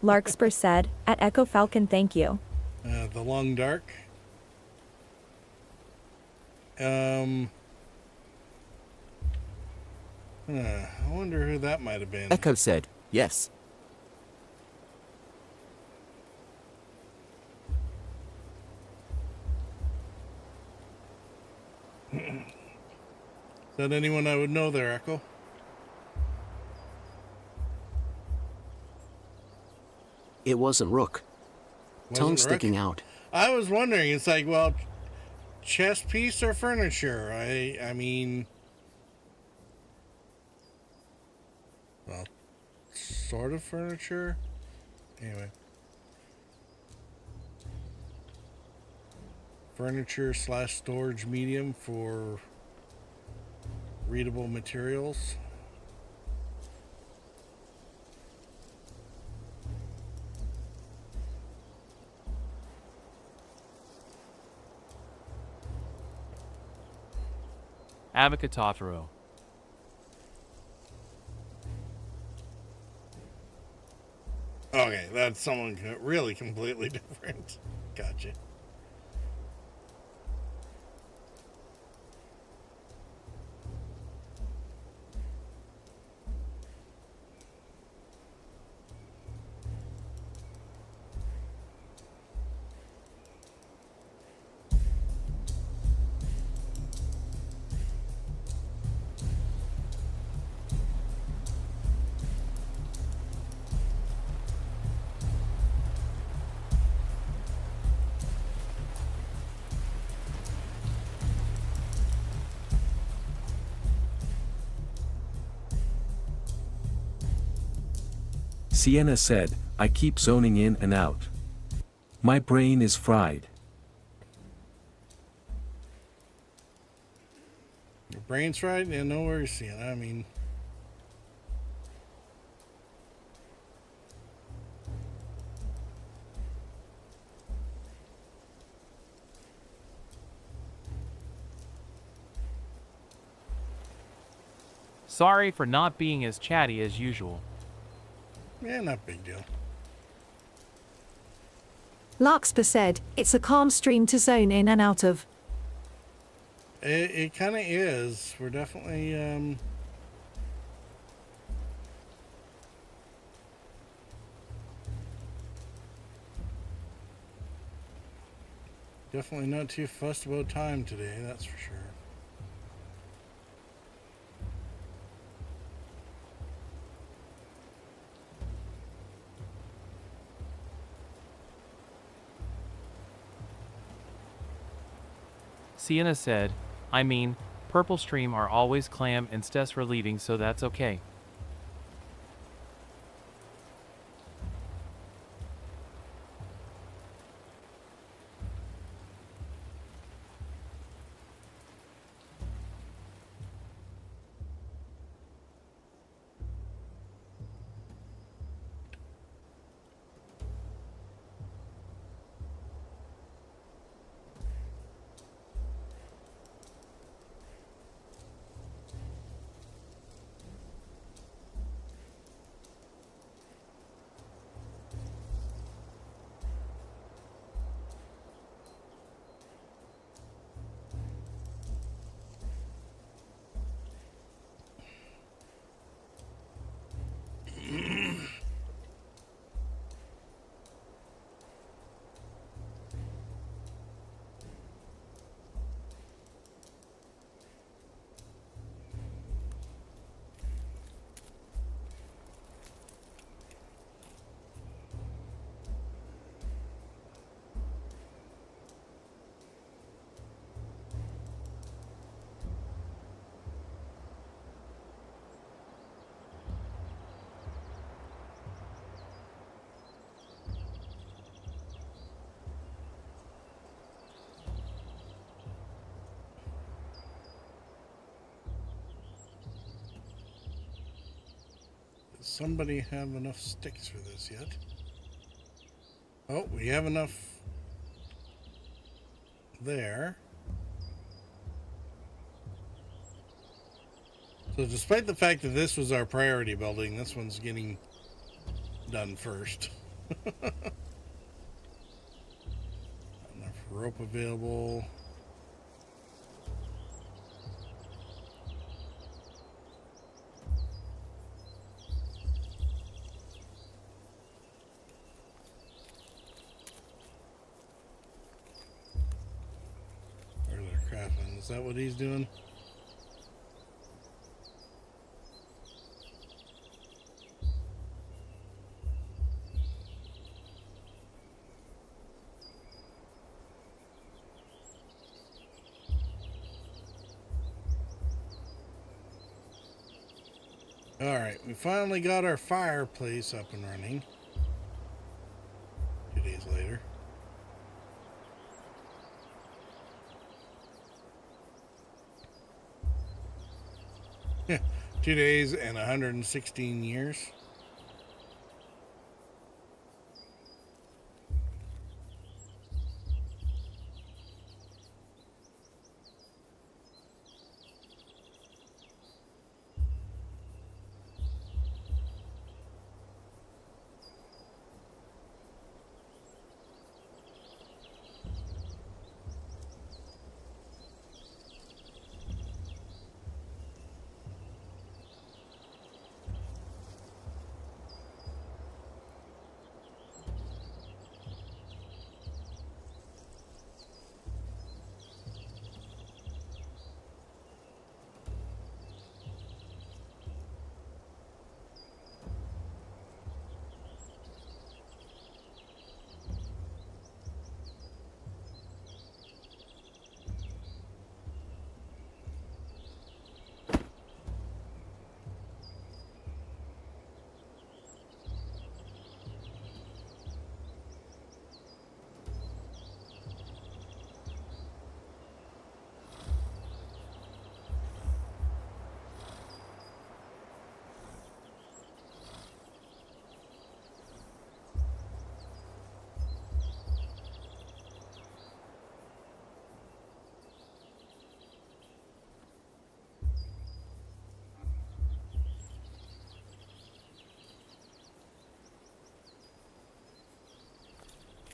Larkspur said, at Echo Falcon, thank you. The Long Dark. I wonder who that might have been. Echo said, yes. Is that anyone I would know there, Echo? It wasn't Rook. Tongue Rook? sticking out. I was wondering, it's like, well, chess piece or furniture? I mean, well, sort of furniture. Anyway. Furniture / storage medium for readable materials. Abacatotaro. Oh, Okay, that's someone really completely different. Gotcha. Sienna said, I keep zoning in and out. My brain is fried. Your brain's fried? Yeah, no worries, Sienna. I mean, Sorry for not being as chatty as usual. yeah, not big deal. Larkspur said, it's a calm stream to zone in and out of. It kind of is. We're definitely, definitely not too fussed about time today, that's for sure. Sienna said, I mean, Purple Stream are always clam and Stess relieving, so that's okay. Does somebody have enough sticks for this yet? Oh, we have enough there. So despite the fact that this was our priority building, this one's getting done first. Enough rope available. Where's our craftsman? Is that what he's doing? Alright, we finally got our fireplace up and running. 2 days later. Yeah, 2 days and 116 years.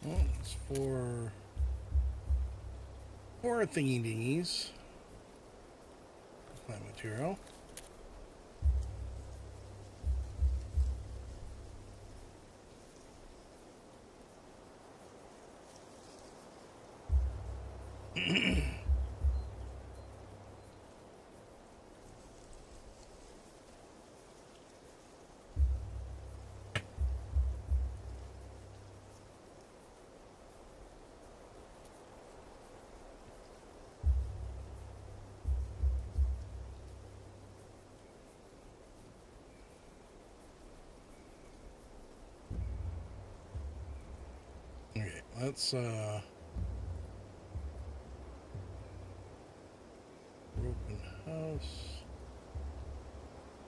Well, it's four thingy dingies. Plant material. Okay, let's broken house,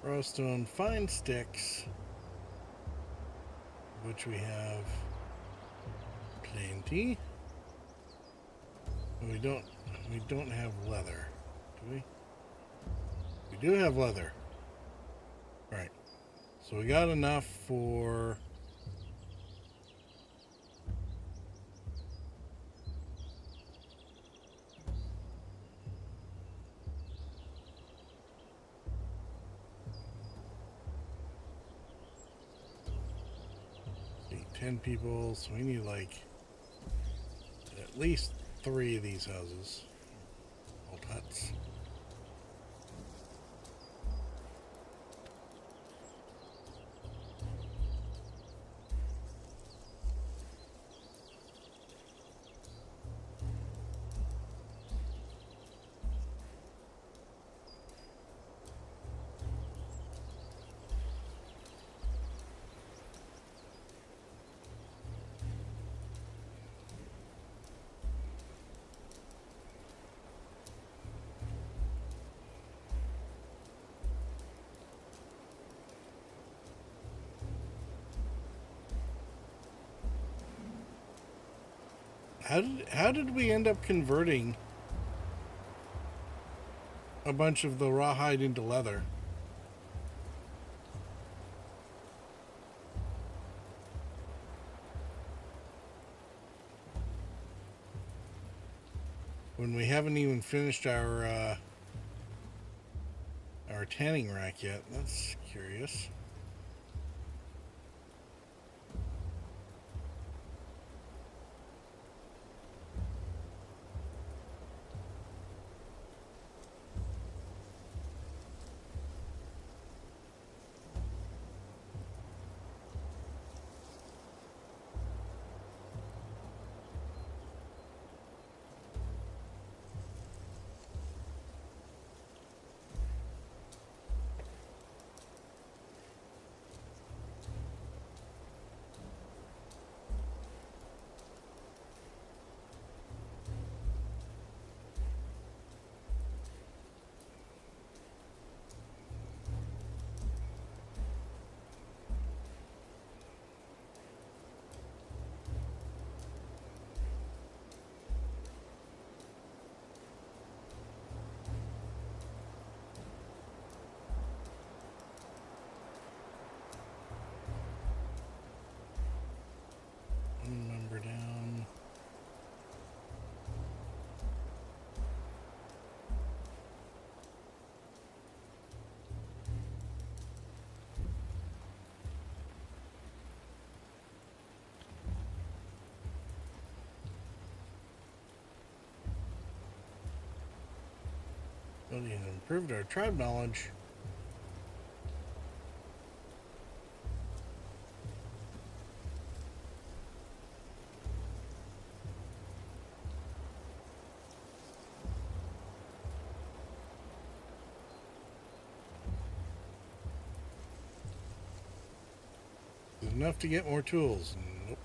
raw stone, fine sticks, which we have plenty. We don't have leather, do we? We do have leather. Right. So we got enough for see, 10 people, so we need like at least 3 of these houses. Old huts. How did we end up converting a bunch of the rawhide into leather? When we haven't even finished our tanning rack yet. That's curious. One number down. Well, we improved our tribe knowledge. Enough to get more tools. Nope.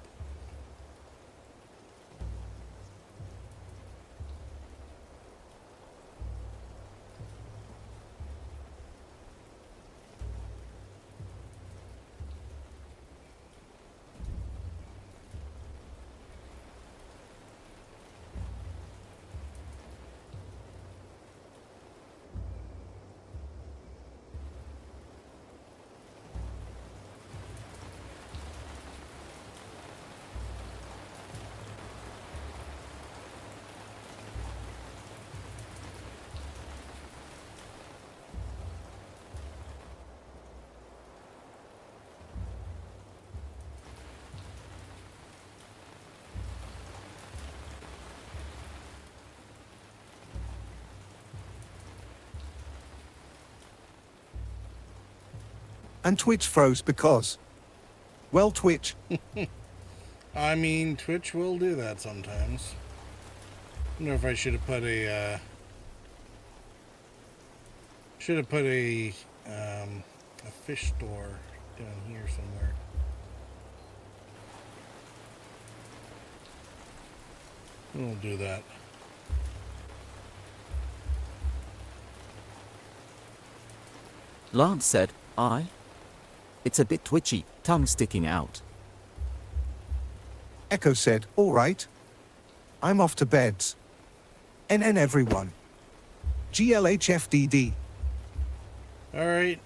And Twitch froze because... Well, Twitch. I mean, Twitch will do that sometimes. I don't know if I should have put a, a fish store down here somewhere. We'll do that. Lance said, It's a bit twitchy, tongue sticking out. Echo said, all right. I'm off to beds. NN everyone. GLHFDD. Alright.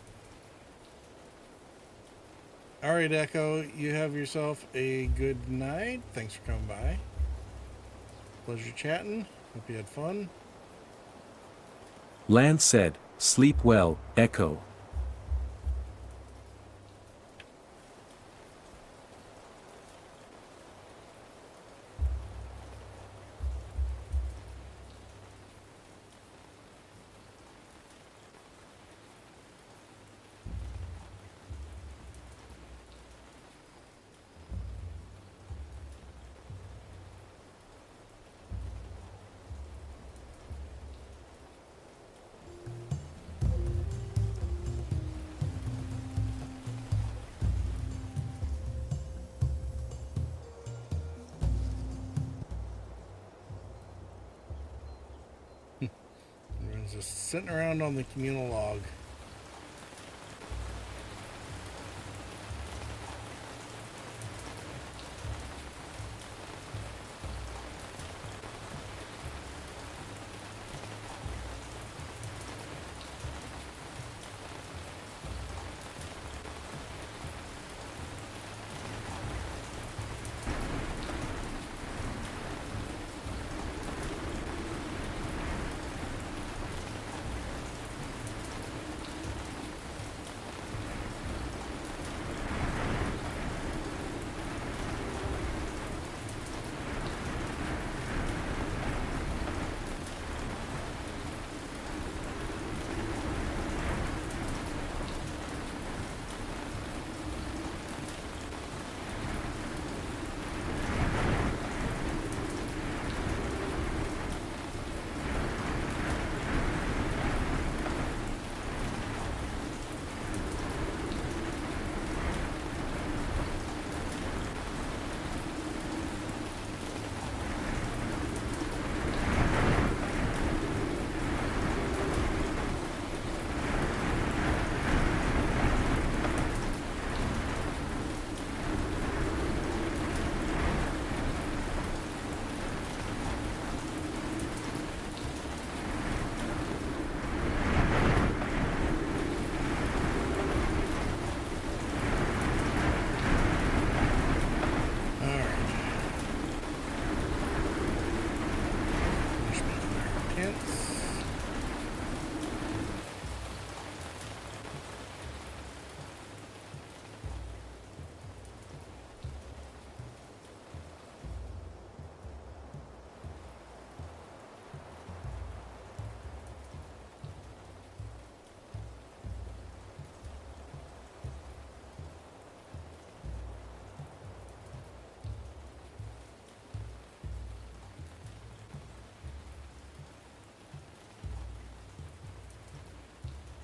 Alright, Echo, you have yourself a good night. Thanks for coming by. Pleasure chatting. Hope you had fun. Lance said, sleep well, Echo. Everyone's just sitting around on the communal log.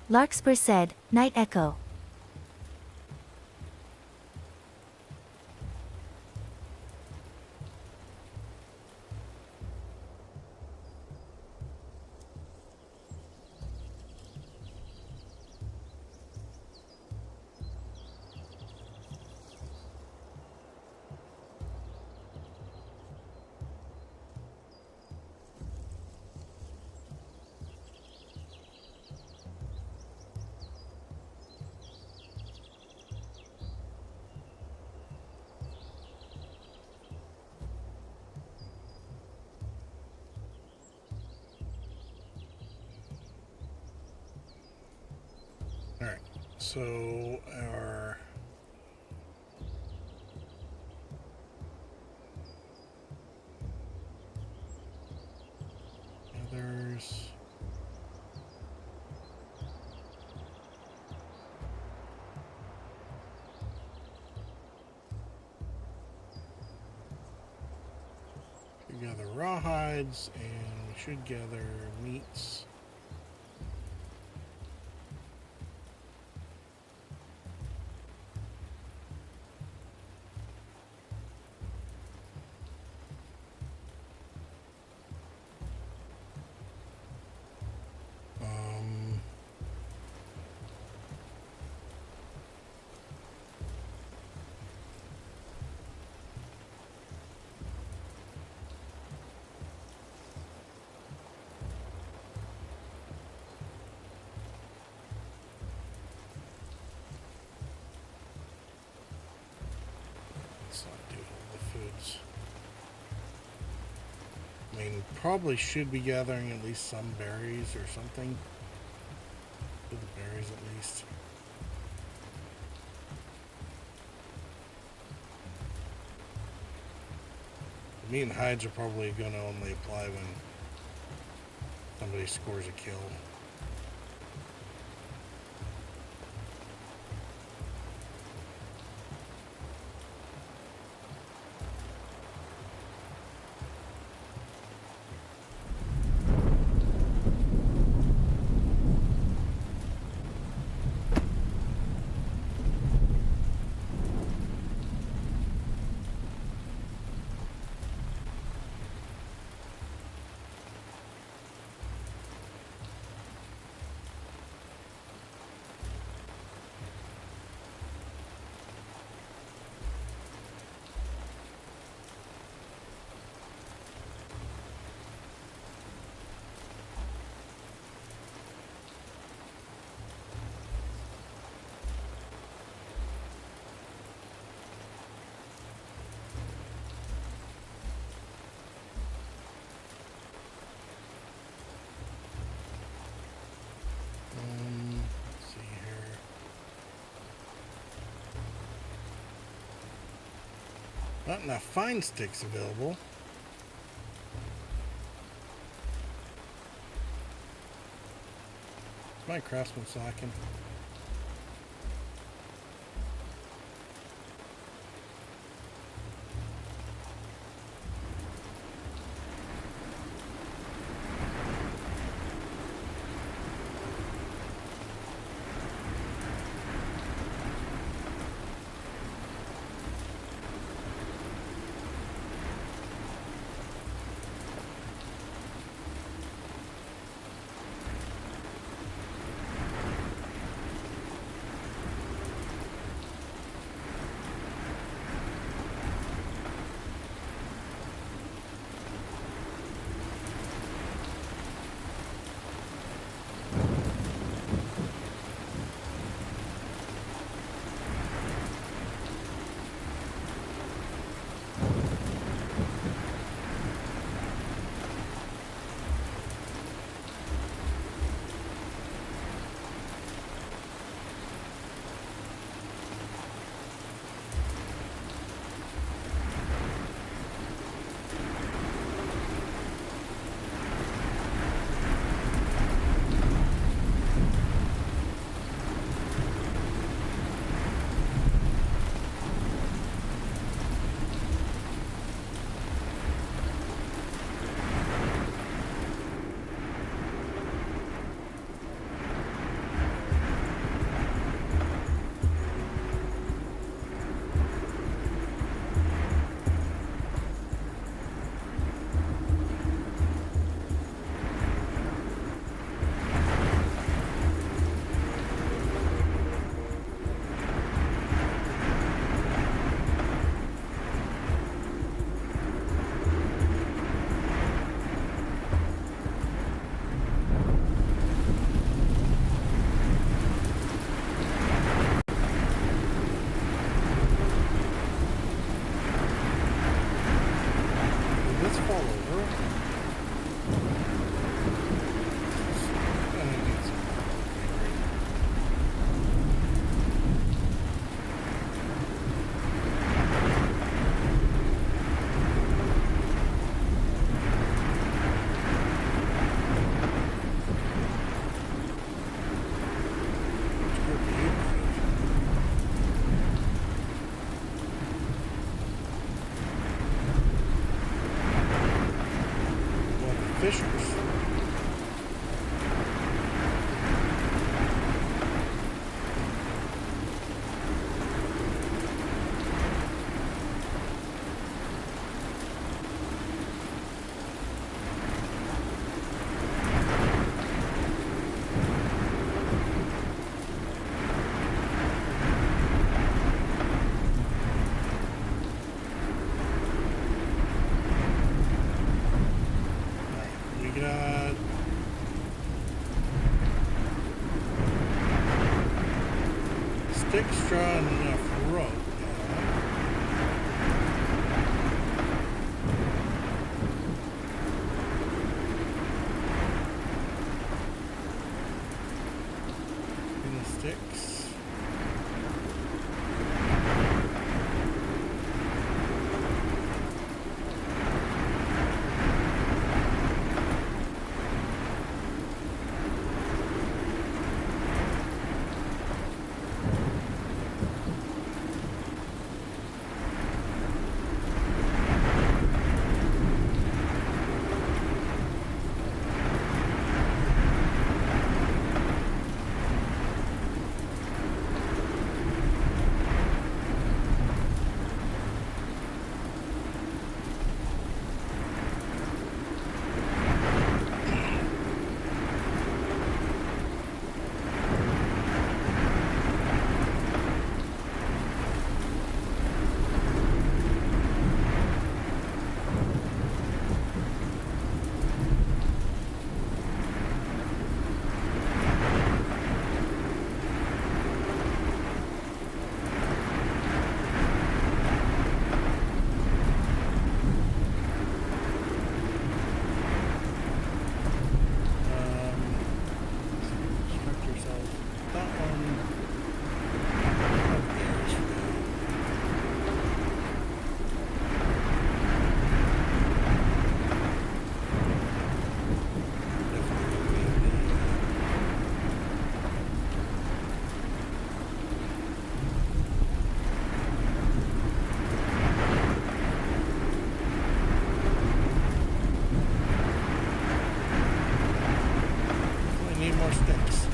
Larkspur said, Night Echo. Alright, so our others. should gather rawhides, and we should gather meats. Let's not do all the foods. I mean, probably should be gathering at least some berries or something. Do the berries at least. The meat and hides are probably going to only apply when somebody scores a kill. Let's see here. Not enough fine sticks available. Is my craftsman slacking? fishers. We got stick, straw, and enough rope. And the sticks. Need more sticks.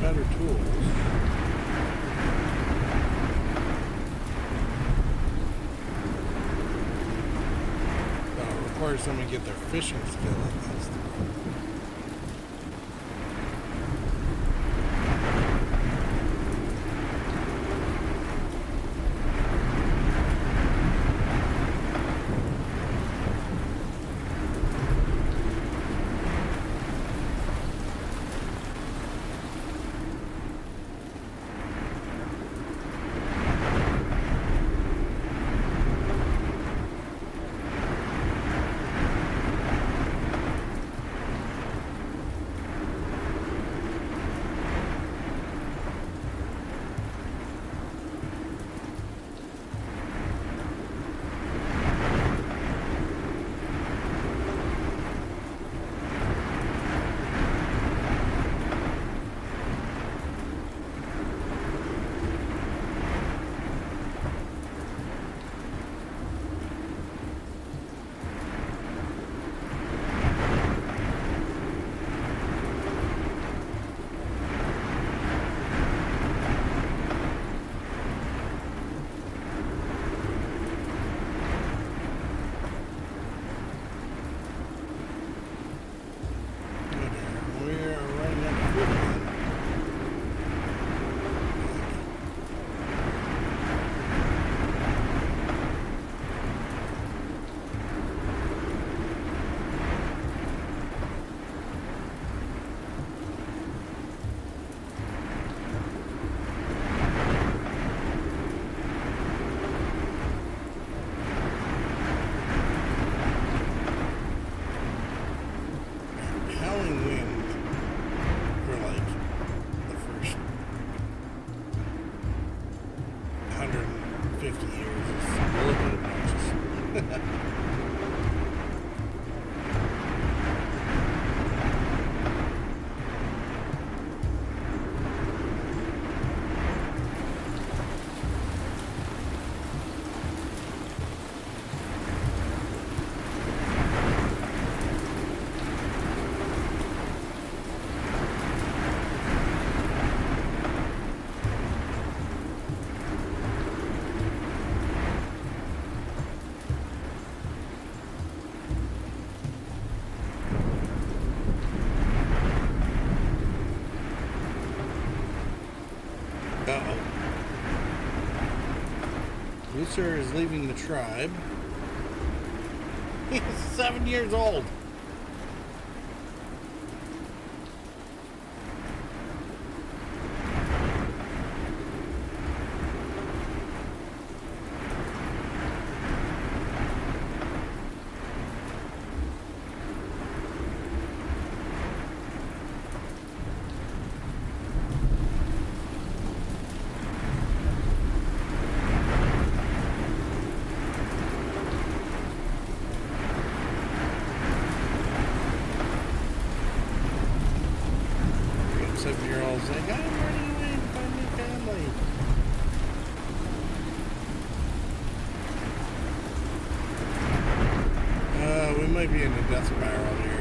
Better tools. Requires someone to get their fishing skill at least. officer is leaving the tribe. He's 7 years old. Seven-year-old's like, I'm running away to find my family. We might be in a death spiral here.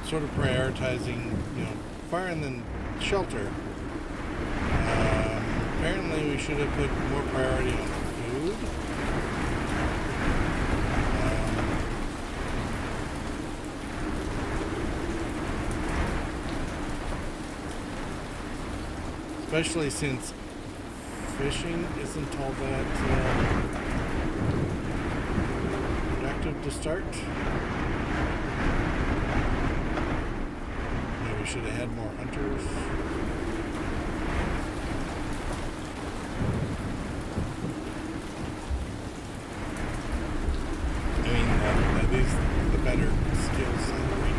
Sort of prioritizing, fire and then shelter. Apparently we should have put more priority on food. Especially since fishing isn't all that productive to start. We should have had more hunters. I mean, that is the better skills anyway.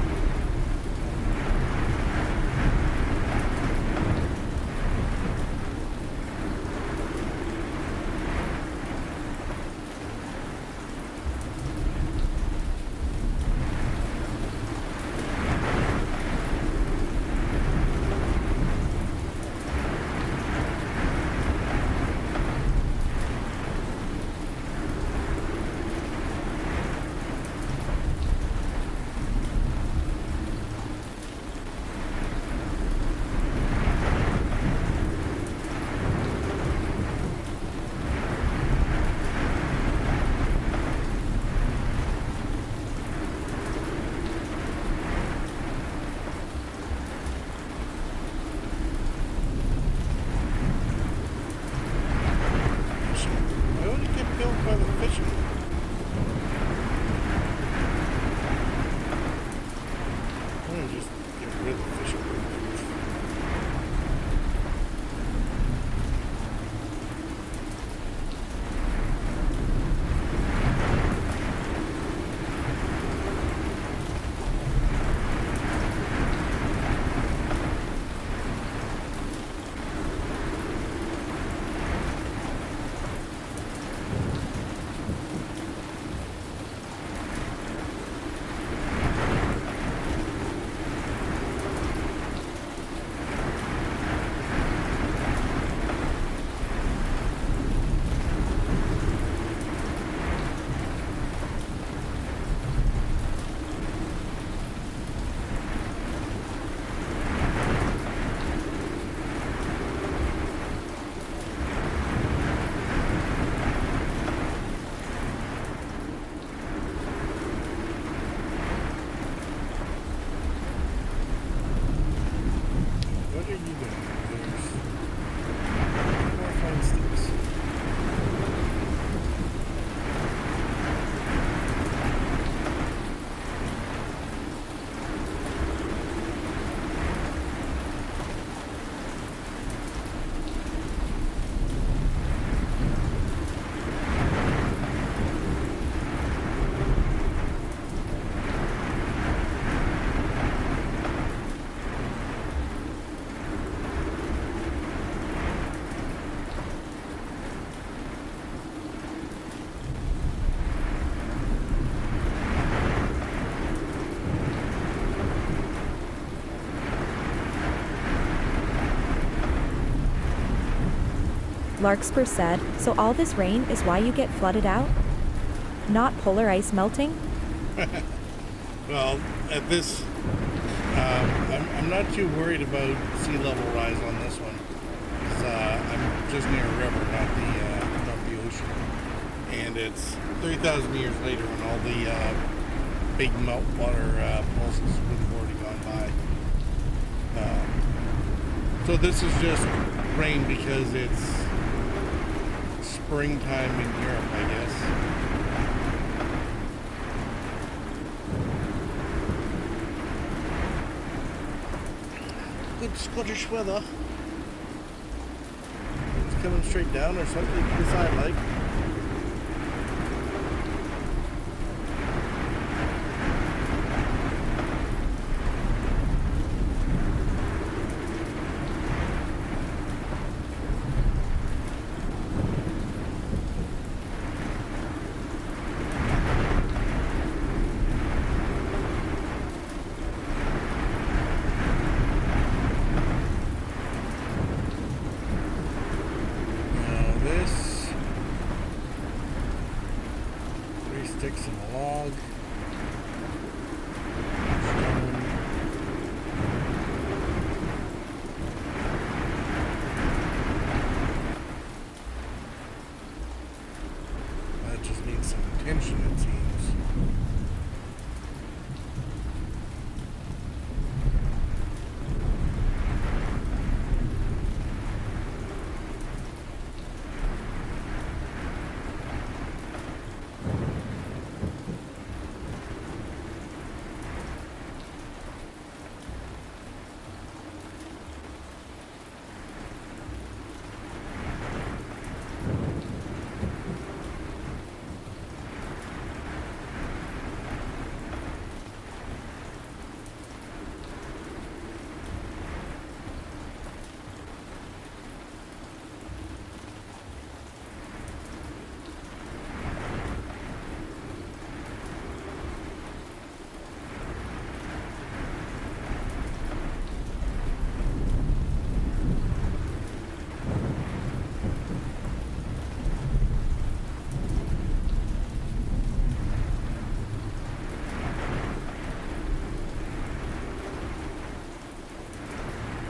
Larkspur said, so all this rain is why you get flooded out? not polar ice melting? Well, at this, I'm not too worried about sea level rise on this one. I'm just near a river, not the ocean, and it's 3,000 years later when all the big meltwater pulses would have already gone by. So this is just rain because it's springtime in Europe, I guess. Good Scottish weather. It's coming straight down or something to the side like. Sticks and a log. That just needs some attention, it seems.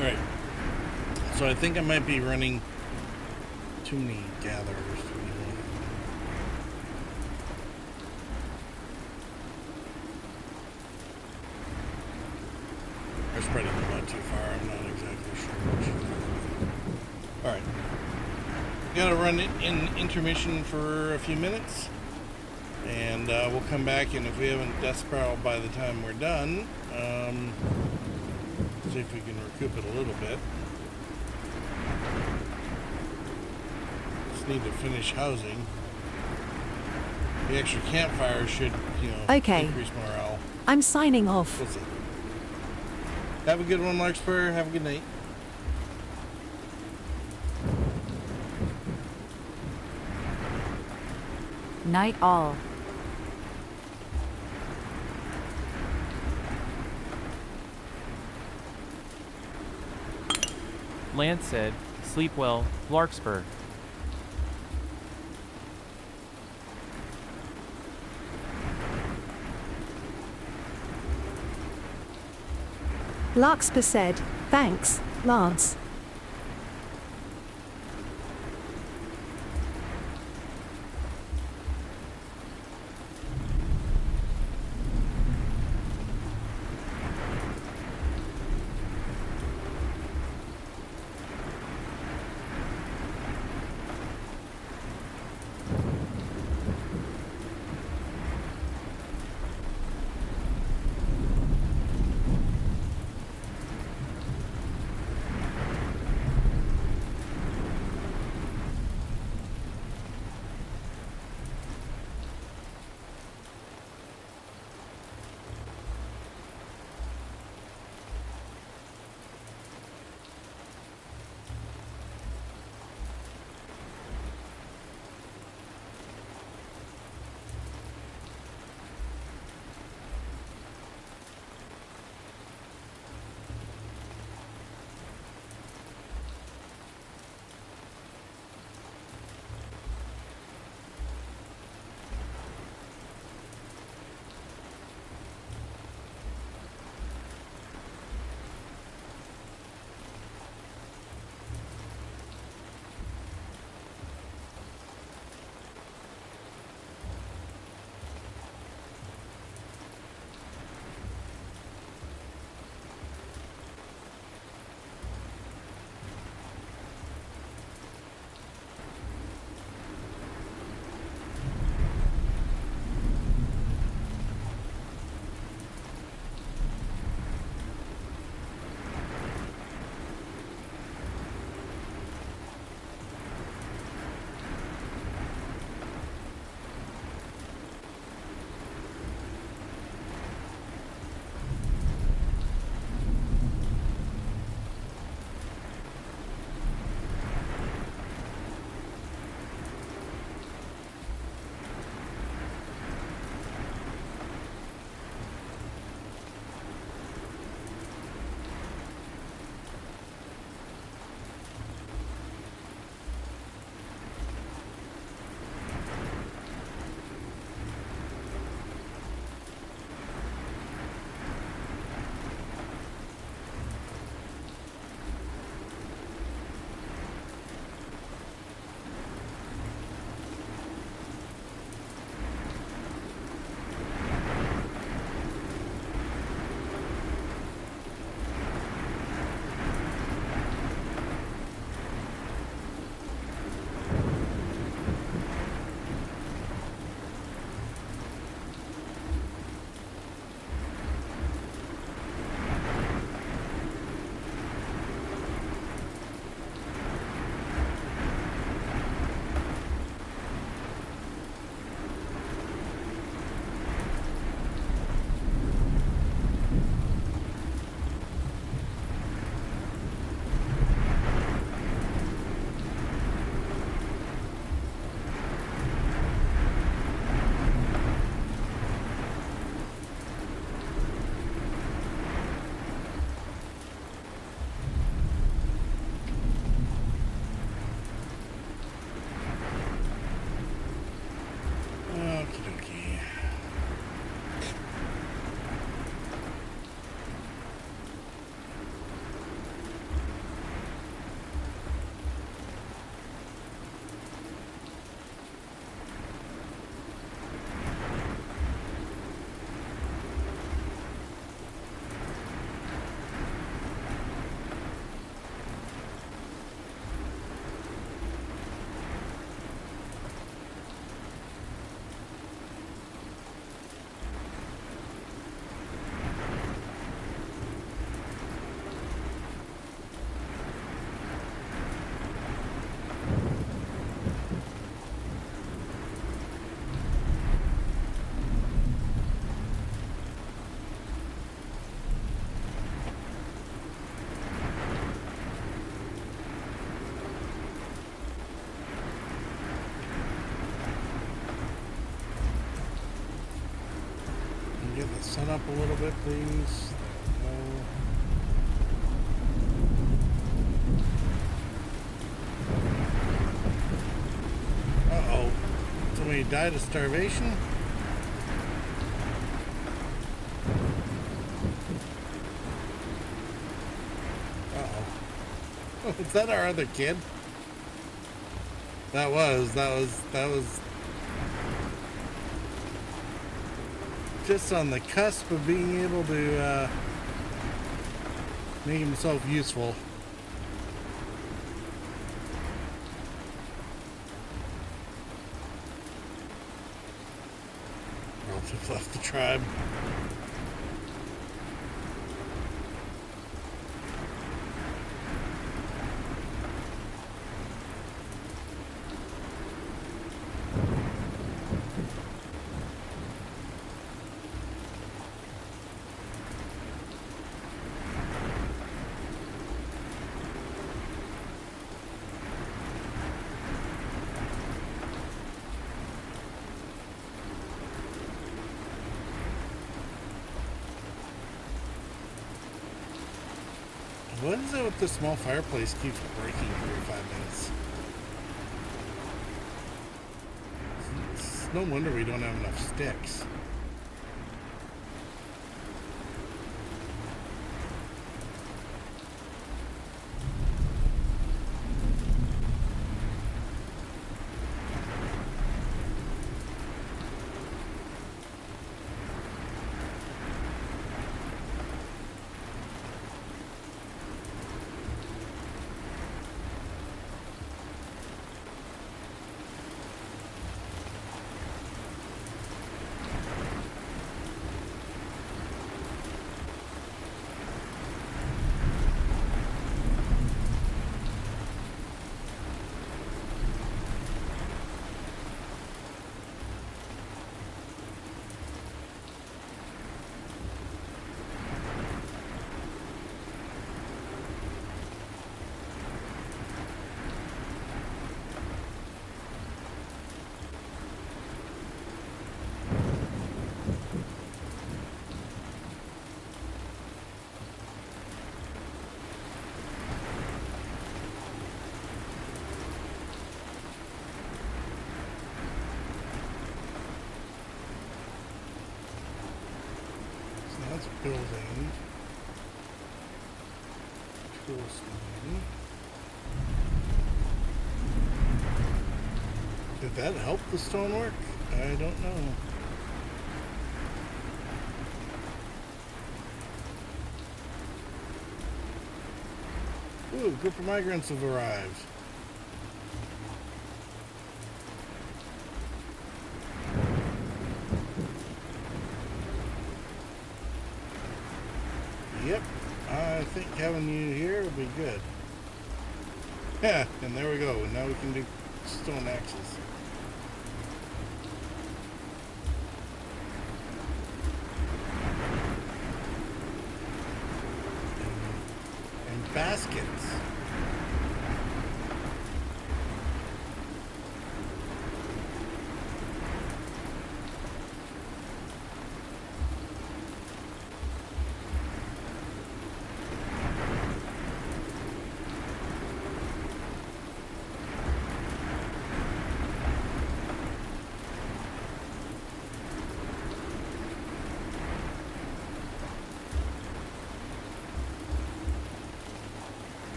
Alright, so I think I might be running too many gatherers. Or spreading them out too far, I'm not exactly sure which. Alright, gotta run it in intermission for a few minutes, and we'll come back, and if we haven't death spiraled by the time we're done, see if we can recoup it a little bit. Just need to finish housing. The extra campfire should, Okay. increase morale. I'm signing off. We'll see. Have a good one, Larkspur. Have a good night. Night all. Lance said, "Sleep well, Larkspur." Larkspur said, "Thanks, Lance." sun up a little bit, please. Uh-oh. Somebody died of starvation? Uh-oh. Is that our other kid? That was just on the cusp of being able to make himself useful. Relative left the tribe. What is it with the small fireplace keeps breaking every 5 minutes? It's no wonder we don't have enough sticks. Building. Toolstone. Did that help the stonework? I don't know. Ooh, a group of migrants have arrived. Yep, I think having you here will be good. Yeah, and there we go. And now we can do stone axes. And baskets.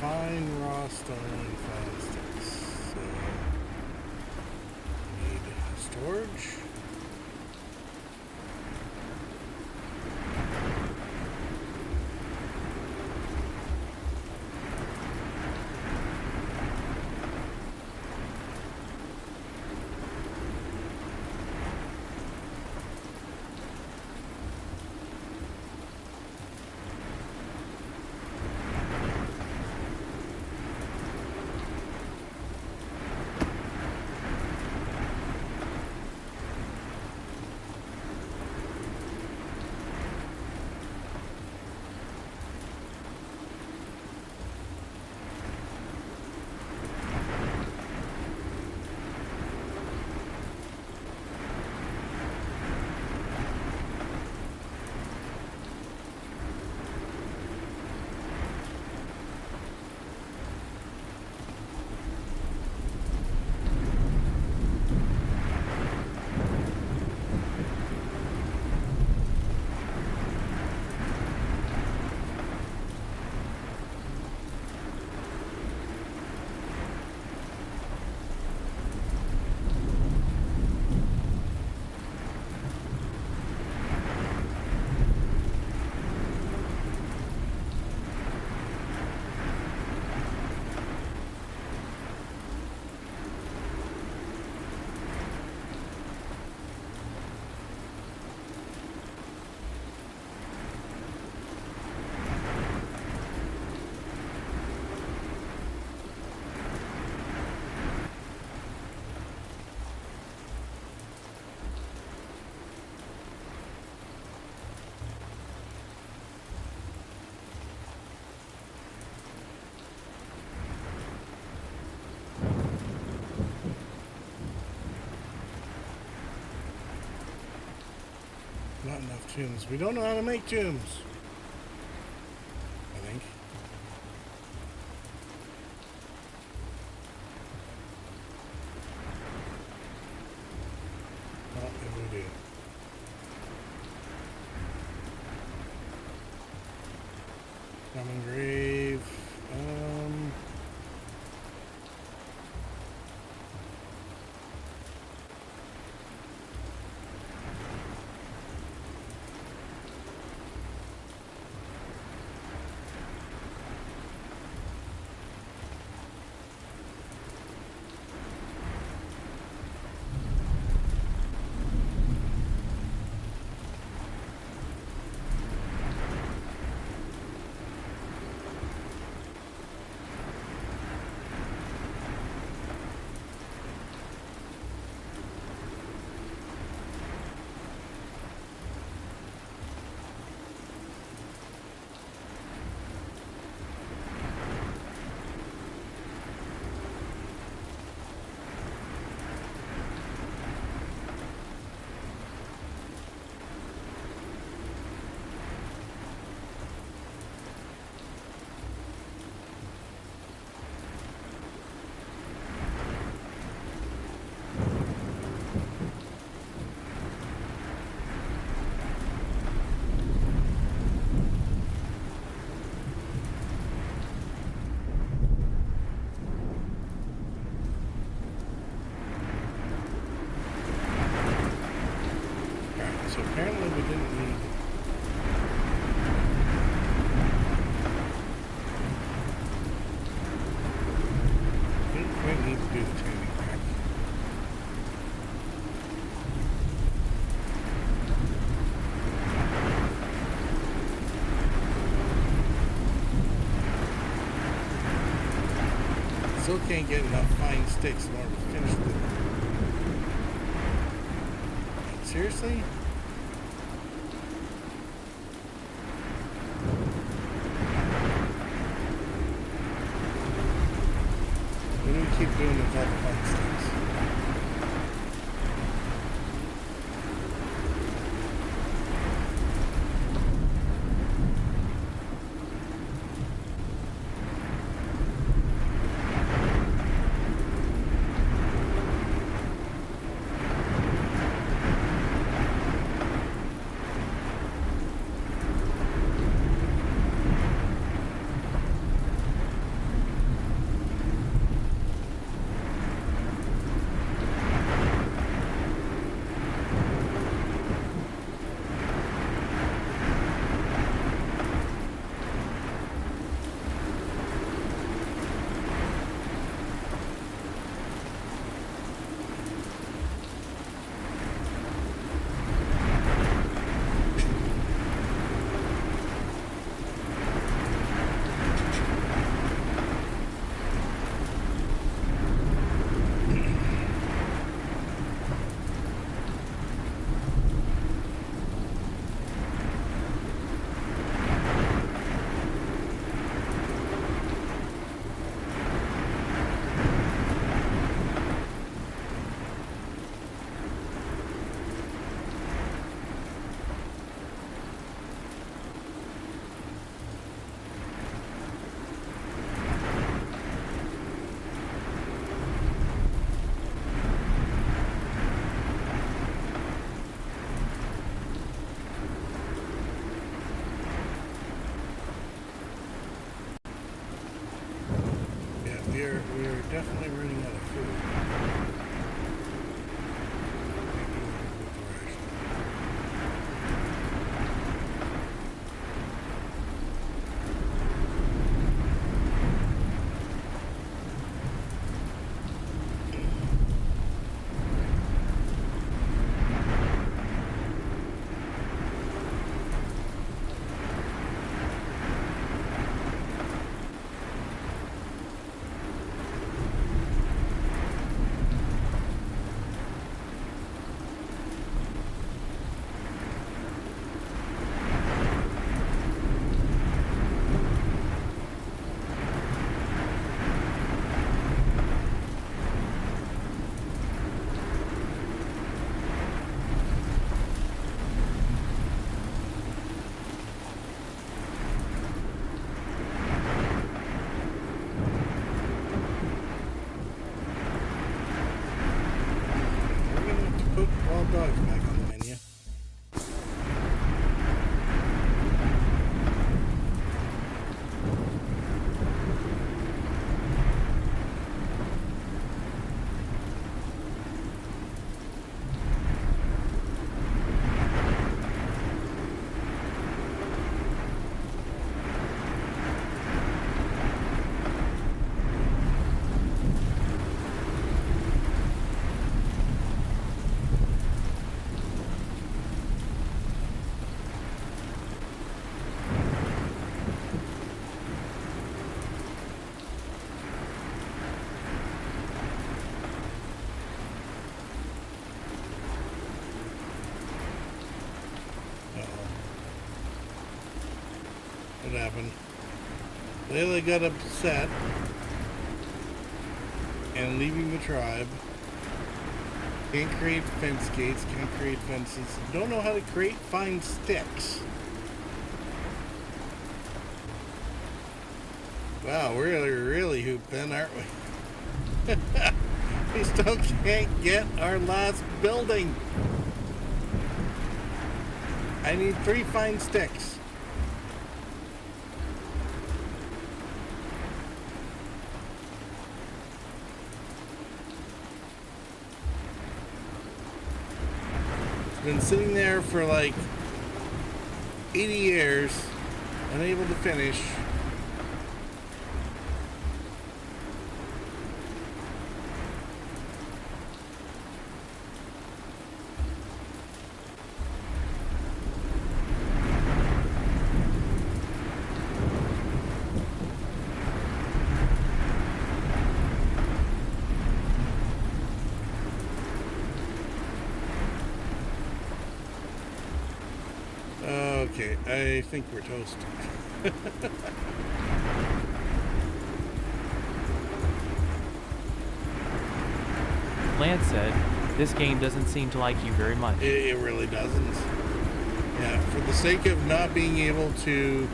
Fine raw stone and fine sticks. So, need storage. not enough tombs. We don't know how to make tombs. I think. Well, if we do. Common grave. So apparently we didn't need... We didn't quite need to do the tuning rack. Still can't get enough fine sticks in order to finish the... Seriously? What do we keep doing with all the fun sticks? We are definitely running out of food. Wild dogs back on the menu. What happened? Layla got upset and leaving the tribe. Can't create fence gates, can't create fences. Don't know how to find sticks. Wow, we're really hooped then, aren't we? We still can't get our last building. I need 3 fine sticks. Been sitting there for like 80 years, unable to finish. Okay, I think we're toast. Lance said, this game doesn't seem to like you very much. It really doesn't. Yeah, for the sake of not being able to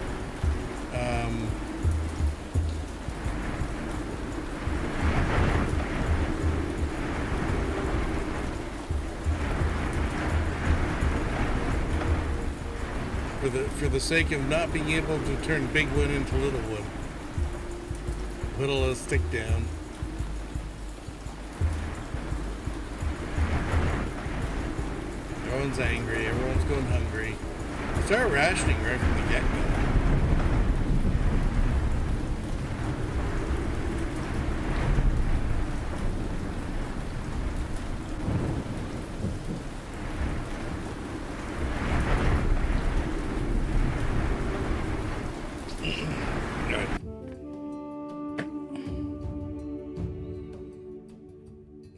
for the sake of not being able to turn big wood into little wood. Whittle a stick down. Everyone's angry, everyone's going hungry. Start rationing right from the get-go.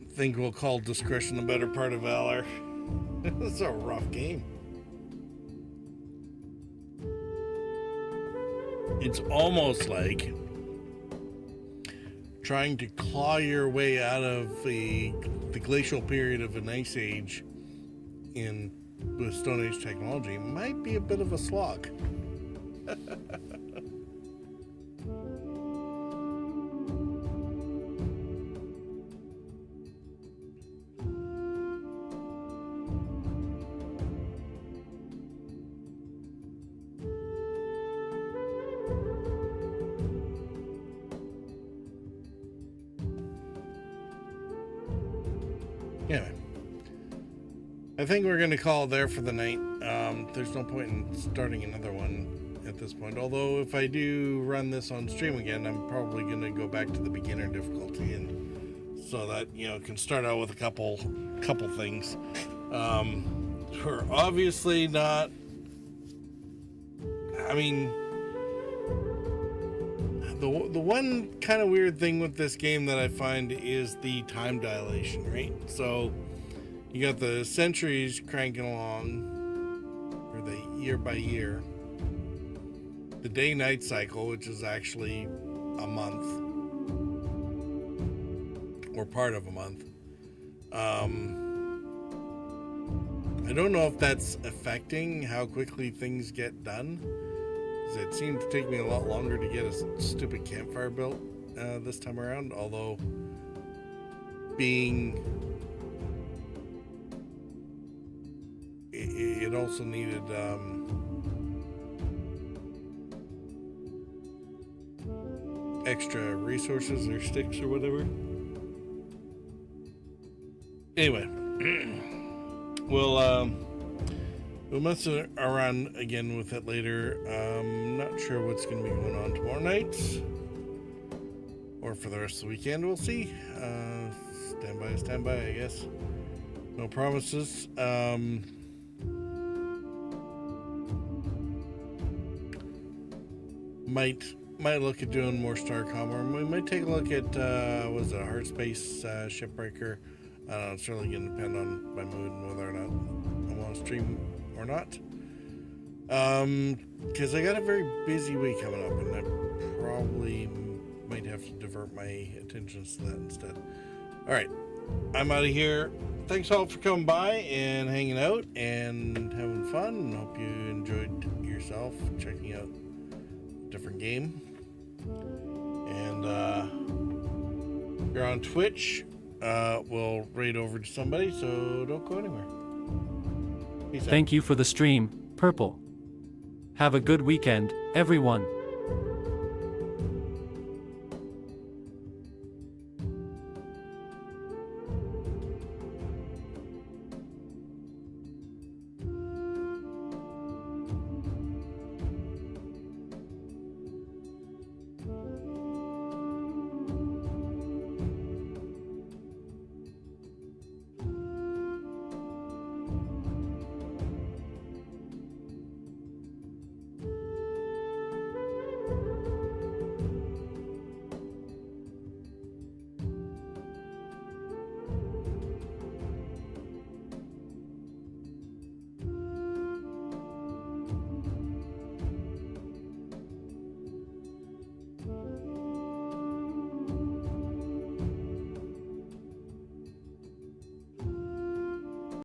I think we'll call discretion the better part of valor. It's a rough game. It's almost like trying to claw your way out of the glacial period of an ice age with Stone Age technology. Might be a bit of a slog. Yeah, I think we're going to call it there for the night. There's no point in starting another one at this point. Although if I do run this on stream again, I'm probably going to go back to the beginner difficulty, and so that can start out with a couple things. We're obviously not. I mean, the one kind of weird thing with this game that I find is the time dilation, right? So you got the centuries cranking along, or the year by year. The day-night cycle, which is actually a month, or part of a month. I don't know if that's affecting how quickly things get done. It seemed to take me a lot longer to get a stupid campfire built this time around, although being it also needed extra resources or sticks or whatever. Anyway, we'll mess around again with it later. Not sure what's going to be going on tomorrow night or for the rest of the weekend. We'll see. Stand by, I guess. No promises. Might look at doing more Starcom, or we might take a look at was it a Heartspace Shipbreaker. I don't know, it's really going to depend on my mood and whether or not I want to stream or not. Because I got a very busy week coming up, and I probably might have to divert my attentions to that instead. All right, I'm out of here. Thanks all for coming by and hanging out and having fun. Hope you enjoyed yourself checking out a different game. And if you're on Twitch, we'll raid over to somebody, so don't go anywhere. Peace out. Thank you for the stream, Purple. Have a good weekend, everyone.